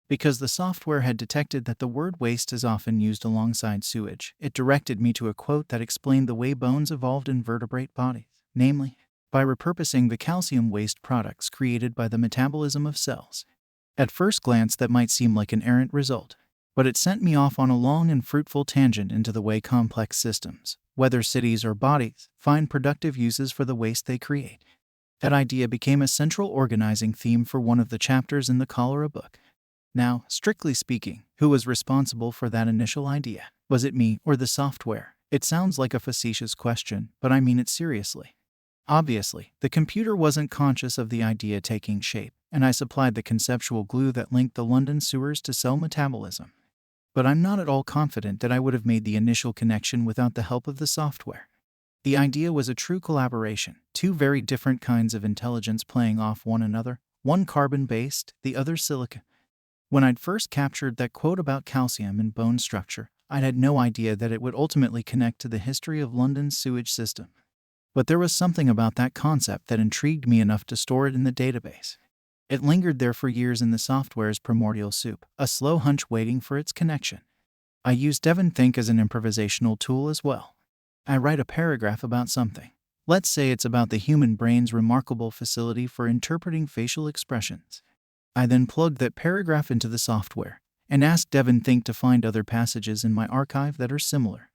Because the software had detected that the word waste is often used alongside sewage, it directed me to a quote that explained the way bones evolved in vertebrate bodies, namely, by repurposing the calcium waste products created by the metabolism of cells. At first glance, that might seem like an errant result, but it sent me off on a long and fruitful tangent into the way complex systems, whether cities or bodies, find productive uses for the waste they create. That idea became a central organizing theme for one of the chapters in the cholera book. Now, strictly speaking, who was responsible for that initial idea? Was it me or the software? It sounds like a facetious question, but I mean it seriously. Obviously, the computer wasn't conscious of the idea taking shape, and I supplied the conceptual glue that linked the London sewers to cell metabolism. But I'm not at all confident that I would have made the initial connection without the help of the software. The idea was a true collaboration, two very different kinds of intelligence playing off one another, one carbon-based, the other silicon. When I'd first captured that quote about calcium in bone structure, I'd had no idea that it would ultimately connect to the history of London's sewage system. But there was something about that concept that intrigued me enough to store it in the database. It lingered there for years in the software's primordial soup, a slow hunch waiting for its connection. I use DevonThink as an improvisational tool as well. I write a paragraph about something. Let's say it's about the human brain's remarkable facility for interpreting facial expressions. I then plug that paragraph into the software and ask DevonThink to find other passages in my archive that are similar.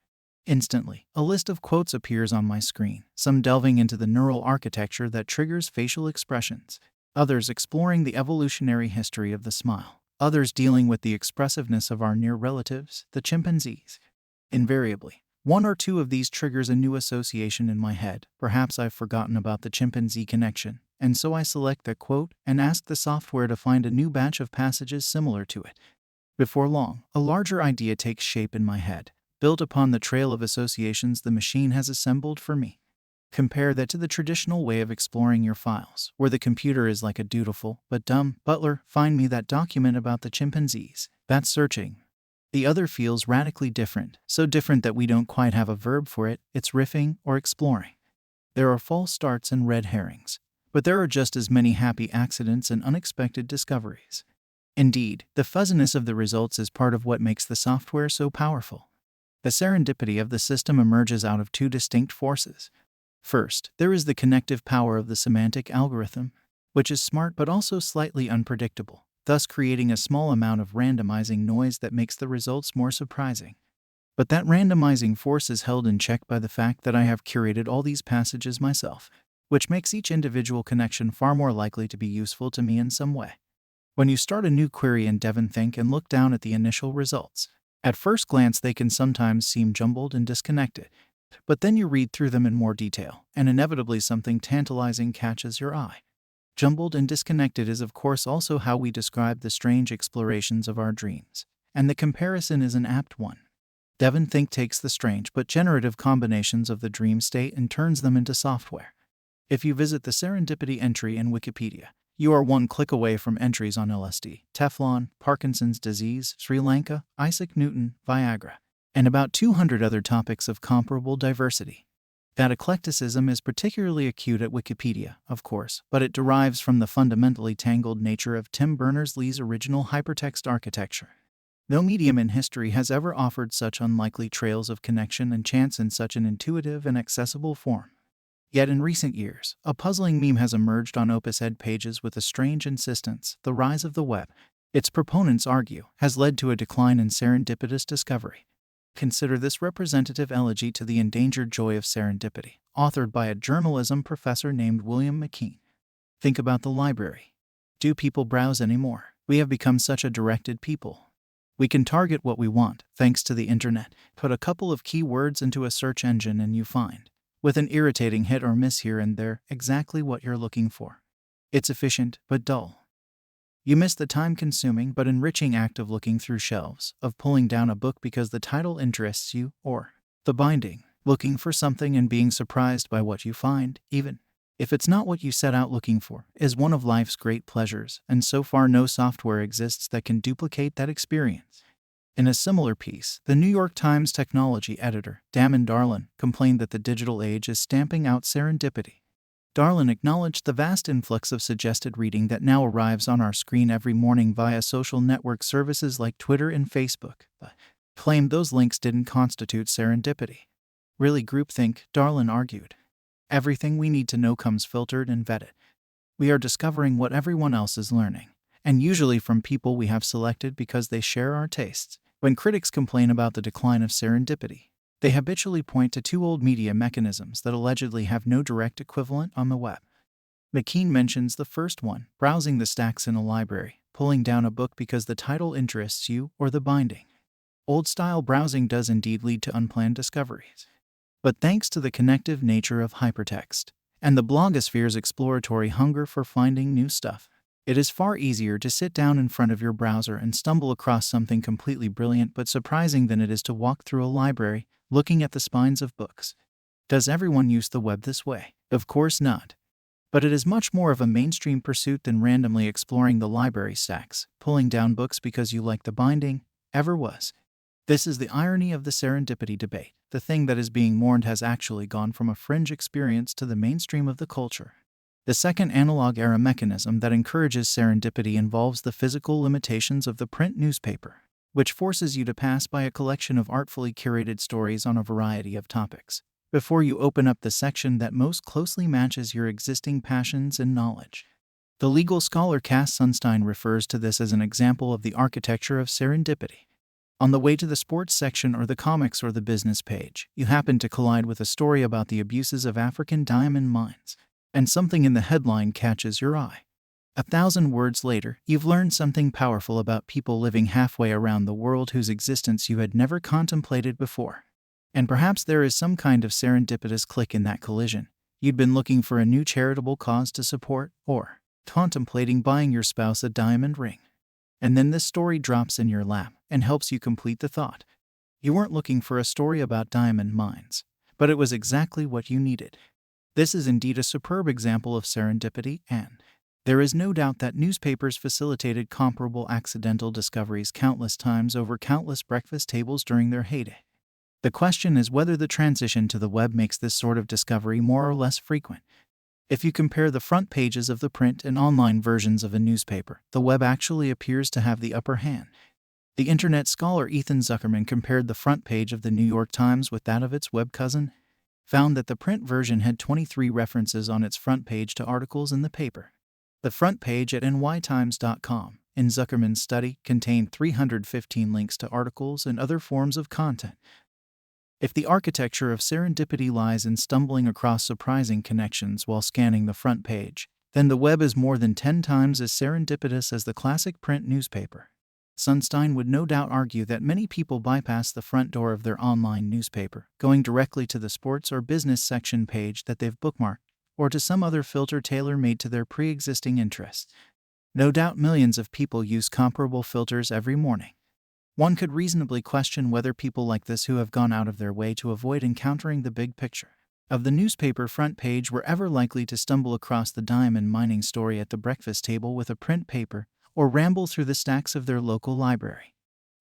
Instantly, a list of quotes appears on my screen, some delving into the neural architecture that triggers facial expressions, others exploring the evolutionary history of the smile, others dealing with the expressiveness of our near relatives, the chimpanzees. Invariably, one or two of these triggers a new association in my head. Perhaps I've forgotten about the chimpanzee connection, and so I select that quote and ask the software to find a new batch of passages similar to it. Before long, a larger idea takes shape in my head, built upon the trail of associations the machine has assembled for me. Compare that to the traditional way of exploring your files, where the computer is like a dutiful but dumb butler. Find me that document about the chimpanzees. That's searching. The other feels radically different, so different that we don't quite have a verb for it. It's riffing or exploring. There are false starts and red herrings, but there are just as many happy accidents and unexpected discoveries. Indeed, the fuzziness of the results is part of what makes the software so powerful. The serendipity of the system emerges out of two distinct forces. First, there is the connective power of the semantic algorithm, which is smart but also slightly unpredictable, thus creating a small amount of randomizing noise that makes the results more surprising. But that randomizing force is held in check by the fact that I have curated all these passages myself, which makes each individual connection far more likely to be useful to me in some way. When you start a new query in DevonThink and look down at the initial results, at first glance they can sometimes seem jumbled and disconnected, but then you read through them in more detail, and inevitably something tantalizing catches your eye. Jumbled and disconnected is of course also how we describe the strange explorations of our dreams, and the comparison is an apt one. DevonThink takes the strange but generative combinations of the dream state and turns them into software. If you visit the serendipity entry in Wikipedia, you are one click away from entries on LSD, Teflon, Parkinson's disease, Sri Lanka, Isaac Newton, Viagra, and about 200 other topics of comparable diversity. That eclecticism is particularly acute at Wikipedia, of course, but it derives from the fundamentally tangled nature of Tim Berners-Lee's original hypertext architecture. No medium in history has ever offered such unlikely trails of connection and chance in such an intuitive and accessible form. Yet in recent years, a puzzling meme has emerged on Opus Ed pages with a strange insistence: the rise of the web, its proponents argue, has led to a decline in serendipitous discovery. Consider this representative elegy to the endangered joy of serendipity, authored by a journalism professor named William McKean. Think about the library. Do people browse anymore? We have become such a directed people. We can target what we want thanks to the internet. Put a couple of keywords into a search engine and you find, with an irritating hit or miss here and there, exactly what you're looking for. It's efficient but dull. You miss the time-consuming but enriching act of looking through shelves, of pulling down a book because the title interests you, or the binding, looking for something and being surprised by what you find, even if it's not what you set out looking for, is one of life's great pleasures, and so far no software exists that can duplicate that experience. In a similar piece, the New York Times technology editor, Damon Darlin, complained that the digital age is stamping out serendipity. Darlin acknowledged the vast influx of suggested reading that now arrives on our screen every morning via social network services like Twitter and Facebook, but claimed those links didn't constitute serendipity. Really groupthink, Darlin argued. Everything we need to know comes filtered and vetted. We are discovering what everyone else is learning, and usually from people we have selected because they share our tastes. When critics complain about the decline of serendipity, they habitually point to two old media mechanisms that allegedly have no direct equivalent on the web. McKean mentions the first one, browsing the stacks in a library, pulling down a book because the title interests you, or the binding. Old-style browsing does indeed lead to unplanned discoveries. But thanks to the connective nature of hypertext and the blogosphere's exploratory hunger for finding new stuff, it is far easier to sit down in front of your browser and stumble across something completely brilliant but surprising than it is to walk through a library, looking at the spines of books. Does everyone use the web this way? Of course not. But it is much more of a mainstream pursuit than randomly exploring the library stacks, pulling down books because you like the binding, ever was. This is the irony of the serendipity debate. The thing that is being mourned has actually gone from a fringe experience to the mainstream of the culture. The second analog-era mechanism that encourages serendipity involves the physical limitations of the print newspaper, which forces you to pass by a collection of artfully curated stories on a variety of topics before you open up the section that most closely matches your existing passions and knowledge. The legal scholar Cass Sunstein refers to this as an example of the architecture of serendipity. On the way to the sports section or the comics or the business page, you happen to collide with a story about the abuses of African diamond mines, and something in the headline catches your eye. 1,000 words later, you've learned something powerful about people living halfway around the world whose existence you had never contemplated before. And perhaps there is some kind of serendipitous click in that collision. You'd been looking for a new charitable cause to support, or contemplating buying your spouse a diamond ring. And then this story drops in your lap and helps you complete the thought. You weren't looking for a story about diamond mines, but it was exactly what you needed. This is indeed a superb example of serendipity, and there is no doubt that newspapers facilitated comparable accidental discoveries countless times over countless breakfast tables during their heyday. The question is whether the transition to the web makes this sort of discovery more or less frequent. If you compare the front pages of the print and online versions of a newspaper, the web actually appears to have the upper hand. The internet scholar Ethan Zuckerman compared the front page of the New York Times with that of its web cousin, found that the print version had 23 references on its front page to articles in the paper. The front page at nytimes.com, in Zuckerman's study, contained 315 links to articles and other forms of content. If the architecture of serendipity lies in stumbling across surprising connections while scanning the front page, then the web is more than 10 times as serendipitous as the classic print newspaper. Sunstein would no doubt argue that many people bypass the front door of their online newspaper, going directly to the sports or business section page that they've bookmarked, or to some other filter tailor-made to their pre-existing interests. No doubt millions of people use comparable filters every morning. One could reasonably question whether people like this who have gone out of their way to avoid encountering the big picture of the newspaper front page were ever likely to stumble across the diamond mining story at the breakfast table with a print paper, or ramble through the stacks of their local library.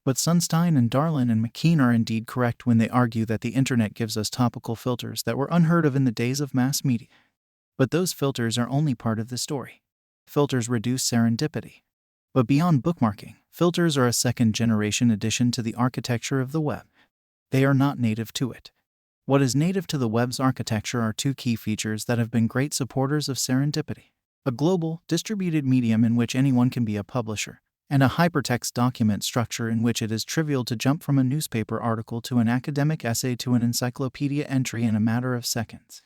But Sunstein and Darlin and McKean are indeed correct when they argue that the internet gives us topical filters that were unheard of in the days of mass media. But those filters are only part of the story. Filters reduce serendipity. But beyond bookmarking, filters are a second-generation addition to the architecture of the web. They are not native to it. What is native to the web's architecture are two key features that have been great supporters of serendipity: a global, distributed medium in which anyone can be a publisher, and a hypertext document structure in which it is trivial to jump from a newspaper article to an academic essay to an encyclopedia entry in a matter of seconds.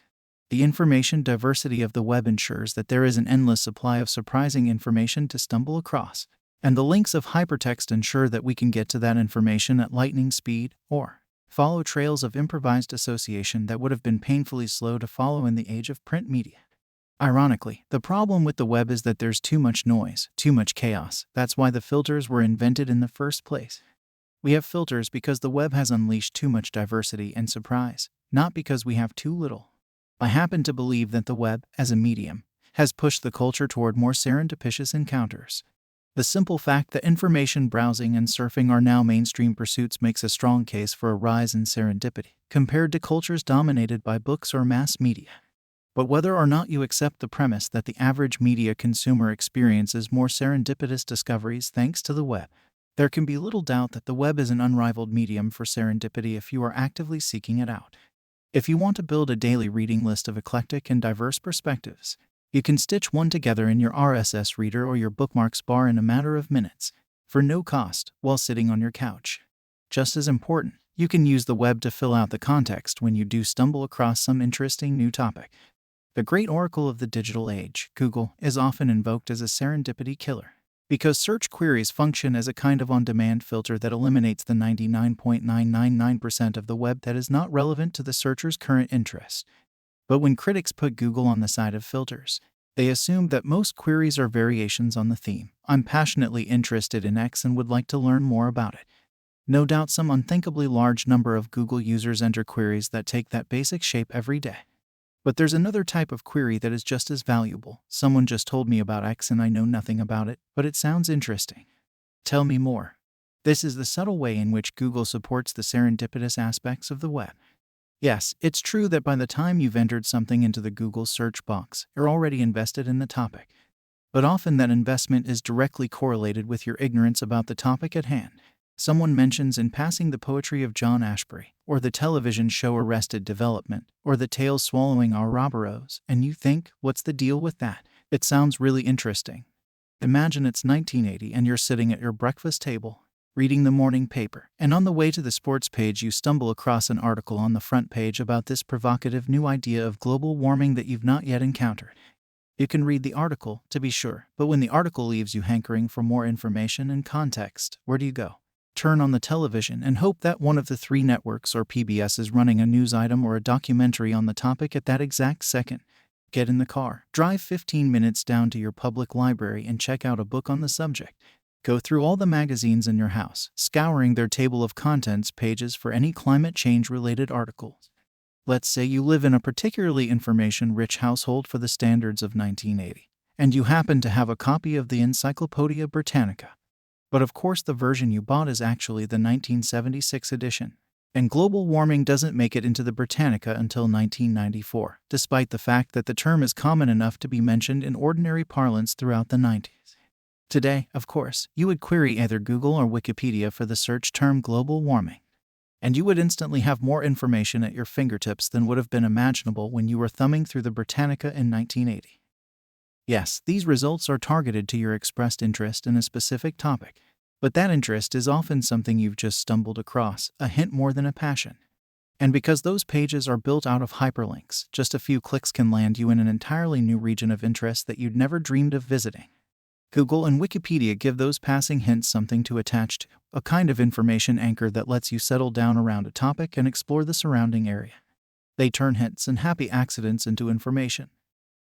The information diversity of the web ensures that there is an endless supply of surprising information to stumble across. And the links of hypertext ensure that we can get to that information at lightning speed or follow trails of improvised association that would have been painfully slow to follow in the age of print media. Ironically, the problem with the web is that there's too much noise, too much chaos. That's why the filters were invented in the first place. We have filters because the web has unleashed too much diversity and surprise, not because we have too little. I happen to believe that the web, as a medium, has pushed the culture toward more serendipitous encounters. The simple fact that information browsing and surfing are now mainstream pursuits makes a strong case for a rise in serendipity, compared to cultures dominated by books or mass media. But whether or not you accept the premise that the average media consumer experiences more serendipitous discoveries thanks to the web, there can be little doubt that the web is an unrivaled medium for serendipity if you are actively seeking it out. If you want to build a daily reading list of eclectic and diverse perspectives, you can stitch one together in your RSS reader or your bookmarks bar in a matter of minutes, for no cost, while sitting on your couch. Just as important, you can use the web to fill out the context when you do stumble across some interesting new topic. The great oracle of the digital age, Google, is often invoked as a serendipity killer, because search queries function as a kind of on-demand filter that eliminates the 99.999% of the web that is not relevant to the searcher's current interest. But when critics put Google on the side of filters, they assume that most queries are variations on the theme, "I'm passionately interested in X and would like to learn more about it." No doubt some unthinkably large number of Google users enter queries that take that basic shape every day. But there's another type of query that is just as valuable. "Someone just told me about X and I know nothing about it, but it sounds interesting. Tell me more." This is the subtle way in which Google supports the serendipitous aspects of the web. Yes, it's true that by the time you've entered something into the Google search box, you're already invested in the topic. But often that investment is directly correlated with your ignorance about the topic at hand. Someone mentions in passing the poetry of John Ashbery, or the television show Arrested Development, or the tales swallowing our Ouroboros, and you think, what's the deal with that? It sounds really interesting. Imagine it's 1980 and you're sitting at your breakfast table, reading the morning paper, and on the way to the sports page you stumble across an article on the front page about this provocative new idea of global warming that you've not yet encountered. You can read the article, to be sure, but when the article leaves you hankering for more information and context, where do you go? Turn on the television and hope that one of the 3 networks or PBS is running a news item or a documentary on the topic at that exact second. Get in the car, drive 15 minutes down to your public library and check out a book on the subject. Go through all the magazines in your house, scouring their table of contents pages for any climate change-related articles. Let's say you live in a particularly information-rich household for the standards of 1980, and you happen to have a copy of the Encyclopedia Britannica. But of course the version you bought is actually the 1976 edition. And global warming doesn't make it into the Britannica until 1994, despite the fact that the term is common enough to be mentioned in ordinary parlance throughout the 90s. Today, of course, you would query either Google or Wikipedia for the search term global warming. And you would instantly have more information at your fingertips than would have been imaginable when you were thumbing through the Britannica in 1980. Yes, these results are targeted to your expressed interest in a specific topic, but that interest is often something you've just stumbled across, a hint more than a passion. And because those pages are built out of hyperlinks, just a few clicks can land you in an entirely new region of interest that you'd never dreamed of visiting. Google and Wikipedia give those passing hints something to attach to, a kind of information anchor that lets you settle down around a topic and explore the surrounding area. They turn hints and happy accidents into information.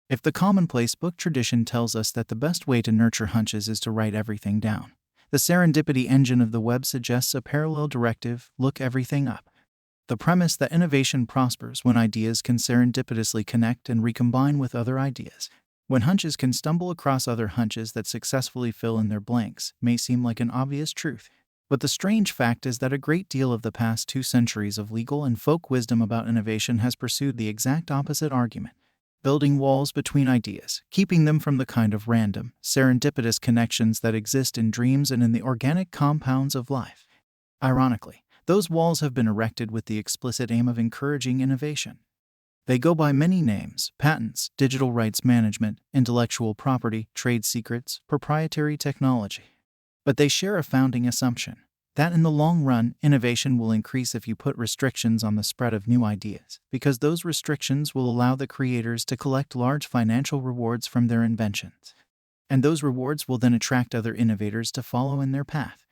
If the commonplace book tradition tells us that the best way to nurture hunches is to write everything down, the serendipity engine of the web suggests a parallel directive: look everything up. The premise that innovation prospers when ideas can serendipitously connect and recombine with other ideas, when hunches can stumble across other hunches that successfully fill in their blanks, may seem like an obvious truth. But the strange fact is that a great deal of the past 2 centuries of legal and folk wisdom about innovation has pursued the exact opposite argument: building walls between ideas, keeping them from the kind of random, serendipitous connections that exist in dreams and in the organic compounds of life. Ironically, those walls have been erected with the explicit aim of encouraging innovation. They go by many names: patents, digital rights management, intellectual property, trade secrets, proprietary technology. But they share a founding assumption: that in the long run, innovation will increase if you put restrictions on the spread of new ideas, because those restrictions will allow the creators to collect large financial rewards from their inventions. and those rewards will then attract other innovators to follow in their path.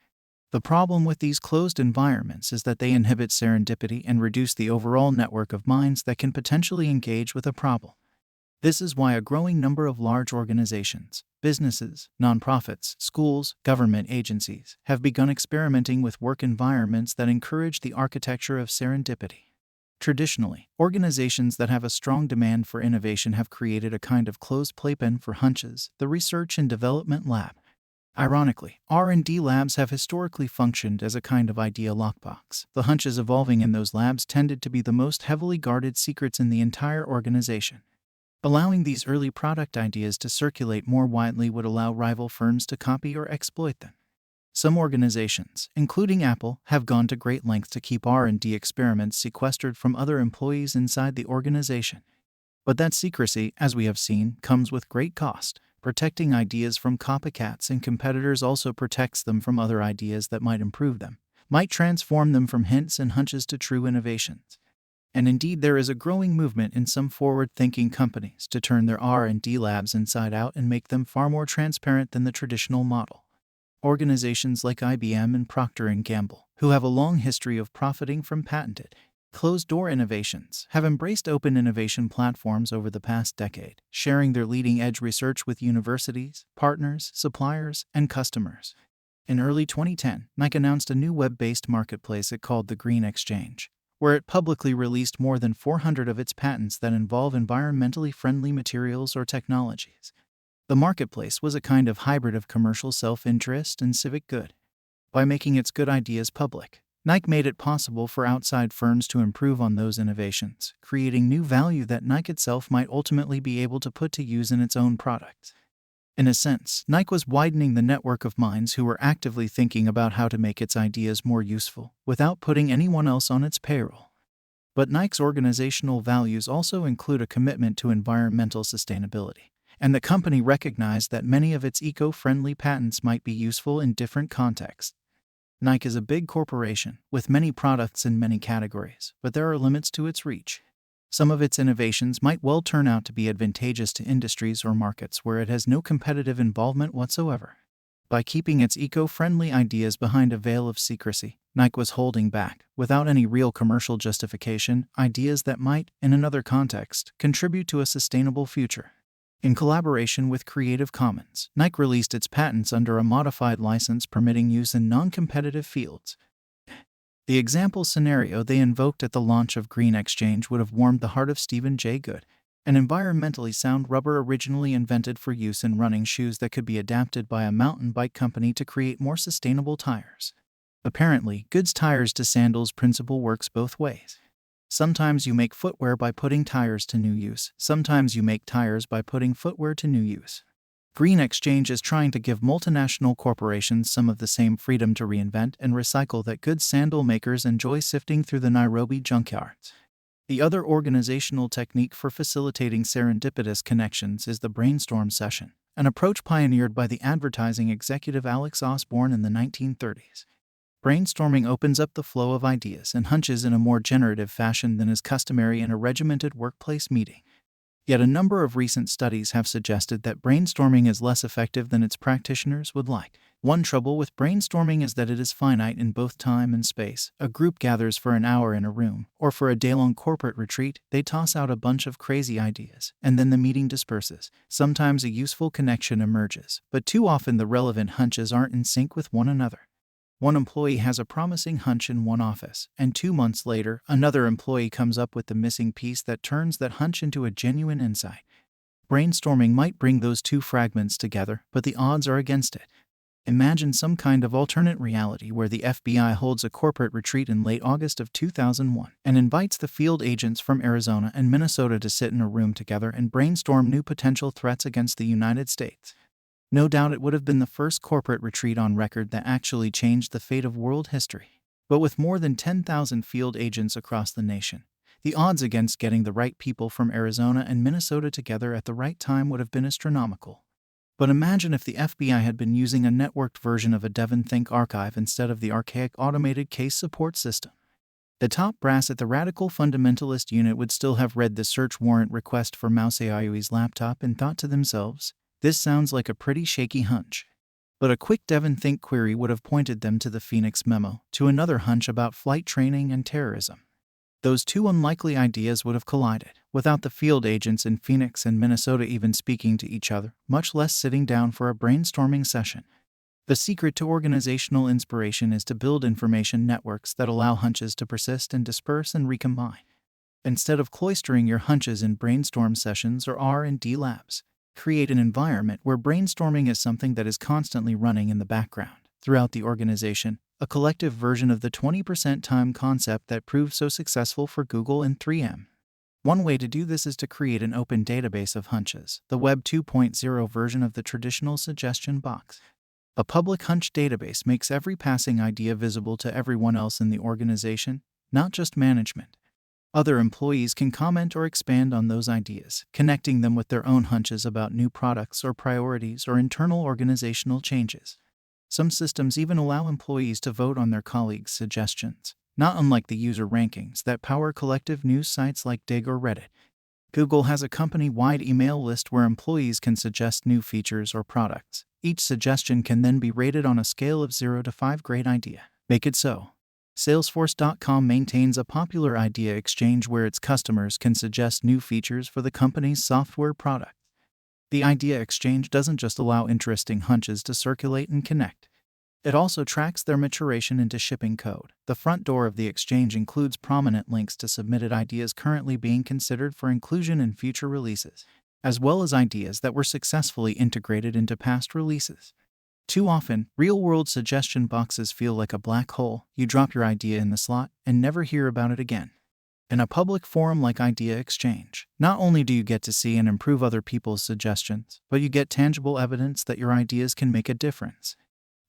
The problem with these closed environments is that they inhibit serendipity and reduce the overall network of minds that can potentially engage with a problem. This is why a growing number of large organizations, businesses, nonprofits, schools, government agencies have begun experimenting with work environments that encourage the architecture of serendipity. Traditionally, organizations that have a strong demand for innovation have created a kind of closed playpen for hunches, the research and development lab. Ironically, R&D labs have historically functioned as a kind of idea lockbox. The hunches evolving in those labs tended to be the most heavily guarded secrets in the entire organization. Allowing these early product ideas to circulate more widely would allow rival firms to copy or exploit them. Some organizations, including Apple, have gone to great lengths to keep R&D experiments sequestered from other employees inside the organization. But that secrecy, as we have seen, comes with great cost. Protecting ideas from copycats and competitors also protects them from other ideas that might improve them, might transform them from hints and hunches to true innovations. And indeed, there is a growing movement in some forward-thinking companies to turn their R&D labs inside out and make them far more transparent than the traditional model. Organizations like IBM and Procter & Gamble, who have a long history of profiting from patented, closed-door innovations, have embraced open innovation platforms over the past decade, sharing their leading-edge research with universities, partners, suppliers, and customers. In early 2010, Nike announced a new web-based marketplace it called the Green Exchange, where it publicly released more than 400 of its patents that involve environmentally friendly materials or technologies. The marketplace was a kind of hybrid of commercial self-interest and civic good. By making its good ideas public, Nike made it possible for outside firms to improve on those innovations, creating new value that Nike itself might ultimately be able to put to use in its own products. In a sense, Nike was widening the network of minds who were actively thinking about how to make its ideas more useful, without putting anyone else on its payroll. But Nike's organizational values also include a commitment to environmental sustainability, and the company recognized that many of its eco-friendly patents might be useful in different contexts. Nike is a big corporation, with many products in many categories, but there are limits to its reach. Some of its innovations might well turn out to be advantageous to industries or markets where it has no competitive involvement whatsoever. By keeping its eco-friendly ideas behind a veil of secrecy, Nike was holding back, without any real commercial justification, ideas that might, in another context, contribute to a sustainable future. In collaboration with Creative Commons, Nike released its patents under a modified license permitting use in non-competitive fields. The example scenario they invoked at the launch of Green Exchange would have warmed the heart of Stephen Jay Gould, an environmentally sound rubber originally invented for use in running shoes that could be adapted by a mountain bike company to create more sustainable tires. Apparently, Good's tires to sandals principle works both ways. Sometimes you make footwear by putting tires to new use. Sometimes you make tires by putting footwear to new use. Green Exchange is trying to give multinational corporations some of the same freedom to reinvent and recycle that good sandal makers enjoy sifting through the Nairobi junkyards. The other organizational technique for facilitating serendipitous connections is the brainstorm session, an approach pioneered by the advertising executive Alex Osborne in the 1930s. Brainstorming opens up the flow of ideas and hunches in a more generative fashion than is customary in a regimented workplace meeting. Yet a number of recent studies have suggested that brainstorming is less effective than its practitioners would like. One trouble with brainstorming is that it is finite in both time and space. A group gathers for an hour in a room, or for a day-long corporate retreat, they toss out a bunch of crazy ideas, and then the meeting disperses. Sometimes a useful connection emerges, but too often the relevant hunches aren't in sync with one another. One employee has a promising hunch in one office, and 2 months later, another employee comes up with the missing piece that turns that hunch into a genuine insight. Brainstorming might bring those two fragments together, but the odds are against it. Imagine some kind of alternate reality where the FBI holds a corporate retreat in late August of 2001 and invites the field agents from Arizona and Minnesota to sit in a room together and brainstorm new potential threats against the United States. No doubt it would have been the first corporate retreat on record that actually changed the fate of world history. But with more than 10,000 field agents across the nation, the odds against getting the right people from Arizona and Minnesota together at the right time would have been astronomical. But imagine if the FBI had been using a networked version of a Devon Think archive instead of the archaic automated case support system. The top brass at the radical fundamentalist unit would still have read the search warrant request for Mao Zedong's laptop and thought to themselves, This sounds like a pretty shaky hunch. But a quick Devon Think query would have pointed them to the Phoenix memo, to another hunch about flight training and terrorism. Those two unlikely ideas would have collided, without the field agents in Phoenix and Minnesota even speaking to each other, much less sitting down for a brainstorming session. The secret to organizational inspiration is to build information networks that allow hunches to persist and disperse and recombine. Instead of cloistering your hunches in brainstorm sessions or R&D labs, create an environment where brainstorming is something that is constantly running in the background, throughout the organization, a collective version of the 20% time concept that proved so successful for Google and 3M. One way to do this is to create an open database of hunches, the Web 2.0 version of the traditional suggestion box. A public hunch database makes every passing idea visible to everyone else in the organization, not just management. Other employees can comment or expand on those ideas, connecting them with their own hunches about new products or priorities or internal organizational changes. Some systems even allow employees to vote on their colleagues' suggestions, not unlike the user rankings that power collective news sites like Dig or Reddit. Google has a company-wide email list where employees can suggest new features or products. Each suggestion can then be rated on a scale of 0 to 5. Great idea. Make it so. Salesforce.com maintains a popular idea exchange where its customers can suggest new features for the company's software product. The idea exchange doesn't just allow interesting hunches to circulate and connect. It also tracks their maturation into shipping code. The front door of the exchange includes prominent links to submitted ideas currently being considered for inclusion in future releases, as well as ideas that were successfully integrated into past releases. Too often, real-world suggestion boxes feel like a black hole. You drop your idea in the slot and never hear about it again. In a public forum like Idea Exchange, not only do you get to see and improve other people's suggestions, but you get tangible evidence that your ideas can make a difference.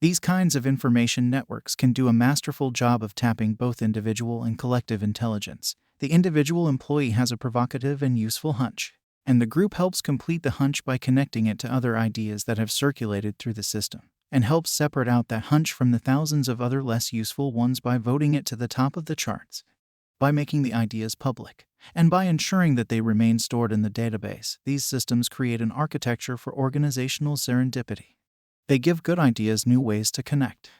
These kinds of information networks can do a masterful job of tapping both individual and collective intelligence. The individual employee has a provocative and useful hunch, and the group helps complete the hunch by connecting it to other ideas that have circulated through the system, and helps separate out that hunch from the thousands of other less useful ones by voting it to the top of the charts. By making the ideas public, and by ensuring that they remain stored in the database, these systems create an architecture for organizational serendipity. They give good ideas new ways to connect.